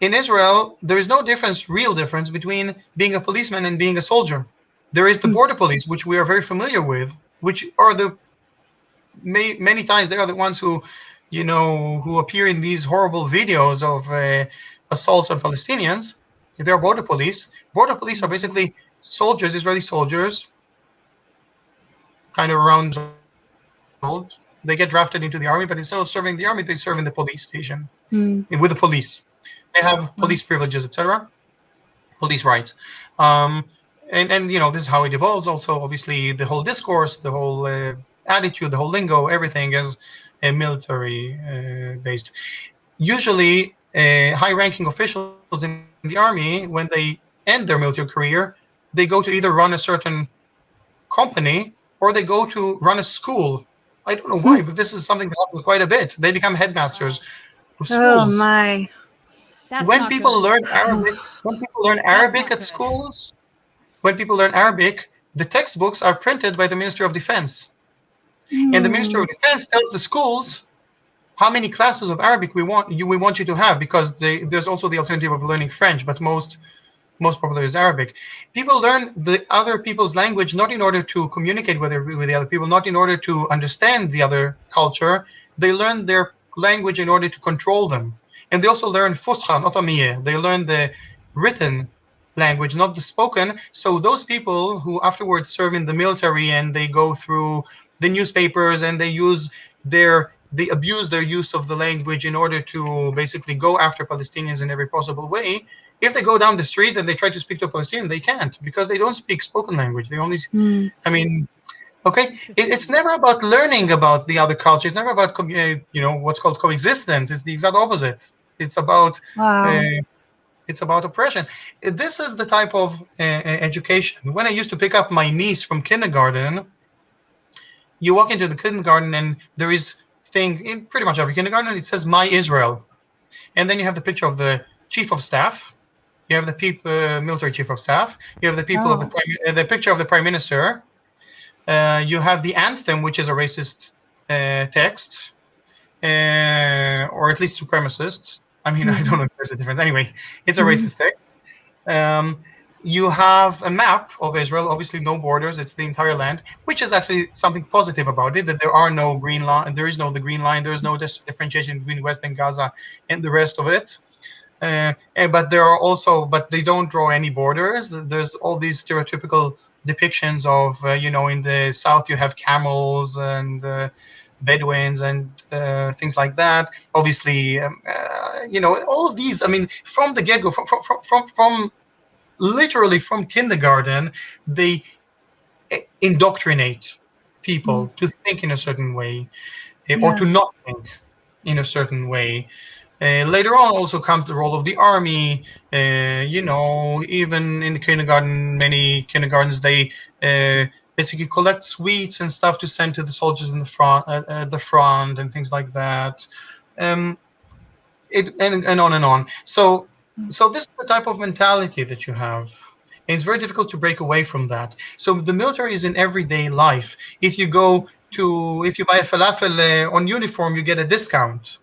In Israel, there is no real difference between being a policeman and being a soldier. There is the border police, which we are very familiar with, which are many times they are the ones who appear in these horrible videos of assaults on Palestinians. They are border police. Border police are basically soldiers, Israeli soldiers, kind of around old. They get drafted into the army, but instead of serving the army, they serve in the police station with the police. They have police privileges, etc., police rights. And this is how it evolves. Also, obviously, the whole discourse, the whole attitude, the whole lingo, everything is military based. Usually, high-ranking officials in the army, when they end their military career, they go to either run a certain company or they go to run a school. I don't know why, but this is something that happens quite a bit. They become headmasters of schools. Oh my! That's when not people good. learn Arabic, when people learn Arabic not at good. schools, when people learn Arabic, the textbooks are printed by the Ministry of Defense. And the Ministry of Defense tells the schools how many classes of Arabic we want you to have, because there's also the alternative of learning French, but most popular is Arabic. People learn the other people's language not in order to communicate with the other people, not in order to understand the other culture. They learn their language in order to control them. And they also learn Fusha, not Amiyah. They learn the written language, not the spoken. So those people who afterwards serve in the military and they go through the newspapers and they abuse their use of the language in order to basically go after Palestinians in every possible way. If they go down the street and they try to speak to a Palestinian, they can't, because they don't speak spoken language. They only, I mean, okay, it's never about learning about the other culture. It's never about what's called coexistence. It's the exact opposite. It's about oppression. This is the type of education. When I used to pick up my niece from kindergarten, you walk into the kindergarten and there is thing in pretty much every kindergarten. It says "My Israel," and then you have the picture of the chief of staff. You have the military chief of staff. You have the people of the picture of the prime minister. You have the anthem, which is a racist text, or at least supremacist. I mean, I don't know if there's a difference. Anyway, it's a racist text. You have a map of Israel, obviously no borders, it's the entire land, which is actually something positive about it, that there are no green line, there is no the green line, there is no differentiation between West Bank, Gaza, and the rest of it. But there are also, but they don't draw any borders. There's all these stereotypical depictions of, in the south you have camels and Bedouins and things like that. Obviously, all of these. I mean, from the get-go, from literally from kindergarten, they indoctrinate people to think in a certain way, or to not think in a certain way. Later on also comes the role of the army. Even in the kindergarten, many kindergartens, they basically collect sweets and stuff to send to the soldiers in the front, and things like that. And on and on. So this is the type of mentality that you have. And it's very difficult to break away from that. So the military is in everyday life. If you buy a falafel on uniform, you get a discount.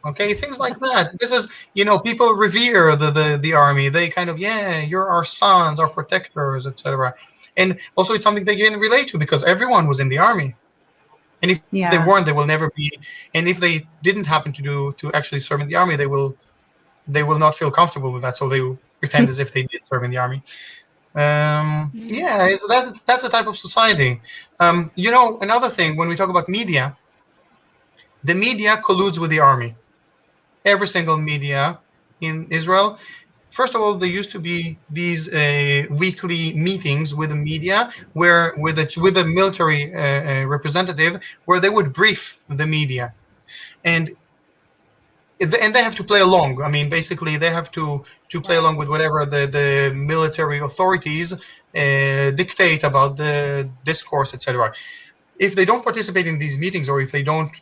Okay, things like that. This is, people revere the army. They kind of, you're our sons, our protectors, etc. And also it's something they can relate to, because everyone was in the army. And if they weren't, they will never be. And if they didn't happen to actually serve in the army, they will not feel comfortable with that. So they will pretend as if they did serve in the army. That's the type of society. Another thing, when we talk about media, the media colludes with the army. Every single media in Israel. First of all, there used to be these weekly meetings with the media, where with a military representative, where they would brief the media, and they have to play along. I mean, basically, they have to play along with whatever the military authorities dictate about the discourse, etc. If they don't participate in these meetings, or if they don't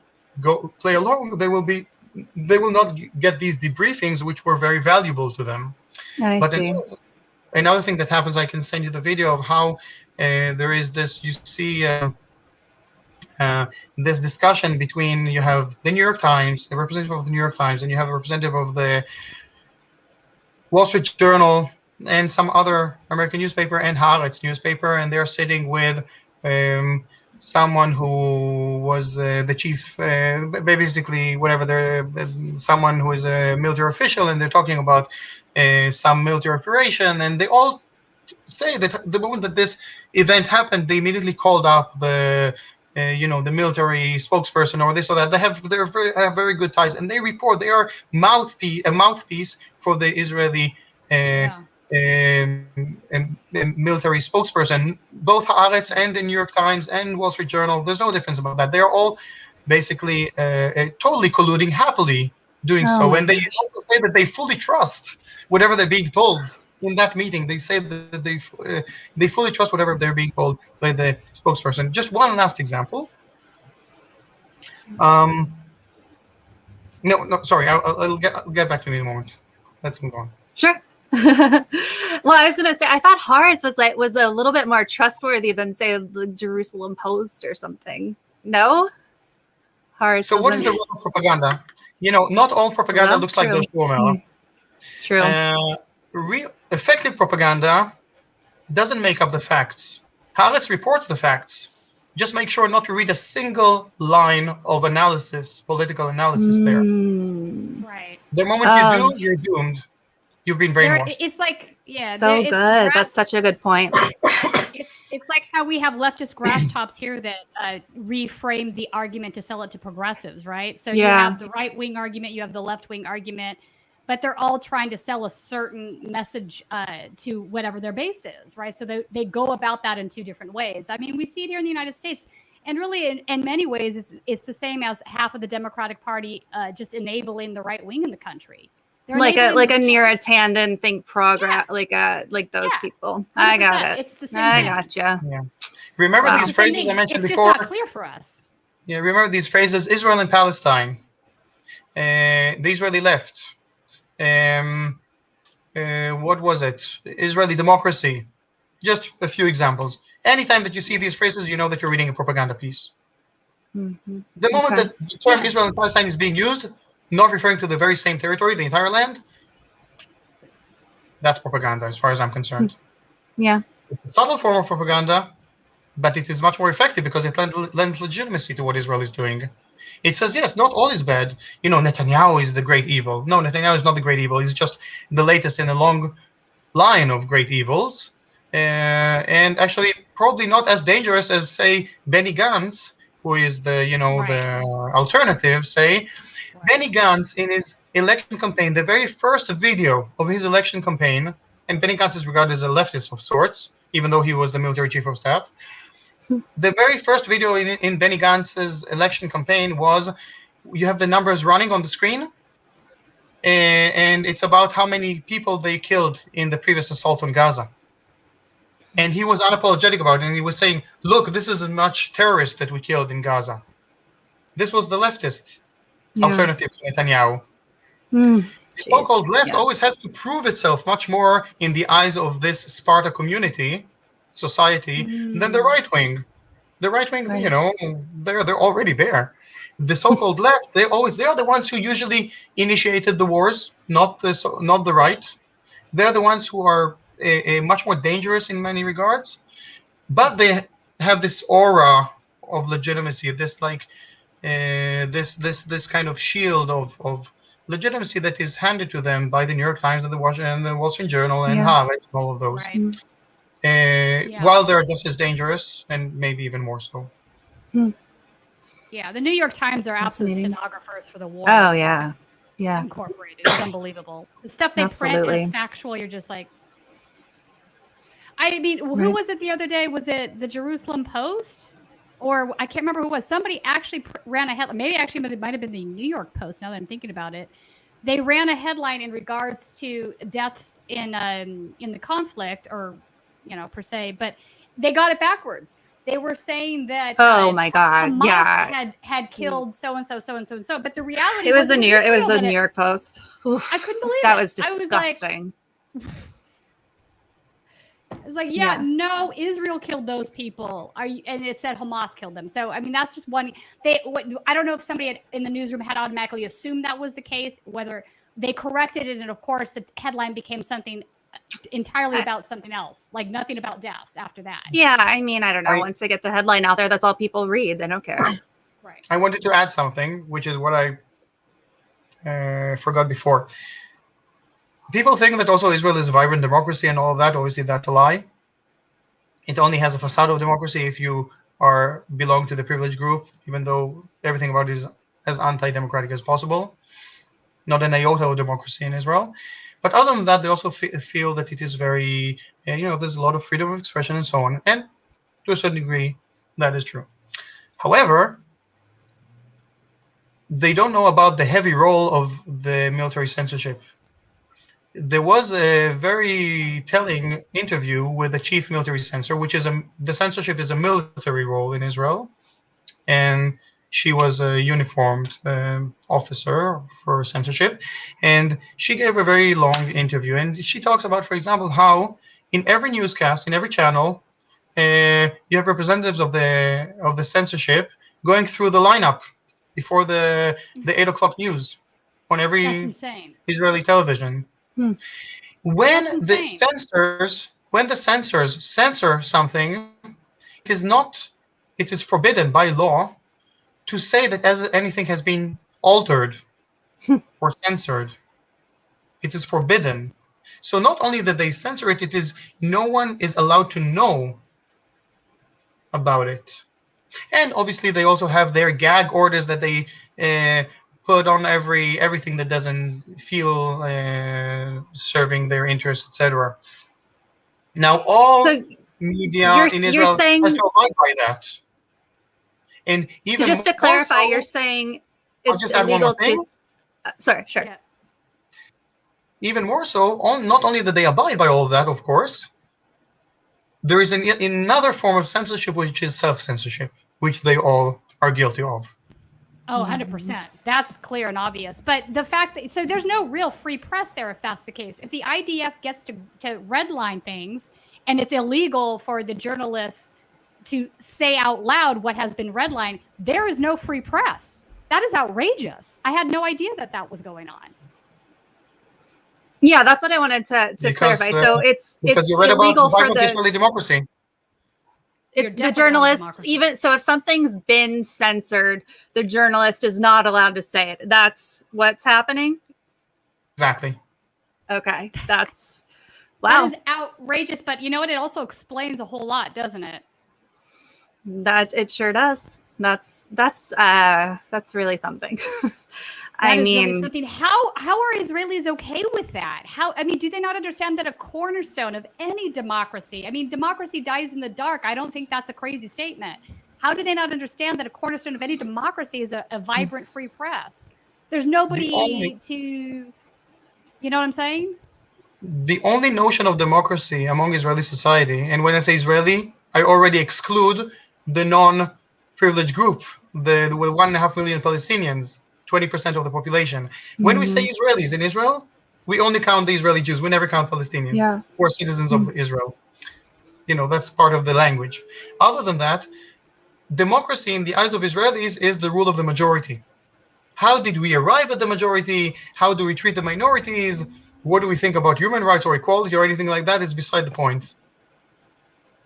go play along, they will not get these debriefings, which were very valuable to them. Another thing that happens, I can send you the video of how there is this, you see this discussion between, you have the New York Times, the representative of the New York Times, and you have a representative of the Wall Street Journal and some other American newspaper and Haaretz newspaper, and they're sitting with someone who was the chief, basically whatever, someone who is a military official, and they're talking about some military operation, and they all say that the moment that this event happened, they immediately called up the military spokesperson or this or that. They have very good ties, and they report they are a mouthpiece for the Israeli military spokesperson. Both Haaretz and the New York Times and Wall Street Journal, there's no difference about that. They're all basically totally colluding, happily doing so. And they also say that they fully trust whatever they're being told in that meeting. They say that they fully trust whatever they're being told by the spokesperson. Just one last example. No, sorry. I'll get back to you in a moment. Let's move on. Sure. Well, I was going to say, I thought Haaretz was a little bit more trustworthy than, say, the Jerusalem Post or something. No? Haaretz. So what is the role of propaganda? Not all propaganda looks like those formula. True. Real effective propaganda doesn't make up the facts. Haaretz reports the facts. Just make sure not to read a single line of analysis, political analysis there. Right. The moment you do, you're doomed. You've been brainwashed. It's like, so good. That's such a good point. It's like how we have leftist grass tops here that reframe the argument to sell it to progressives, right? So you have the right-wing argument, you have the left-wing argument, but they're all trying to sell a certain message to whatever their base is, right? So they go about that in two different ways. I mean, we see it here in the United States. And really, in many ways, it's the same as half of the Democratic Party just enabling the right wing in the country. They're like a Neera Tanden think progress, like those people. 100%. I got it. It's the same. I gotcha. Yeah. Remember these phrases I mentioned before? It's just not clear for us. Yeah. Remember these phrases: Israel and Palestine, the Israeli left. What was it? Israeli democracy. Just a few examples. Anytime that you see these phrases, you know that you're reading a propaganda piece. Mm-hmm. The moment that the term Israel and Palestine is being used, not referring to the very same territory, the entire land, that's propaganda as far as I'm concerned. Yeah. It's a subtle form of propaganda, but it is much more effective because it lends legitimacy to what Israel is doing. It says, yes, not all is bad. Netanyahu is the great evil. No, Netanyahu is not the great evil. He's just the latest in a long line of great evils. And actually probably not as dangerous as, say, Benny Gantz, who is the, the alternative, say. Benny Gantz, in his election campaign, the very first video of his election campaign, and Benny Gantz is regarded as a leftist of sorts, even though he was the military chief of staff. The very first video in Benny Gantz's election campaign was, you have the numbers running on the screen, and it's about how many people they killed in the previous assault on Gaza. And he was unapologetic about it, and he was saying, look, this is as much terrorists that we killed in Gaza. This was the leftist alternative to Netanyahu. The so-called left always has to prove itself much more in the eyes of this Sparta community, society, than the right wing. The right wing, they're already there. The so-called left, they are the ones who usually initiated the wars, not the right. They're the ones who are much more dangerous in many regards, but they have this aura of legitimacy, this this kind of shield of legitimacy that is handed to them by the New York Times and the Wall Street Journal and Harvard and all of those. While they're just as dangerous and maybe even more so. Yeah, the New York Times are absolute stenographers for the war. Oh yeah. Incorporated. It's unbelievable. The stuff they print is factual. You're just like, I mean, who was it the other day? Was it the Jerusalem Post? Or I can't remember who it was. Somebody actually ran a headline. Maybe actually it might have been the New York Post, now that I'm thinking about it. They ran a headline in regards to deaths in the conflict, or, per se, but they got it backwards. They were saying that Hamas had killed so and so. But the reality was the New York Post. Oof, I couldn't believe that was disgusting. It's like, no, Israel killed those people. And it said Hamas killed them. So, I mean, that's just one. I don't know if somebody in the newsroom had automatically assumed that was the case, whether they corrected it. And of course, the headline became something entirely about something else, like nothing about deaths after that. Yeah, I mean, I don't know. Once they get the headline out there, that's all people read. They don't care. Right. I wanted to add something, which is what I forgot before. People think that also Israel is a vibrant democracy and all of that. Obviously, that's a lie. It only has a facade of democracy if you belong to the privileged group, even though everything about it is as anti-democratic as possible. Not an iota of democracy in Israel. But other than that, they also feel that it is very, there's a lot of freedom of expression and so on. And to a certain degree, that is true. However, they don't know about the heavy role of the military censorship. There was a very telling interview with the chief military censor, which is the censorship is a military role in Israel. And She was a uniformed officer for censorship, and she gave a very long interview. And she talks about, for example, how in every newscast, in every channel, you have representatives of the censorship going through the lineup before the 8 o'clock news on every That's insane. Israeli television. When the censors censor something, it is forbidden by law to say that as anything has been altered or censored. It is forbidden. So not only that they censor it, no one is allowed to know about it. And obviously they also have their gag orders that they put on everything that doesn't feel serving their interests, etc. Now all media in Israel has to abide by that. And even so just to clarify, you're saying it's illegal to... sorry, sure. Yeah. Even more so, not only that they abide by all of that, of course, there is another form of censorship, which is self-censorship, which they all are guilty of. Oh, 100%. That's clear and obvious. But the fact that, so there's no real free press there if that's the case. If the IDF gets to redline things and it's illegal for the journalists to say out loud what has been redlined, there is no free press. That is outrageous. I had no idea that was going on. Yeah, that's what I wanted to clarify. So it's illegal for the Israeli democracy. The journalist, even so, if something's been censored, the journalist is not allowed to say it. That's what's happening. Exactly. Okay, that's wow. That is outrageous, but you know what? It also explains a whole lot, doesn't it? That it sure does. That's really something. I mean, really something. How are Israelis okay with that? Do they not understand that a cornerstone of any democracy? I mean, democracy dies in the dark. I don't think that's a crazy statement. How do they not understand that a cornerstone of any democracy is a vibrant free press? There's nobody you know what I'm saying? The only notion of democracy among Israeli society, and when I say Israeli, I already exclude the non-privileged group, the 1.5 million Palestinians, 20% of the population. When we say Israelis in Israel, we only count the Israeli Jews. We never count Palestinians or citizens of Israel. That's part of the language. Other than that, democracy in the eyes of Israelis is the rule of the majority. How did we arrive at the majority? How do we treat the minorities? What do we think about human rights or equality or anything like that is beside the point.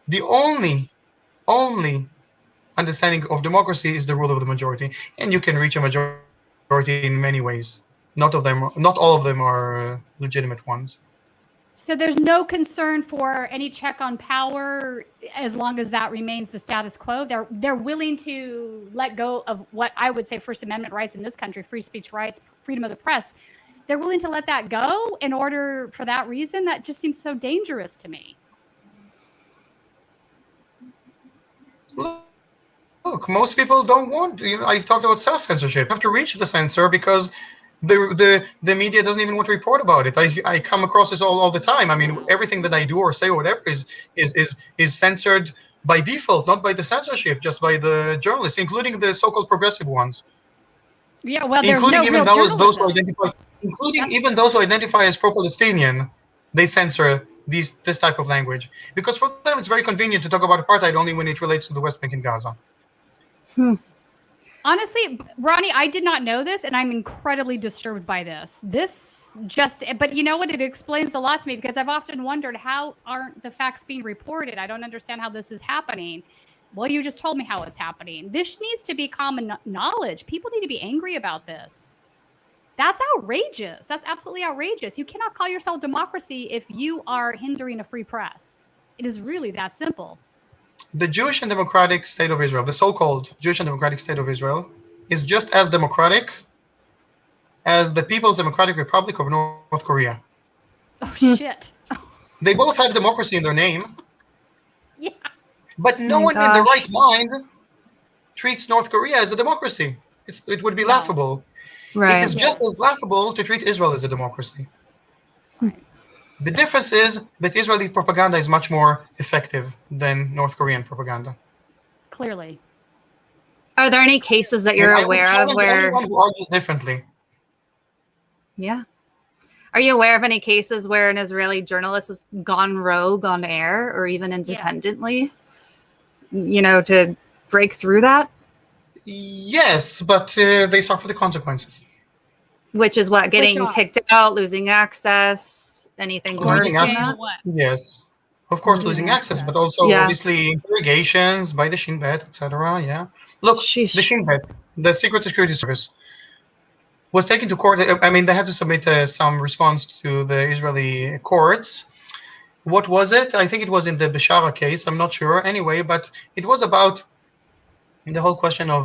The only understanding of democracy is the rule of the majority, and you can reach a majority in many ways. Not all of them are legitimate ones. So there's no concern for any check on power as long as that remains the status quo. They're willing to let go of what I would say First Amendment rights in this country, free speech rights, freedom of the press. They're willing to let that go in order for that reason. That just seems so dangerous to me. Look, most people don't want. I talked about self-censorship. You have to reach the censor because the media doesn't even want to report about it. I come across this all the time. I mean, everything that I do or say or whatever is censored by default, not by the censorship, just by the journalists, including the so-called progressive ones. Yeah, well, there's no real journalism. Even those who identify as pro-Palestinian, they censor this type of language because for them it's very convenient to talk about apartheid only when it relates to the West Bank and Gaza. Honestly, Ronnie, I did not know this, and I'm incredibly disturbed by this. But you know what? It explains a lot to me because I've often wondered how aren't the facts being reported? I don't understand how this is happening. Well, you just told me how it's happening. This needs to be common knowledge. People need to be angry about this. That's outrageous. That's absolutely outrageous. You cannot call yourself democracy if you are hindering a free press. It is really that simple. The Jewish and Democratic State of Israel, the so-called Jewish and Democratic State of Israel, is just as democratic as the People's Democratic Republic of North Korea. Oh, shit. They both have democracy in their name. Yeah. But no one in their right mind treats North Korea as a democracy. It would be laughable. Right. It is just as laughable to treat Israel as a democracy. The difference is that Israeli propaganda is much more effective than North Korean propaganda. Clearly. Are there any cases that And you're I would aware of challenge where? anyone who argues differently. Yeah. Are you aware of any cases where an Israeli journalist has gone rogue on air or even independently, to break through that? Yes, but they suffer the consequences. Which is what? Getting kicked out, losing access, anything worse Losing than access. that? What? Yes, of course, Losing losing access, but access. also Yeah. obviously interrogations by the Shin Bet, etc. Yeah, look, Sheesh. the Shin Bet, the Secret Security Service, was taken to court. I mean, they had to submit some response to the Israeli courts. What was it? I think it was in the Beshara case. I'm not sure. Anyway, but it was about the whole question of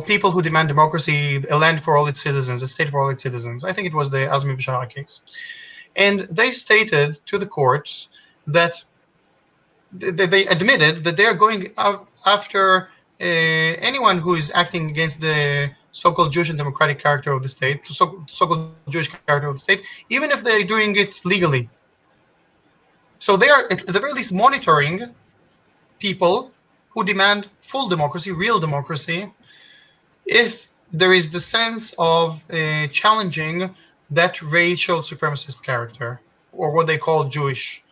people who demand democracy, a land for all its citizens, a state for all its citizens. I think it was the Azmi Beshara case. And they stated to the court that they admitted that they're going after anyone who is acting against the so-called Jewish and democratic character of the state, so-called Jewish character of the state, even if they're doing it legally. So they are, at the very least, monitoring people who demand full democracy, real democracy, if there is the sense of challenging that racial supremacist character, or what they call Jewish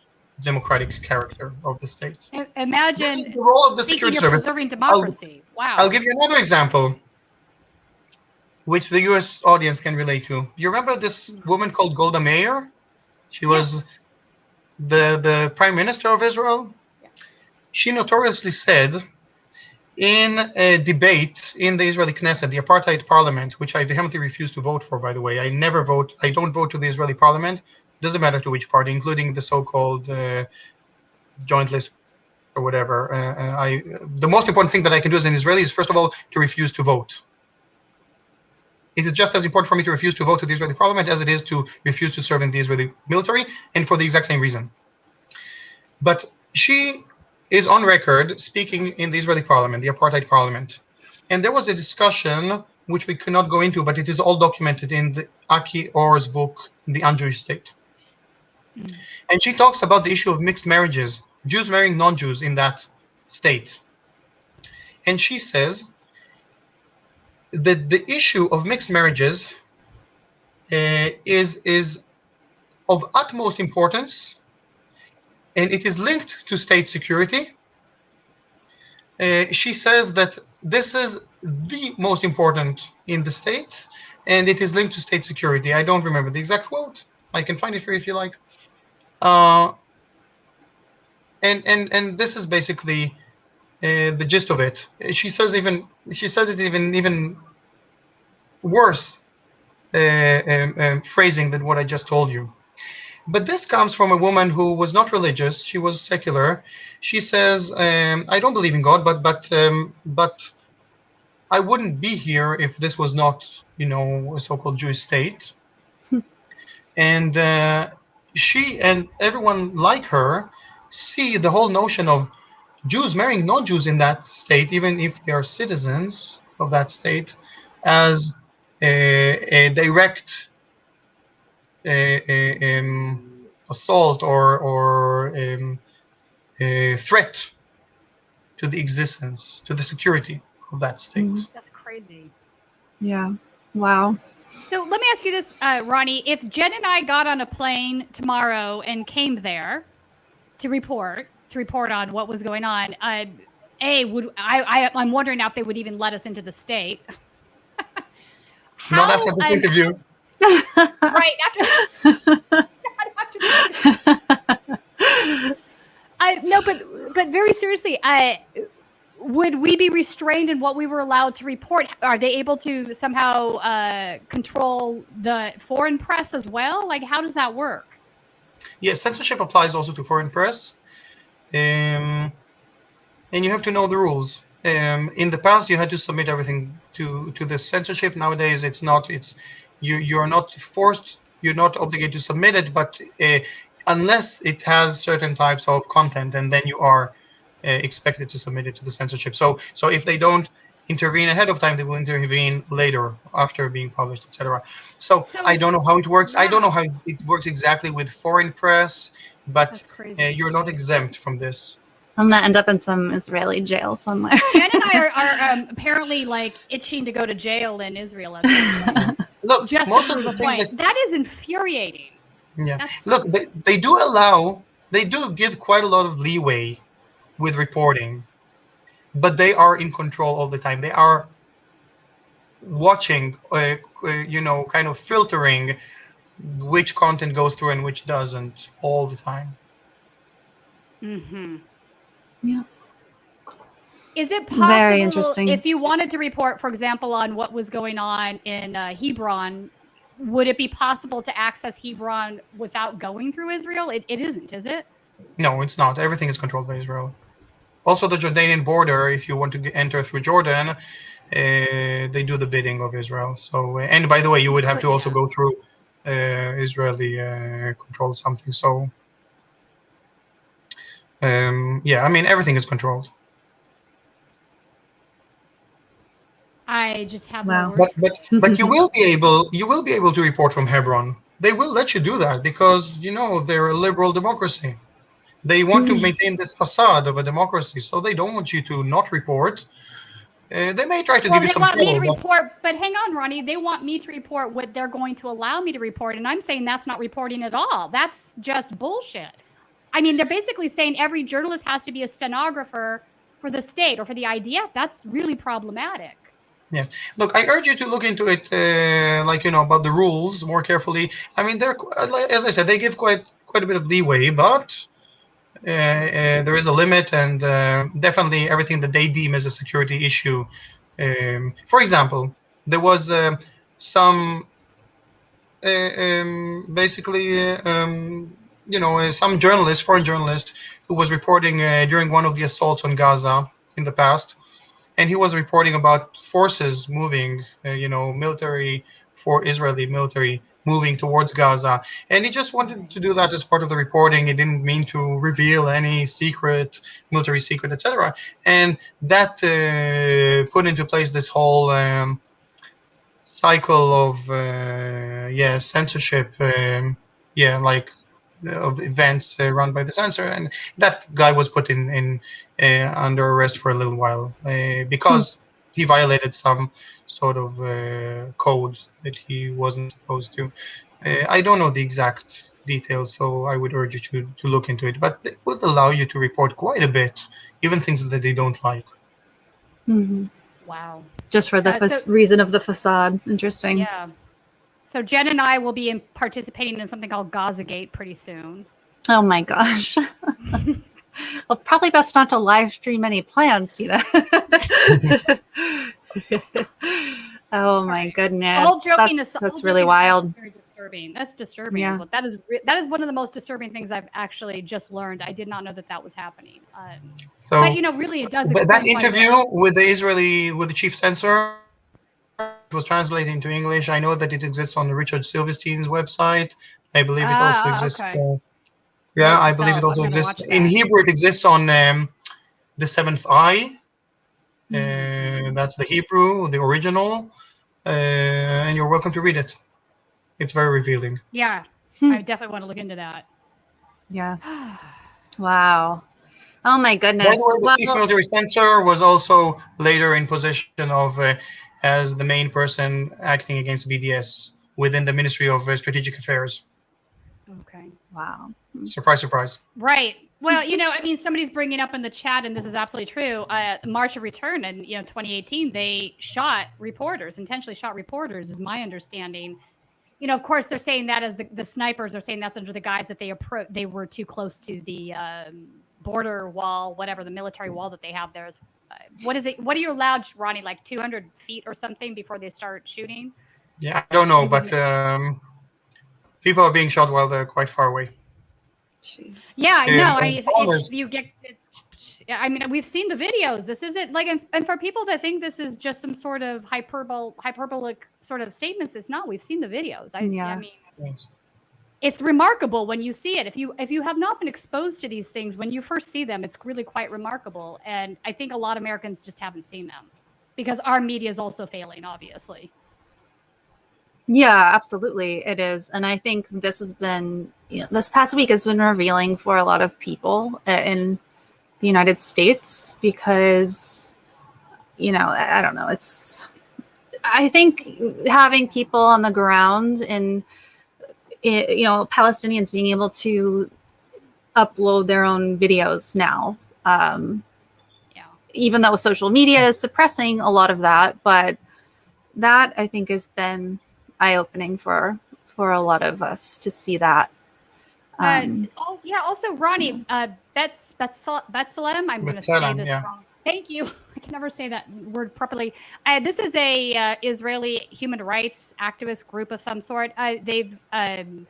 democratic character of the state. Imagine This is the role of the thinking security you're service. preserving democracy. Wow. I'll give you another example, which the U.S. audience can relate to. You remember this woman called Golda Meir? She was the prime minister of Israel. Yes. She notoriously said in a debate in the Israeli Knesset, the Apartheid parliament, which I vehemently refuse to vote for, by the way. I never vote. I don't vote to the Israeli parliament. Doesn't matter to which party, including the so-called joint list or whatever. The most important thing that I can do as an Israeli is, first of all, to refuse to vote. It is just as important for me to refuse to vote to the Israeli parliament as it is to refuse to serve in the Israeli military, and for the exact same reason. But she is on record speaking in the Israeli parliament, the Apartheid parliament. And there was a discussion, which we cannot go into, but it is all documented in the Aki Or's book, The Un-Jewish State. And she talks about the issue of mixed marriages, Jews marrying non-Jews in that state. And she says that the issue of mixed marriages is of utmost importance, and it is linked to state security. She says that this is the most important in the state, and it is linked to state security. I don't remember the exact quote. I can find it for you if you like. And this is basically the gist of it. She said it even worse phrasing than what I just told you. But this comes from a woman who was not religious. She was secular. She says, "I don't believe in God, but I wouldn't be here if this was not, a so-called Jewish state." And she and everyone like her see the whole notion of Jews marrying non-Jews in that state, even if they are citizens of that state, as a direct assault or a threat to the existence, to the security of that state. That's crazy. Yeah. Wow. So let me ask you this, Ronnie. If Jen and I got on a plane tomorrow and came there to report on what was going on, I'm wondering now if they would even let us into the state. Not after this interview. Right after. No, but very seriously, would we be restrained in what we were allowed to report? Are they able to somehow control the foreign press as well? Like, how does that work? Yes, censorship applies also to foreign press, and you have to know the rules. In the past, you had to submit everything to the censorship. Nowadays, it's not. You're not forced. You're not obligated to submit it, but unless it has certain types of content, and then you are expected to submit it to the censorship. So if they don't intervene ahead of time, they will intervene later after being published, etc. So I don't know how it works. Wow. I don't know how it works exactly with foreign press, but That's crazy. you're not exempt from this. I'm gonna end up in some Israeli jail somewhere. Jen and I are apparently like itching to go to jail in Israel at this point. Look, Just most to of prove the a point. thing That is infuriating. yeah. That's- Look, they do give quite a lot of leeway with reporting, but they are in control all the time. They are watching, kind of filtering which content goes through and which doesn't all the time. Mm-hmm. Yeah. Is it Very possible interesting. if you wanted to report, for example, on what was going on in Hebron, would it be possible to access Hebron without going through Israel? It isn't, is it? No, it's not. Everything is controlled by Israel. Also, the Jordanian border, if you want to enter through Jordan, they do the bidding of Israel. So, and by the way, you would have to also go through Israeli controlled something. So, yeah, I mean, everything is controlled. I just have Wow. no words. But you will be able to report from Hebron. They will let you do that because they're a liberal democracy. They want to maintain this facade of a democracy, so they don't want you to not report. They may try to give you some They want me to trouble, report, but hang on, Ronnie. They want me to report what they're going to allow me to report, and I'm saying that's not reporting at all. That's just bullshit. I mean, they're basically saying every journalist has to be a stenographer for the state or for the IDF. That's really problematic. Yes. Look, I urge you to look into it, about the rules more carefully. I mean, they're, as I said, they give quite a bit of leeway, but there is a limit, and definitely everything that they deem as a security issue. For example, there was some some foreign journalist, who was reporting during one of the assaults on Gaza in the past. And he was reporting about forces moving, Israeli military moving towards Gaza. And he just wanted to do that as part of the reporting. He didn't mean to reveal any military secret, etc. And that put into place this whole cycle of censorship, of events run by the censor, and that guy was put in under arrest for a little while because he violated some sort of code that he wasn't supposed to. I don't know the exact details, so I would urge you to look into it. But it will allow you to report quite a bit, even things that they don't like. Mm-hmm. Wow. Just for the reason of the facade. Interesting. Yeah. So Jen and I will be participating in something called Gazagate pretty soon. Oh my gosh. Well, probably best not to live stream any plans, Tina. Oh my goodness. All joking that's really wild. Very disturbing. That's disturbing. Yeah. That is one of the most disturbing things I've actually just learned. I did not know that was happening. But really, it does. That interview with the chief censor, it was translated into English. I know that it exists on Richard Silverstein's website. I believe it also exists. Okay. I believe it also exists in Hebrew. It exists on the Seventh Eye. That's the Hebrew, the original, and you're welcome to read it. It's very revealing. Yeah, I definitely want to look into that. Yeah. Wow. Oh my goodness. By the way, the chief military censor was also later in position of as the main person acting against BDS within the Ministry of Strategic Affairs. Okay. Wow. Surprise, surprise. Right. Well, somebody's bringing up in the chat, and this is absolutely true. March of Return in 2018, they intentionally shot reporters, is my understanding. Of course, they're saying that as the snipers are saying that's under the guise that they were too close to the border wall, whatever, the military wall that they have there. What is it? What are you allowed, Ronnie, like 200 feet or something before they start shooting? Yeah, I don't know, but people are being shot while they're quite far away. Jeez. Yeah, no. If you get, we've seen the videos. This isn't like, and for people that think this is just some sort of hyperbolic sort of statements, it's not. We've seen the videos. Yes. It's remarkable when you see it. If you have not been exposed to these things, when you first see them, it's really quite remarkable. And I think a lot of Americans just haven't seen them because our media is also failing, obviously. Yeah, absolutely. It is. And I think this has been, this past week has been revealing for a lot of people. And the United States because, I don't know. I think having people on the ground and, Palestinians being able to upload their own videos now, even though social media is suppressing a lot of that, but that I think has been eye-opening for a lot of us to see that. Also Ronnie, B'Tselem, I'm going to say this wrong. Thank you. I can never say that word properly. This is a Israeli human rights activist group of some sort. They've been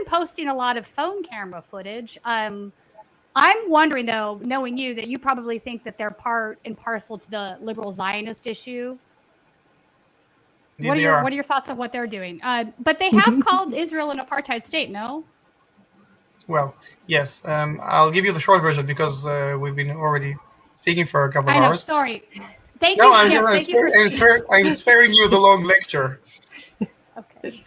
posting a lot of phone camera footage. I'm wondering, though, knowing you, that you probably think that they're part and parcel to the liberal Zionist issue. What are your thoughts on what they're doing? But they have called Israel an apartheid state, no? Well, yes. I'll give you the short version because we've been already speaking for a couple of hours. Sorry. Thank you. I'm sparing you the long lecture. Okay.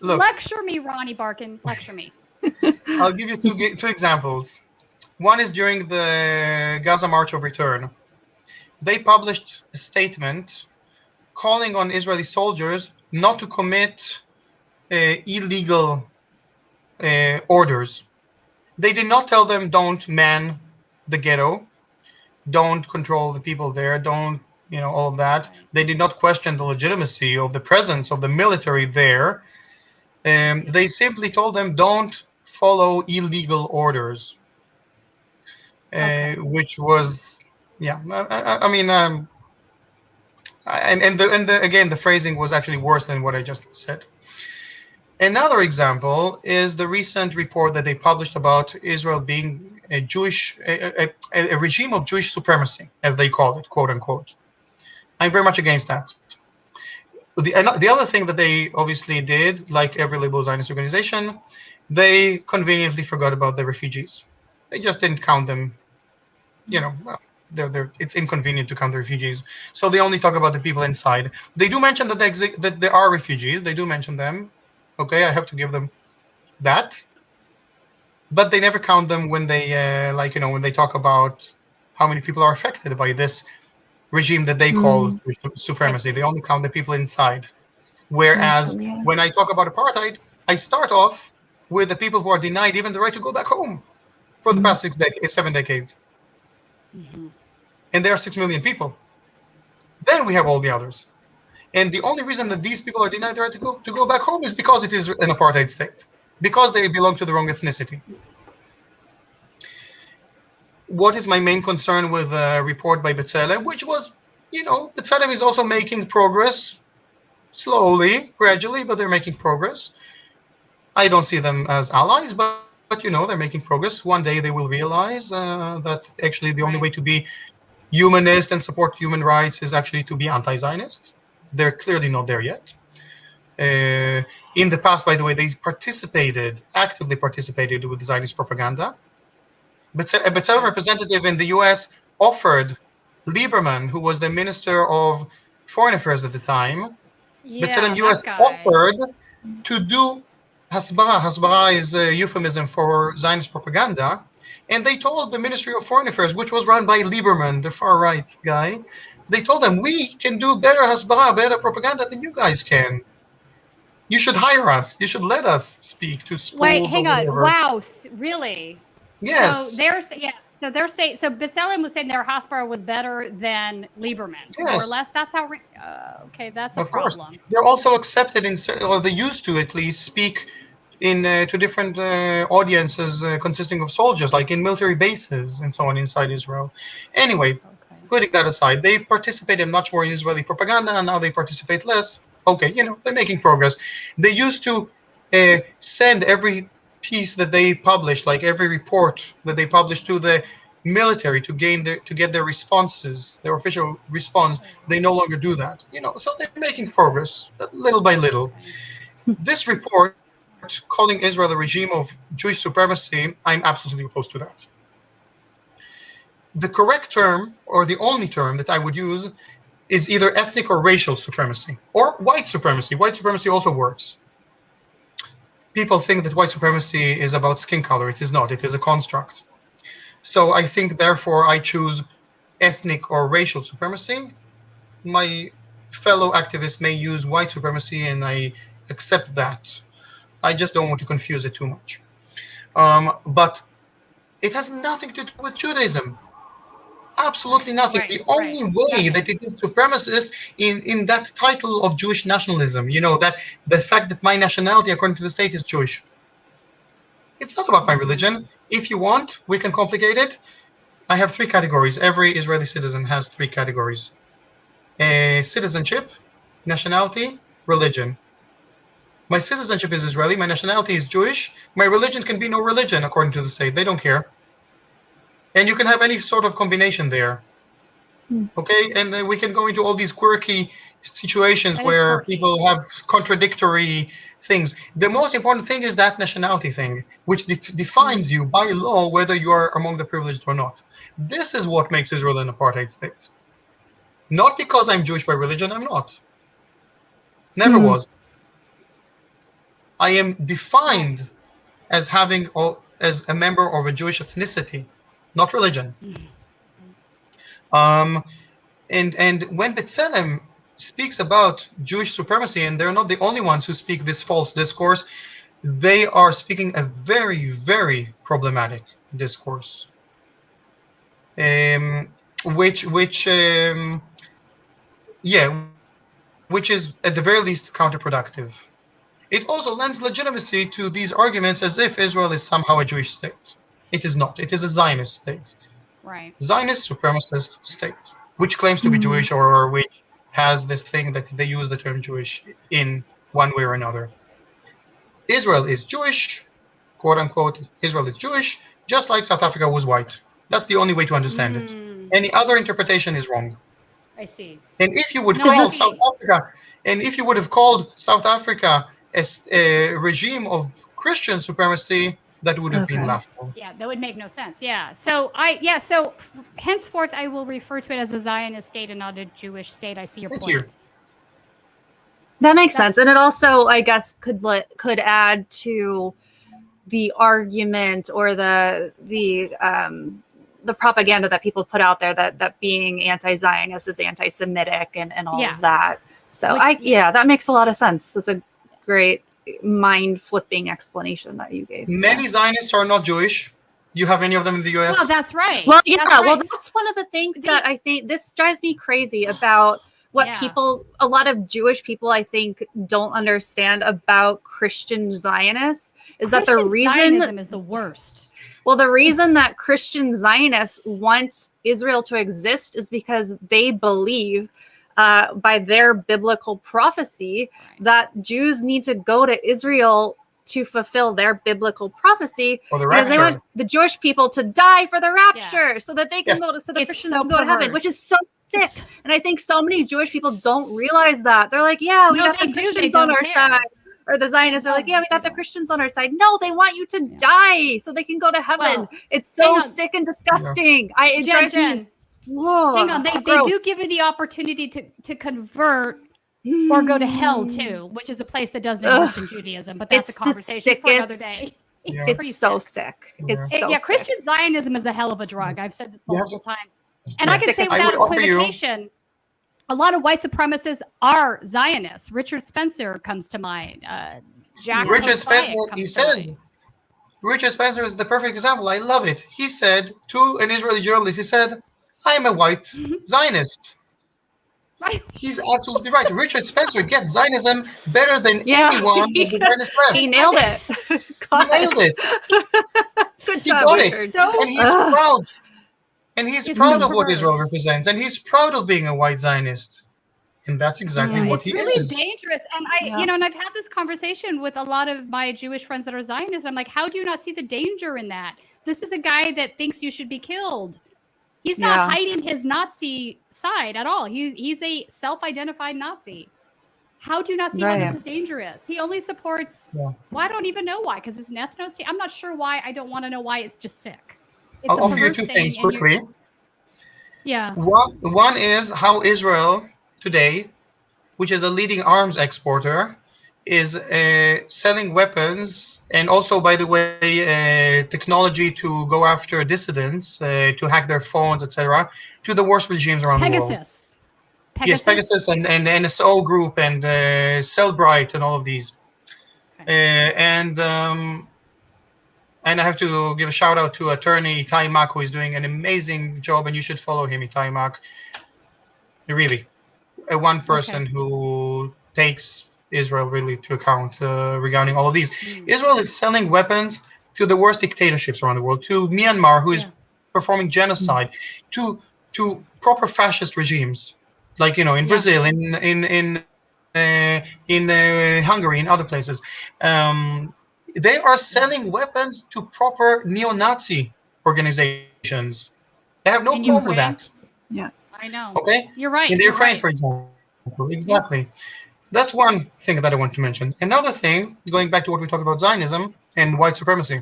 Look, lecture me, Ronnie Barkan. Lecture me. I'll give you two examples. One is during the Gaza March of Return. They published a statement calling on Israeli soldiers not to commit illegal orders. They did not tell them don't man the ghetto, don't control the people there, don't, all of that. They did not question the legitimacy of the presence of the military there. They simply told them don't follow illegal orders, which was, again, the phrasing was actually worse than what I just said. Another example is the recent report that they published about Israel being a regime of Jewish supremacy, as they call it, quote unquote. I'm very much against that. The other thing that they obviously did, like every liberal Zionist organization, they conveniently forgot about the refugees. They just didn't count them. It's inconvenient to count the refugees, so they only talk about the people inside. They do mention that there are refugees. They do mention them. Okay, I have to give them that. But they never count them when they, when they talk about how many people are affected by this regime that they call supremacy. They only count the people inside. Whereas when I talk about apartheid, I start off with the people who are denied even the right to go back home for the past 7 decades. And there are 6 million people. Then we have all the others. And the only reason that these people are denied the right to go back home is because it is an apartheid state, because they belong to the wrong ethnicity. What is my main concern with a report by B'Tselem, which was, B'Tselem is also making progress, slowly, gradually, but they're making progress. I don't see them as allies, but they're making progress. One day they will realize that actually the only way to be humanist and support human rights is actually to be anti-Zionist. They're clearly not there yet. In the past, by the way, they actively participated with Zionist propaganda. But a B'Tselem representative in the US offered Lieberman, who was the Minister of Foreign Affairs at the time, B'Tselem US offered to do hasbara. Hasbara is a euphemism for Zionist propaganda. And they told the Ministry of Foreign Affairs, which was run by Lieberman, the far-right guy, they told them, we can do better hasbara, better propaganda than you guys can. You should hire us. You should let us speak to schools. Wait, hang on. Wow, really? Yes. So they're saying, so B'Tselem was saying their hasbara was better than Lieberman's, more or less. That's how. Okay, that's a problem. Course. They're also accepted or they used to at least speak to different audiences consisting of soldiers, like in military bases and so on inside Israel. Anyway, putting that aside, they participated much more in Israeli propaganda, and now they participate less. Okay, they're making progress. They used to send every piece that they published, like every report that they published, to the military to get their responses, their official response. They no longer do that. So they're making progress little by little. This report calling Israel a regime of Jewish supremacy, I'm absolutely opposed to that. The correct term, or the only term that I would use, is either ethnic or racial supremacy, or white supremacy. White supremacy also works. people think that white supremacy is about skin color. It is not. It is a construct. So I think, therefore, I choose ethnic or racial supremacy. My fellow activists may use white supremacy, and I accept that. I just don't want to confuse it too much. But it has nothing to do with Judaism. Absolutely nothing. Right, the only way that it is supremacist in that title of Jewish nationalism, that the fact that my nationality, according to the state, is Jewish. It's not about my religion. If you want, we can complicate it. I have 3 categories. Every Israeli citizen has 3 categories: citizenship, nationality, religion. My citizenship is Israeli. My nationality is Jewish. My religion can be no religion, according to the state. They don't care. And you can have any sort of combination there. Okay? And we can go into all these quirky situations where people have contradictory things. The most important thing is that nationality thing, which defines you by law whether you are among the privileged or not. This is what makes Israel an apartheid state. Not because I'm Jewish by religion. I'm not. Never was. I am defined as as a member of a Jewish ethnicity, not religion. And when B'Tselem speaks about Jewish supremacy, and they're not the only ones who speak this false discourse, they are speaking a very, very problematic discourse, which is at the very least counterproductive. It also lends legitimacy to these arguments as if Israel is somehow a Jewish state. It is not. It is a Zionist state. Right. Zionist supremacist state, which claims to be Jewish, or which has this thing that they use the term Jewish in one way or another. Israel is Jewish, quote unquote. Israel is Jewish, just like South Africa was white. That's the only way to understand it. Any other interpretation is wrong. I see. And if you would call South Africa, and if you would have called South Africa a regime of Christian supremacy, that would have been laughable. Yeah, that would make no sense. Yeah. So henceforth I will refer to it as a Zionist state and not a Jewish state. I see your point. That makes sense. And it also, I guess, could add to the argument or the propaganda that people put out there that being anti-Zionist is anti-Semitic and all of that. So that makes a lot of sense. It's a great mind-flipping explanation that you gave. Many Zionists are not Jewish. Do you have any of them in the U.S.? Oh, that's right. Well, well, that's one of the things that I think this drives me crazy about what a lot of Jewish people, I think, don't understand about Christian Zionists is that the reason Zionism is the worst. Well, the reason that Christian Zionists want Israel to exist is because they believe by their biblical prophecy that Jews need to go to Israel to fulfill their biblical prophecy because they want the Jewish people to die for the rapture so that they can go to, so the Christians can go to heaven, which is so sick. And I think so many Jewish people don't realize that. They're like, we got the Christians on our side. Or the Zionists are like, we got the Christians on our side. No, they want you to die so they can go to heaven. Well, it's so sick and disgusting. It drives me. Whoa, hang on, they do give you the opportunity to convert or go to hell too, which is a place that doesn't exist in Judaism, but that's a conversation for another day. It's so sick. It's so sick. Christian Zionism is a hell of a drug. I've said this multiple times. And I can say without equivocation, a lot of white supremacists are Zionists. Richard Spencer comes to mind. Richard Spencer is the perfect example. I love it. He said to an Israeli journalist, he said, I am a white Zionist. Right. He's absolutely right. Richard Spencer gets Zionism better than anyone of the Zionist left. He nailed it. Good job, Richard. And he's proud. And he's proud of what Israel represents. And he's proud of being a white Zionist. And that's exactly what he is. It's really dangerous. And and I've had this conversation with a lot of my Jewish friends that are Zionists. I'm like, how do you not see the danger in that? This is a guy that thinks you should be killed. He's not hiding his Nazi side at all. He's a self-identified Nazi. How do you not see how this is dangerous? He only supports, well, I don't even know why, because it's an ethno-state. I'm not sure why. I don't want to know why. It's just sick. I'll offer you two things quickly. Yeah. One is how Israel today, which is a leading arms exporter, is selling weapons, and also, by the way, technology to go after dissidents, to hack their phones, etc., to the worst regimes around the world. Pegasus. Yes, Pegasus and NSO Group and Cellbrite and all of these. Okay. And I have to give a shout out to attorney Itai Mak, who is doing an amazing job, and you should follow him, Itai Mak. Really, one person who takes Israel really to account regarding all of these. Israel is selling weapons to the worst dictatorships around the world, to Myanmar, who is performing genocide, to proper fascist regimes, like in Brazil, in Hungary, in other places. They are selling weapons to proper neo-Nazi organizations. They have no problem with that. Yeah, I know. Okay? You're right. In the Ukraine, for example. Exactly. That's one thing that I want to mention. Another thing, going back to what we talked about Zionism and white supremacy,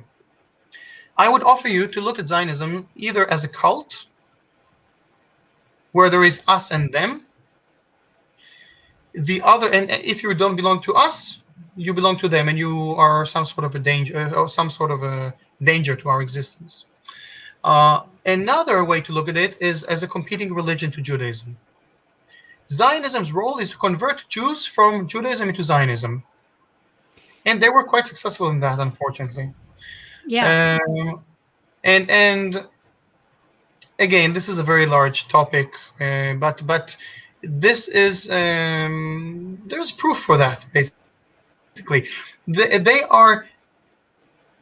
I would offer you to look at Zionism either as a cult, where there is us and them. The other, and if you don't belong to us, you belong to them, and you are some sort of a danger, or some sort of a danger to our existence. Another way to look at it is as a competing religion to Judaism. Zionism's role is to convert Jews from Judaism into Zionism, and they were quite successful in that, unfortunately. Yes. And again, this is a very large topic, but this is there's proof for that. Basically, they are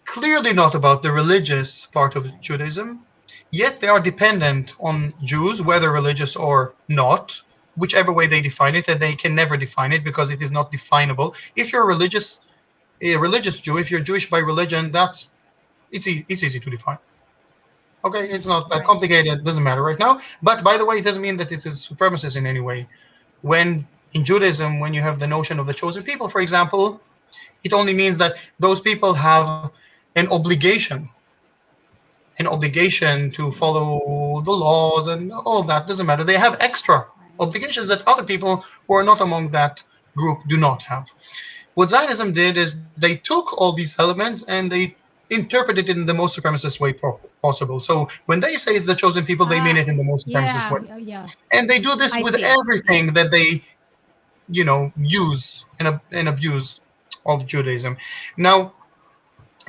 clearly not about the religious part of Judaism, yet they are dependent on Jews, whether religious or not, whichever way they define it, and they can never define it because it is not definable. If you're a religious Jew, if you're Jewish by religion, it's easy to define. Okay, it's not that complicated. It doesn't matter right now. But by the way, it doesn't mean that it is supremacist in any way. When in Judaism, when you have the notion of the chosen people, for example, it only means that those people have an obligation to follow the laws and all of that. Doesn't matter. They have extra obligations that other people who are not among that group do not have. What Zionism did is they took all these elements and they interpreted it in the most supremacist way possible. So when they say the chosen people, they mean it in the most supremacist way. Yeah. And they do this with everything that they, use and abuse of Judaism. Now,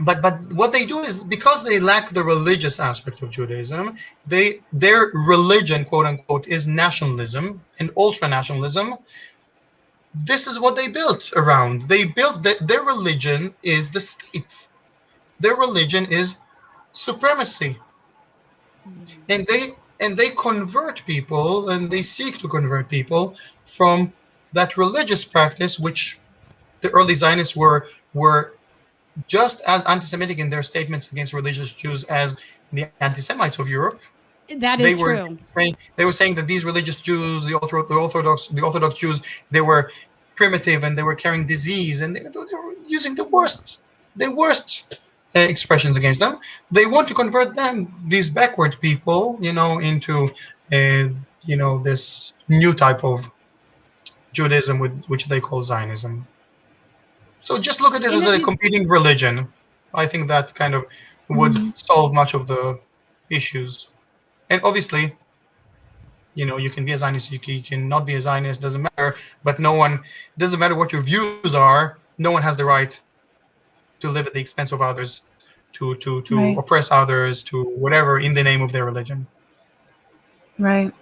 but what they do is, because they lack the religious aspect of Judaism, their religion, quote unquote, is nationalism and ultra-nationalism. This is what they built around. They built their religion is the state. Their religion is supremacy, and they convert people, and they seek to convert people from that religious practice, which the early Zionists were just as anti-Semitic in their statements against religious Jews as the anti-Semites of Europe. That is true. They were saying that these religious Jews, the Orthodox Jews, they were primitive and they were carrying disease, and they were using the worst expressions against them. They want to convert them, these backward people, into this new type of Judaism, which they call Zionism. So just look at it as a competing religion. I think that kind of would solve much of the issues. And obviously, you can be a Zionist, you can not be a Zionist, doesn't matter. But doesn't matter what your views are, no one has the right to live at the expense of others, to oppress others, to whatever, in the name of their religion. Right.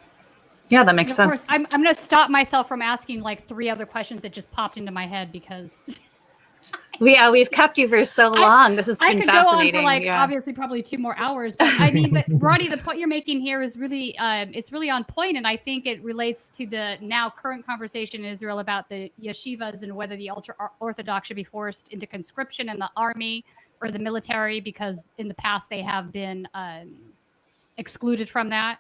Yeah, that makes sense. I'm going to stop myself from asking like 3 other questions that just popped into my head because... We've kept you for so long. This has been fascinating. I could go on for obviously probably 2 more hours. But I mean, but Ronnie, the point you're making here is really, it's really on point, and I think it relates to the now current conversation in Israel about the yeshivas and whether the ultra-Orthodox should be forced into conscription in the army or the military, because in the past they have been excluded from that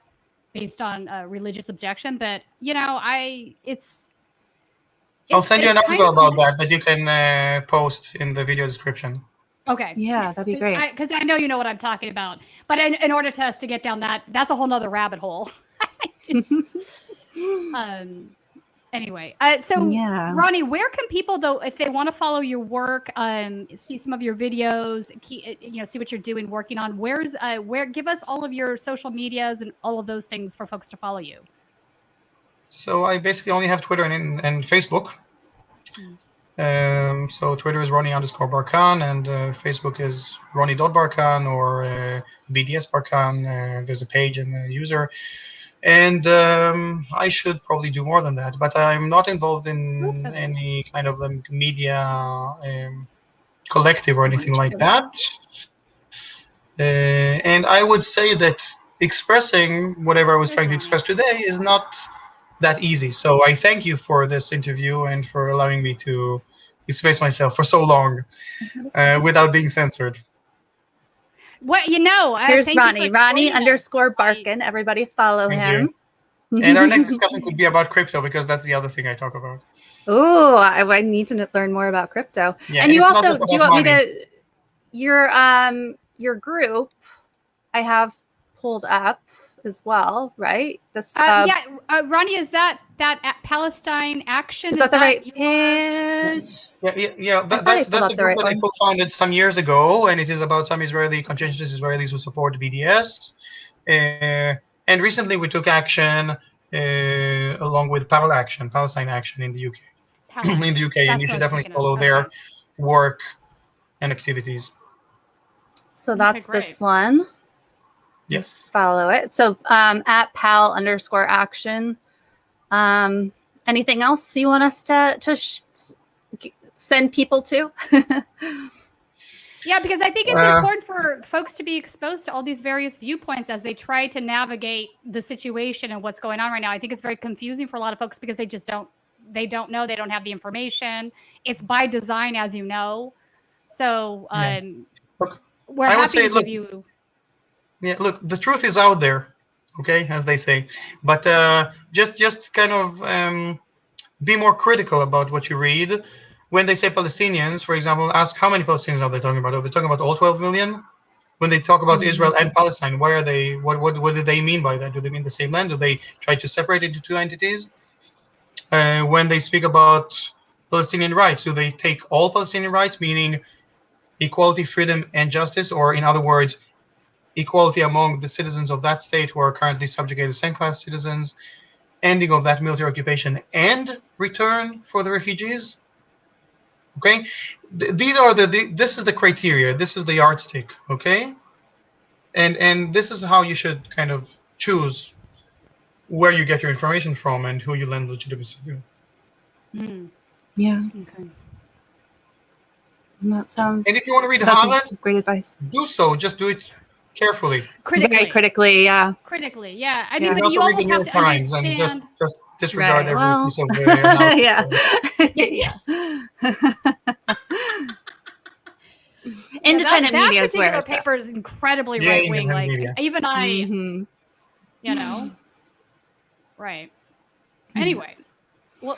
based on religious objection. But I'll send you an article about that you can post in the video description. Okay. Yeah, that'd be great. Because I know you know what I'm talking about. But in order for us to get down that's a whole nother rabbit hole. Anyway, so Yeah. Ronnie, where can people, though, if they want to follow your work, see some of your videos, see what you're doing, working on, where give us all of your social medias and all of those things for folks to follow you. So I basically only have Twitter and Facebook. So Twitter is Ronnie_Barkan, and Facebook is Ronnie.Barkan or BDS Barkan. There's a page and a user. And I should probably do more than that, but I'm not involved in any kind of media collective or anything like that. And I would say that expressing whatever I was trying to express today is not that easy. So I thank you for this interview and for allowing me to express myself for so long without being censored. What here's Ronnie _Barkan. Everybody follow him. And our next discussion could be about crypto, because that's the other thing I talk about. Oh, I need to learn more about crypto. Yeah, and you also, do you want me to your group I have pulled up as well, right? This Ronnie, is that Palestine Action? Is that the right page? Yeah. That's a group that I co-founded some years ago, and it is about some conscientious Israelis who support BDS. And recently we took action along with Palestine Action in the UK. In the UK, and you should definitely follow their work and activities. So that's this one. Yes. Follow it. So at Pal_Action. Anything else you want us to send people to? Yeah, because I think it's important for folks to be exposed to all these various viewpoints as they try to navigate the situation and what's going on right now. I think it's very confusing for a lot of folks because they just don't know, they don't have the information. It's by design, as you know. So we're happy to give you. Yeah, look, the truth is out there, okay, as they say. But just kind of be more critical about what you read. When they say Palestinians, for example, ask how many Palestinians are they talking about? Are they talking about all 12 million? When they talk about Israel and Palestine, why are they? What do they mean by that? Do they mean the same land? Do they try to separate into two entities? When they speak about Palestinian rights, do they take all Palestinian rights, meaning equality, freedom, and justice, or in other words, equality among the citizens of that state who are currently subjugated second-class citizens, ending of that military occupation, and return for the refugees? Okay, this is the criteria. This is the yardstick. Okay, and this is how you should kind of choose where you get your information from and who you lend legitimacy to. Yeah. Okay. That sounds. And if you want to read Hamas, great advice. Do so. Just do it carefully. Very critically, yeah. Critically, yeah. I mean, but you almost have to understand. And just disregard every piece of the yeah. Independent media is where that particular paper is incredibly right wing. Like media. Even I, you know, right. Anyway. Well,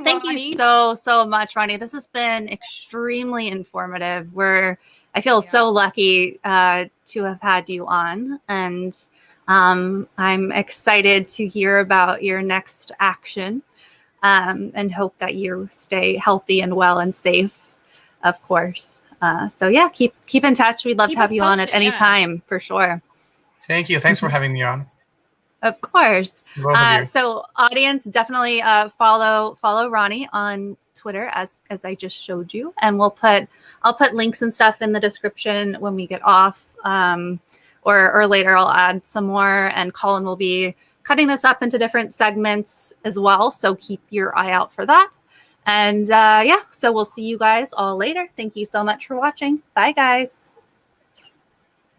thank you so much, Ronnie. This has been extremely informative. I feel so lucky to have had you on, and I'm excited to hear about your next action, and hope that you stay healthy and well and safe, of course. So yeah, keep in touch. We'd love to have you on at any time for sure. Thank you. Thanks for having me on. Of course. So audience, definitely follow Ronnie on Twitter as I just showed you, and I'll put links and stuff in the description when we get off, or later I'll add some more, and Colin will be cutting this up into different segments as well, so keep your eye out for that. And so we'll see you guys all later. Thank you so much for watching. Bye guys.